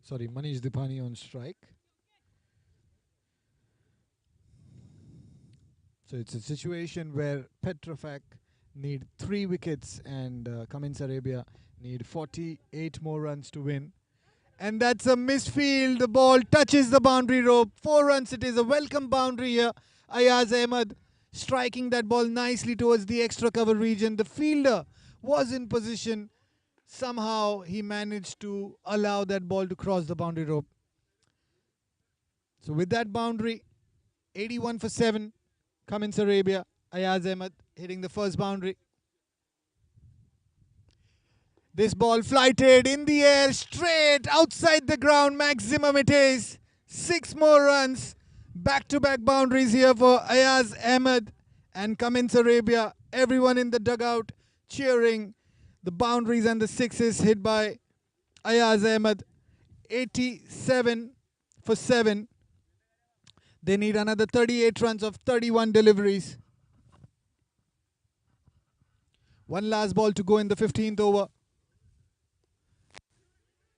Sorry, Manish Dipani on strike. So it's a situation where Petrofac need 3 wickets and Cummins Arabia need 48 more runs to win. And that's a misfield. The ball touches the boundary rope. 4 runs it is. A welcome boundary here. Ayaz Ahmed striking that ball nicely towards the extra cover region. The fielder was in position. Somehow he managed to allow that ball to cross the boundary rope. So with that boundary, 81 for 7. Cummins Arabia, Ayaz Ahmed hitting the first boundary. This ball flighted in the air, straight outside the ground. Maximum it is. 6 more runs. Back-to-back boundaries here for Ayaz Ahmed and Cummins Arabia. Everyone in the dugout cheering. The boundaries and the sixes hit by Ayaz Ahmed. 87 for 7. They need another 38 runs of 31 deliveries. One last ball to go in the 15th over.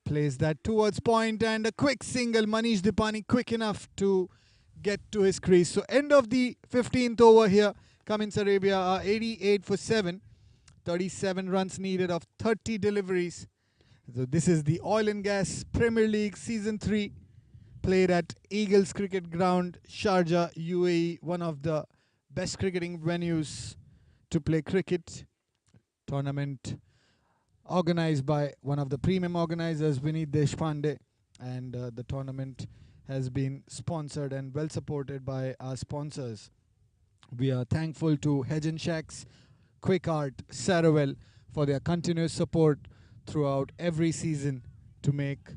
Plays that towards point and a quick single. Manish Dipani quick enough to get to his crease. So end of the 15th over here. Cummins Arabia are 88 for 7. 37 runs needed of 30 deliveries. So this is the Oil and Gas Premier League Season 3. Played at Eagles Cricket Ground, Sharjah, UAE. One of the best cricketing venues to play cricket. Tournament organized by one of the premium organizers, Vineet Deshpande, and the tournament has been sponsored and well supported by our sponsors. We are thankful to Hedge & Shacks, Quick Art, Sarawell for their continuous support throughout every season to make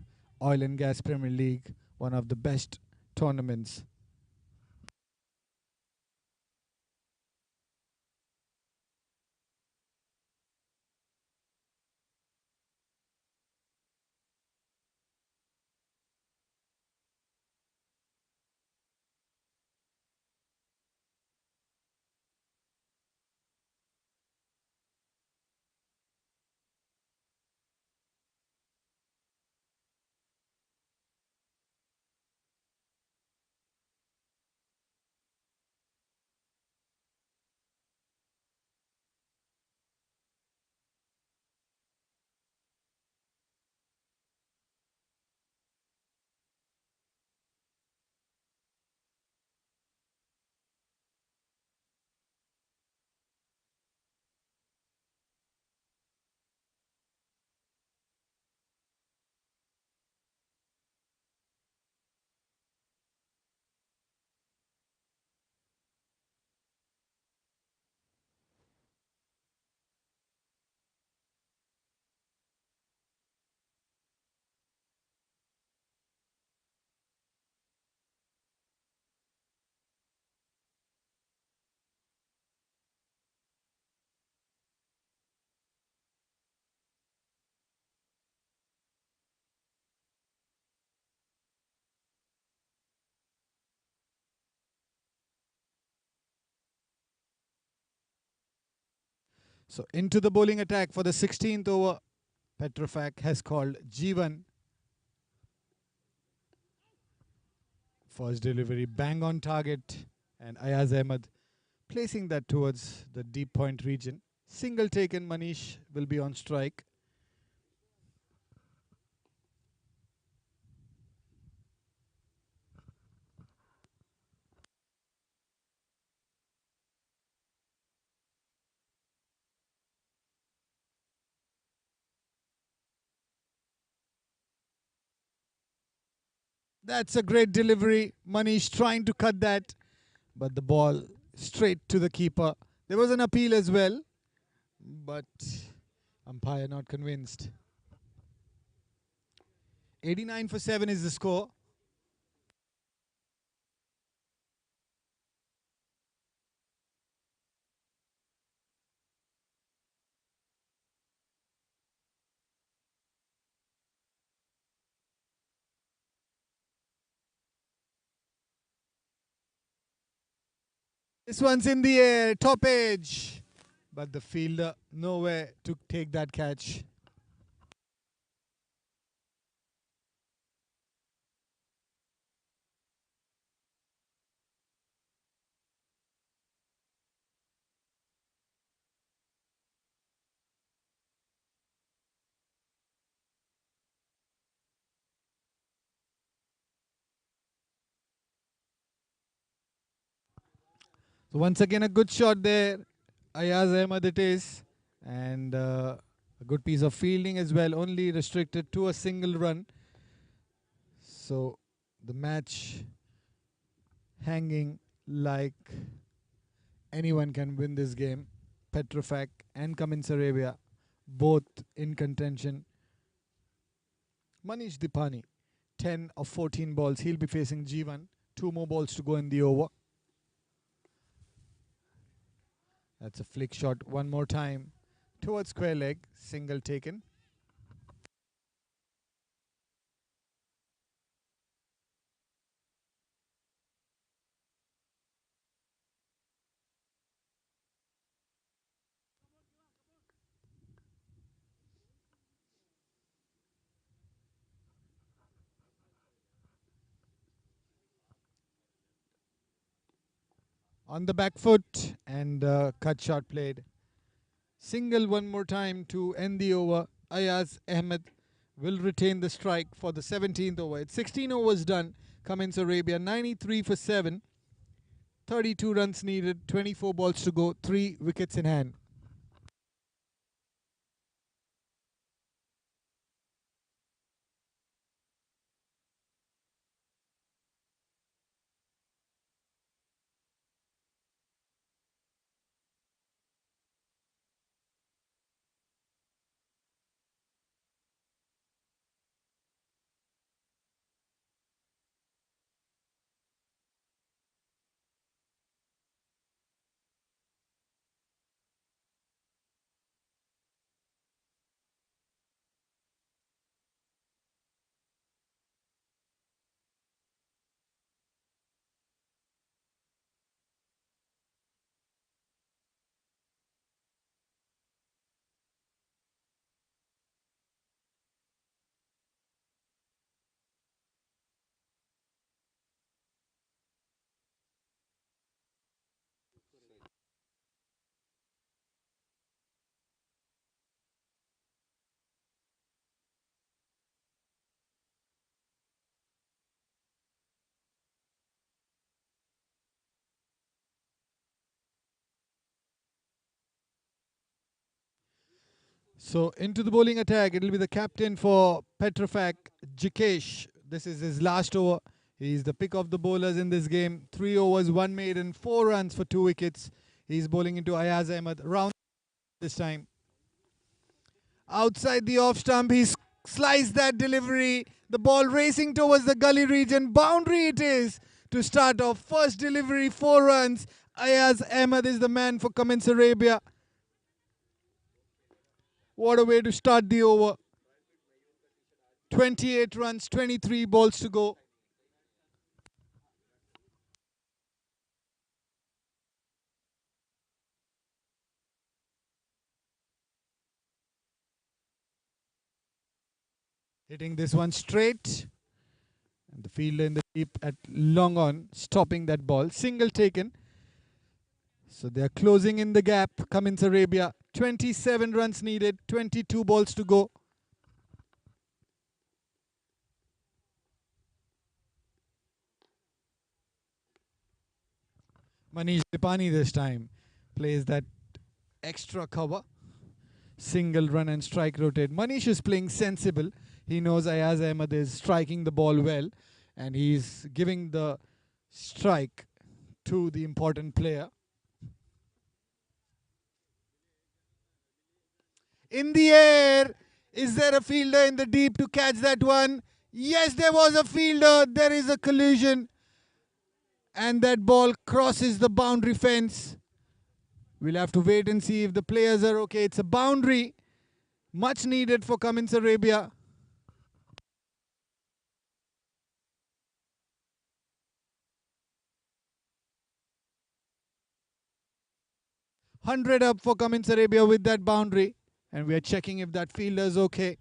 Oil and Gas Premier League one of the best tournaments. So into the bowling attack for the 16th over. Petrofac has called G1. First delivery bang on target, and Ayaz Ahmed placing that towards the deep point region. Single taken, Manish will be on strike. That's a great delivery. Manish trying to cut that, but the ball straight to the keeper. There was an appeal as well, but umpire not convinced. 89 for 7 is the score. This one's in the air, top edge. But the fielder nowhere to take that catch. So once again a good shot there. Ayaz Ahmed it is. And a good piece of fielding as well. Only restricted to a single run. So the match hanging like anyone can win this game. Petrofac and Cummins Arabia both in contention. Manish Dipani, 10 of 14 balls. He'll be facing G1. 2 more balls to go in the over. That's a flick shot one more time towards square leg. Single taken. On the back foot and cut shot played. Single one more time to end the over. Ayaz Ahmed will retain the strike for the 17th over. It's 16 overs done. Cummins Arabia 93 for 7. 32 runs needed, 24 balls to go, 3 wickets in hand. So into the bowling attack, it will be the captain for Petrofac, Jikesh. This is his last over. He's the pick of the bowlers in this game. 3 overs, 1 maiden, 4 runs for 2 wickets. He's bowling into Ayaz Ahmed. Round this time. Outside the off stump, he's sliced that delivery. The ball racing towards the gully region. Boundary it is to start off. First delivery, 4 runs. Ayaz Ahmed is the man for Cummins Arabia. What a way to start the over. 28 runs, 23 balls to go. Hitting this one straight. And the fielder in the deep at long on, stopping that ball. Single taken. So they are closing in the gap. Cummins Arabia. 27 runs needed. 22 balls to go. Manish Dipani this time plays that extra cover. Single run and strike rotate. Manish is playing sensible. He knows Ayaz Ahmed is striking the ball well, and he's giving the strike to the important player. In the air, is there a fielder in the deep to catch that one? Yes, there was a fielder. There is a collision, and that ball crosses the boundary fence. We'll have to wait and see if the players are okay. It's a boundary, much needed for Cummins Arabia. Hundred up for Cummins Arabia with that boundary, and we are checking if that fielder is okay.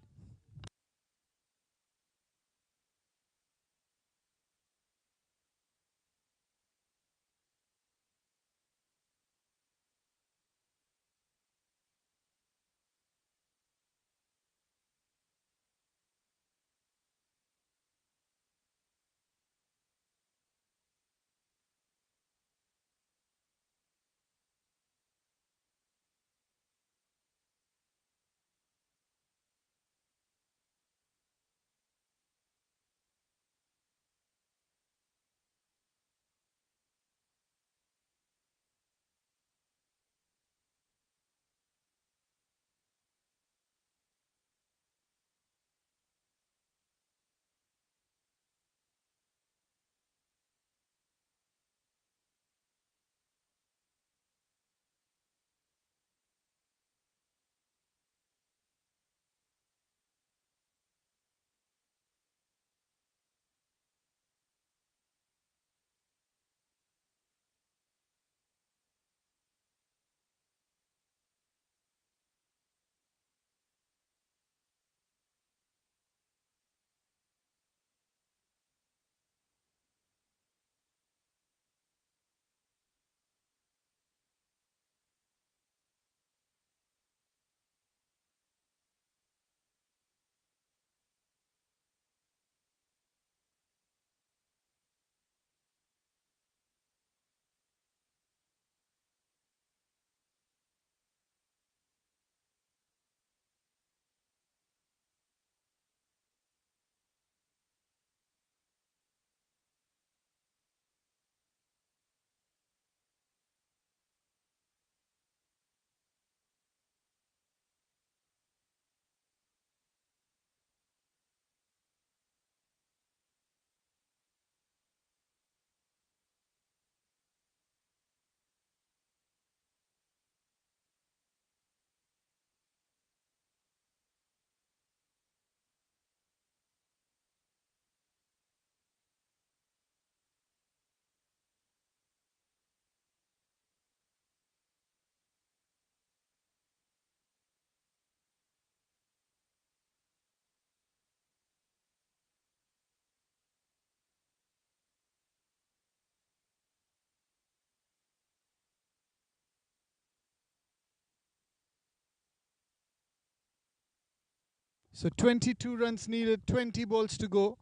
So 22 runs needed, 20 balls to go.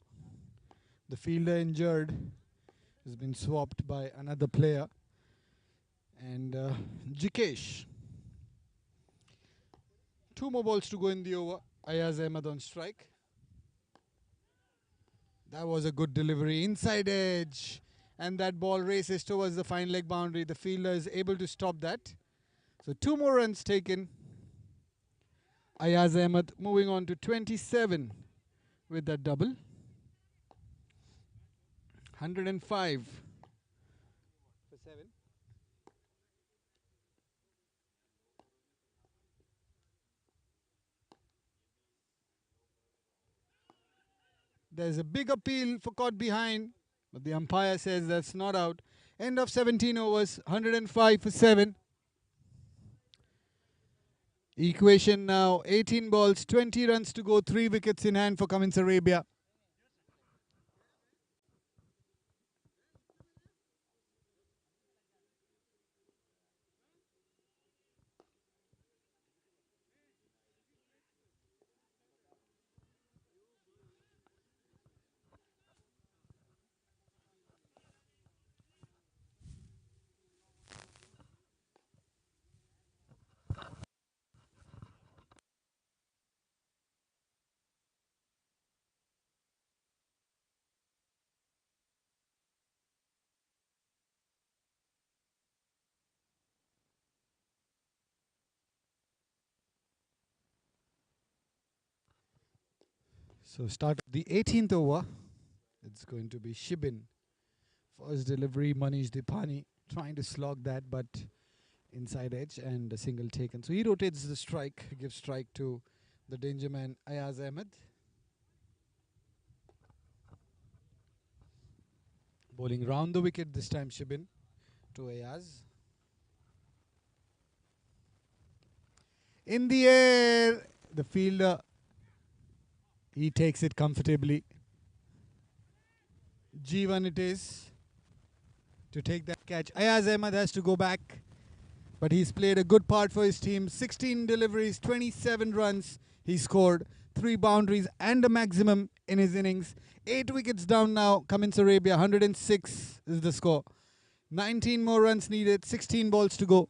The fielder injured has been swapped by another player. And Jikesh. 2 more balls to go in the over. Ayaz Ahmed on strike. That was a good delivery. Inside edge. And that ball races towards the fine leg boundary. The fielder is able to stop that. So 2 more runs taken. Ayaz Ahmed moving on to 27 with that double. 105 for 7. There's a big appeal for caught behind, but the umpire says that's not out. End of 17 overs, 105 for 7. Equation now, 18 balls, 20 runs to go, 3 wickets in hand for Cummins Arabia. So start of the 18th over. It's going to be Shibin. First delivery, Manish Dipani trying to slog that, but inside edge and a single taken. So he rotates the strike, gives strike to the danger man Ayaz Ahmed. Bowling round the wicket this time, Shibin to Ayaz. In the air, the fielder, he takes it comfortably. G1 it is to take that catch. Ayaz Ahmed has to go back, but he's played a good part for his team. 16 deliveries, 27 runs he scored, 3 boundaries and a maximum in his innings. 8 wickets down now, Cummins Arabia, 106 is the score. 19 more runs needed, 16 balls to go.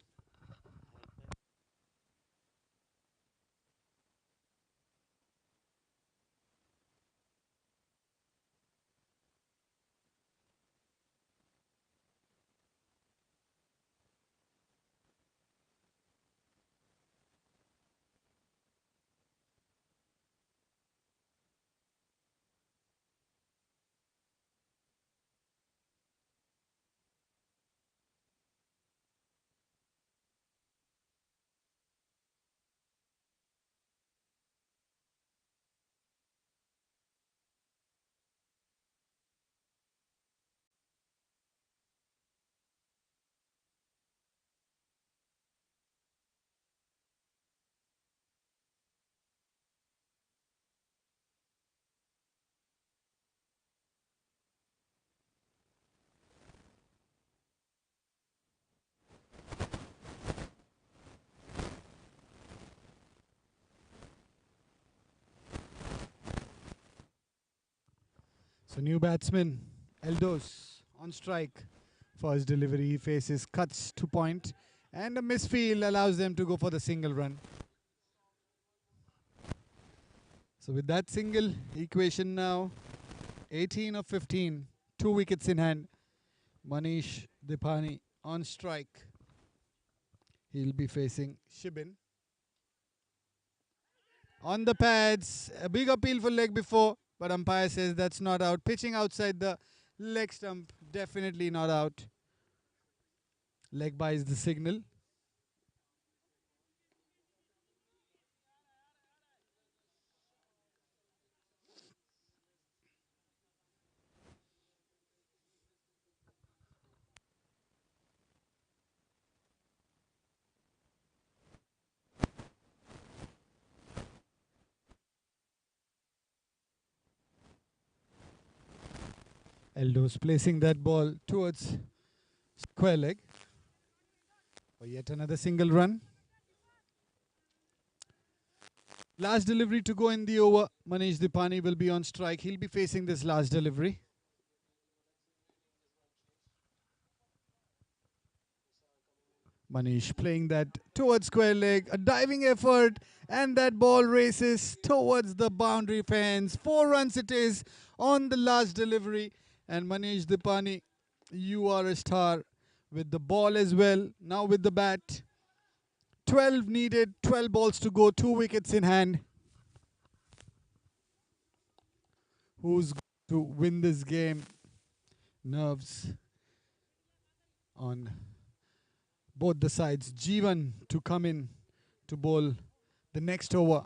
So new batsman, Eldos on strike. First delivery, he faces cuts to point, and a misfield allows them to go for the single run. So with that single, equation now 18 of 15, 2 wickets in hand. Manish Dipani on strike. He'll be facing Shibin. On the pads, a big appeal for leg before, but umpire says that's not out. Pitching outside the leg stump, definitely not out. Leg by is the signal. Eldos placing that ball towards square leg for yet another single run. Last delivery to go in the over. Manish Dipani will be on strike. He'll be facing this last delivery. Manish playing that towards square leg, a diving effort, and that ball races towards the boundary fence. 4 runs it is on the last delivery, and Manish Dipani, you are a star with the ball as well. Now with the bat, 12 needed, 12 balls to go, 2 wickets in hand. Who's going to win this game? Nerves on both the sides. G1 to come in to bowl the next over.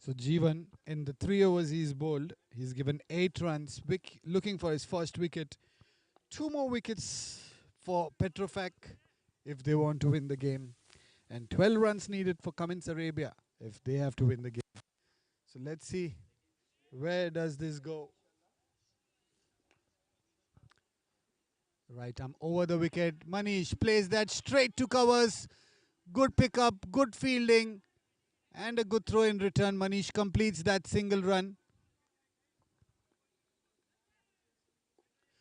So Jeevan, in the 3 overs he's bowled, he's given 8 runs, looking for his first wicket. 2 more wickets for Petrofac if they want to win the game, and 12 runs needed for Cummins Arabia if they have to win the game. So let's see where does this go. Right arm over the wicket. Manish plays that straight to covers. Good pickup, good fielding, and a good throw in return. Manish completes that single run.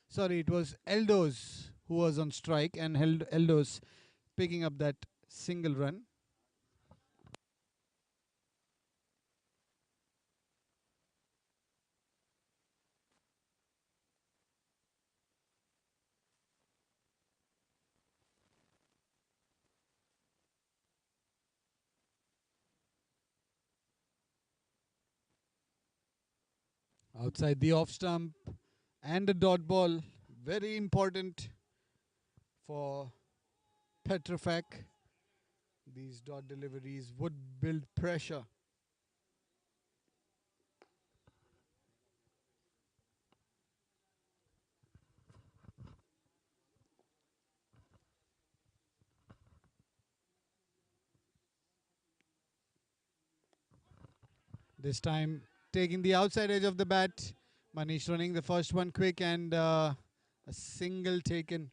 Sorry, it was Eldos who was on strike, and Eldos picking up that single run. Outside the off stump and a dot ball. Very important for Petrofac. These dot deliveries would build pressure. This time taking the outside edge of the bat. Manish running the first one quick, and a single taken.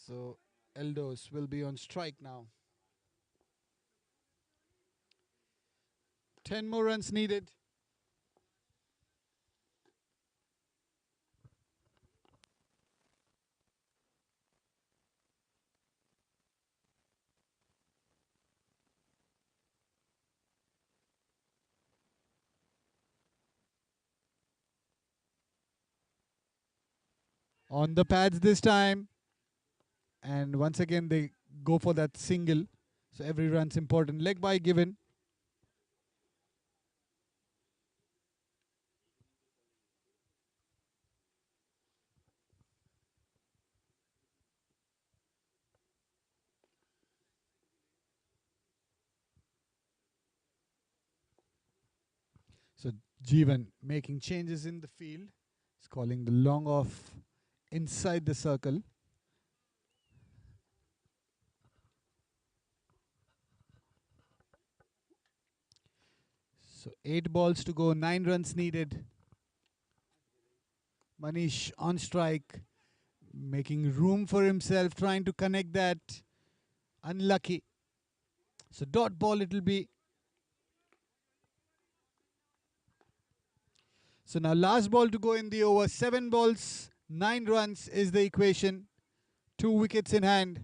So Eldos will be on strike now. 10 more runs needed. On the pads this time. And once again they go for that single. So every run's important. Leg by given. So Jeevan making changes in the field. He's calling the long off inside the circle. So 8 balls to go, 9 runs needed. Manish on strike, making room for himself, trying to connect that. Unlucky. So dot ball it will be. So now last ball to go in the over. 7 balls, 9 runs is the equation. 2 wickets in hand.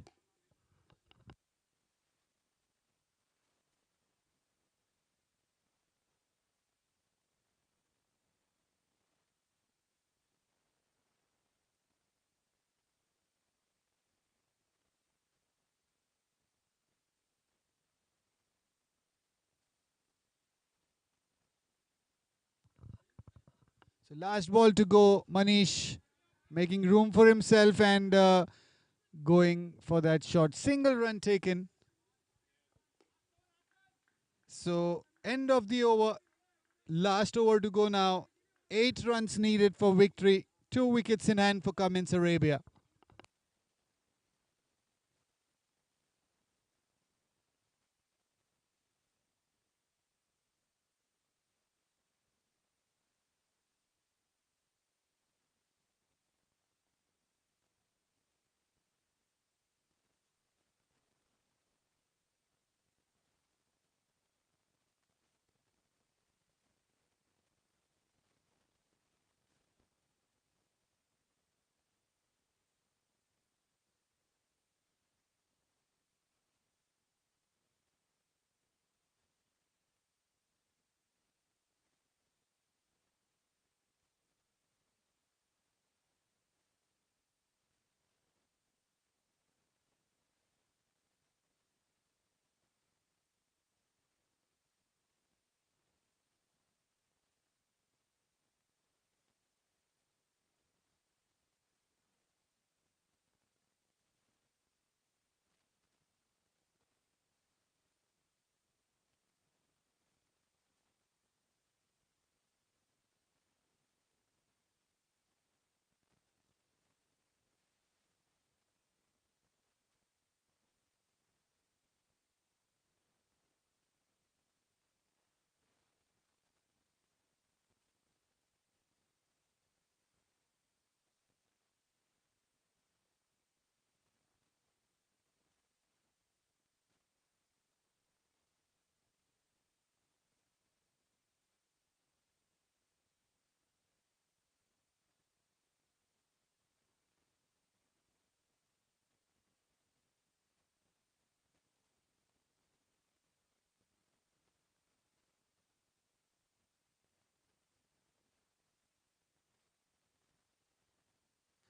So last ball to go. Manish making room for himself and going for that shot. Single run taken. So end of the over. Last over to go now. 8 runs needed for victory. 2 wickets in hand for Cummins Arabia.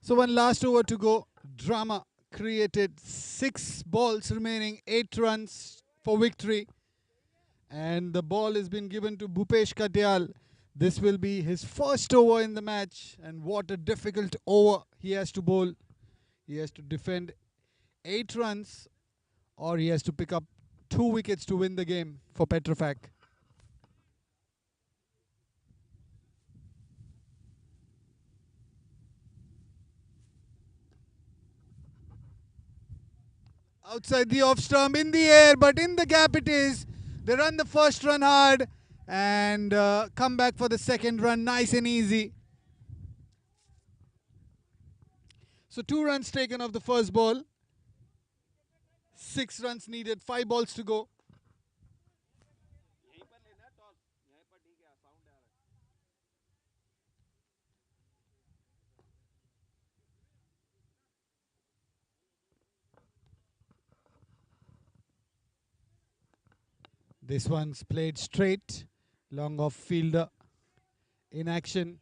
So one last over to go. Drama created. 6 balls remaining. 8 runs for victory. And the ball has been given to Bhupesh Katyal. This will be his first over in the match. And what a difficult over he has to bowl. He has to defend 8 runs, or he has to pick up 2 wickets to win the game for Petrofac. Outside the off stump, in the air, but in the gap it is. They run the first run hard and come back for the second run nice and easy. So 2 runs taken off the first ball. 6 runs needed, 5 balls to go. This one's played straight. Long off fielder in action.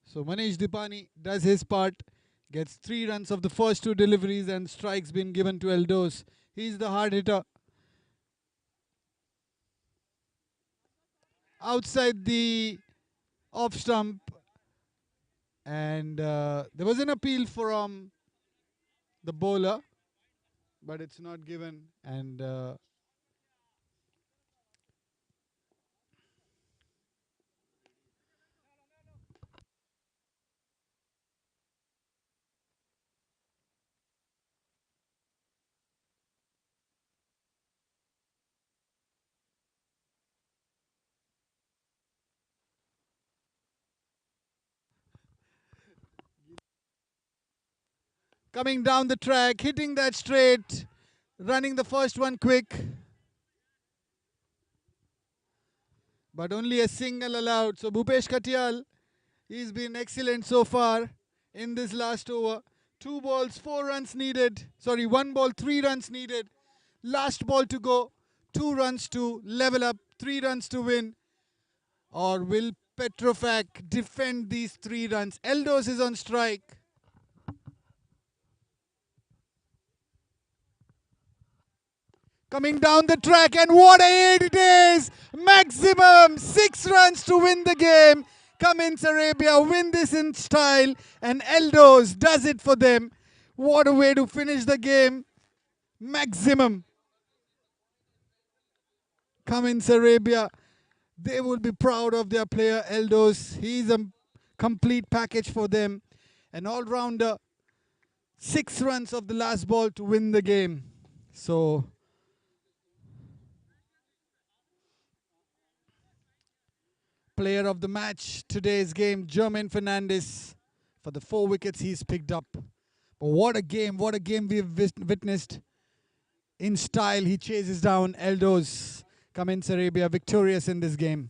So Manish Dipani does his part. Gets 3 runs of the first 2 deliveries and strikes been given to Eldos. He's the hard hitter. Outside the off stump. And there was an appeal from the bowler, but it's not given. And coming down the track, hitting that straight, running the first one quick. But only a single allowed. So Bhupesh Katyal, he's been excellent so far in this last over. 2 balls, 4 runs needed. Sorry, 1 ball, 3 runs needed. Last ball to go. 2 runs to level up, 3 runs to win. Or will Petrofac defend these 3 runs? Eldos is on strike. Coming down the track, and what a hit it is! Maximum 6 runs to win the game. Cummins Arabia win this in style, and Eldos does it for them. What a way to finish the game. Maximum. Cummins Arabia, they will be proud of their player Eldos. He's a complete package for them. An all-rounder. 6 runs of the last ball to win the game. So player of the match today's game, Jermaine Fernandez, for the 4 wickets he's picked up. But what a game we've witnessed. In style, he chases down Eldos. Cummins Arabia victorious in this game.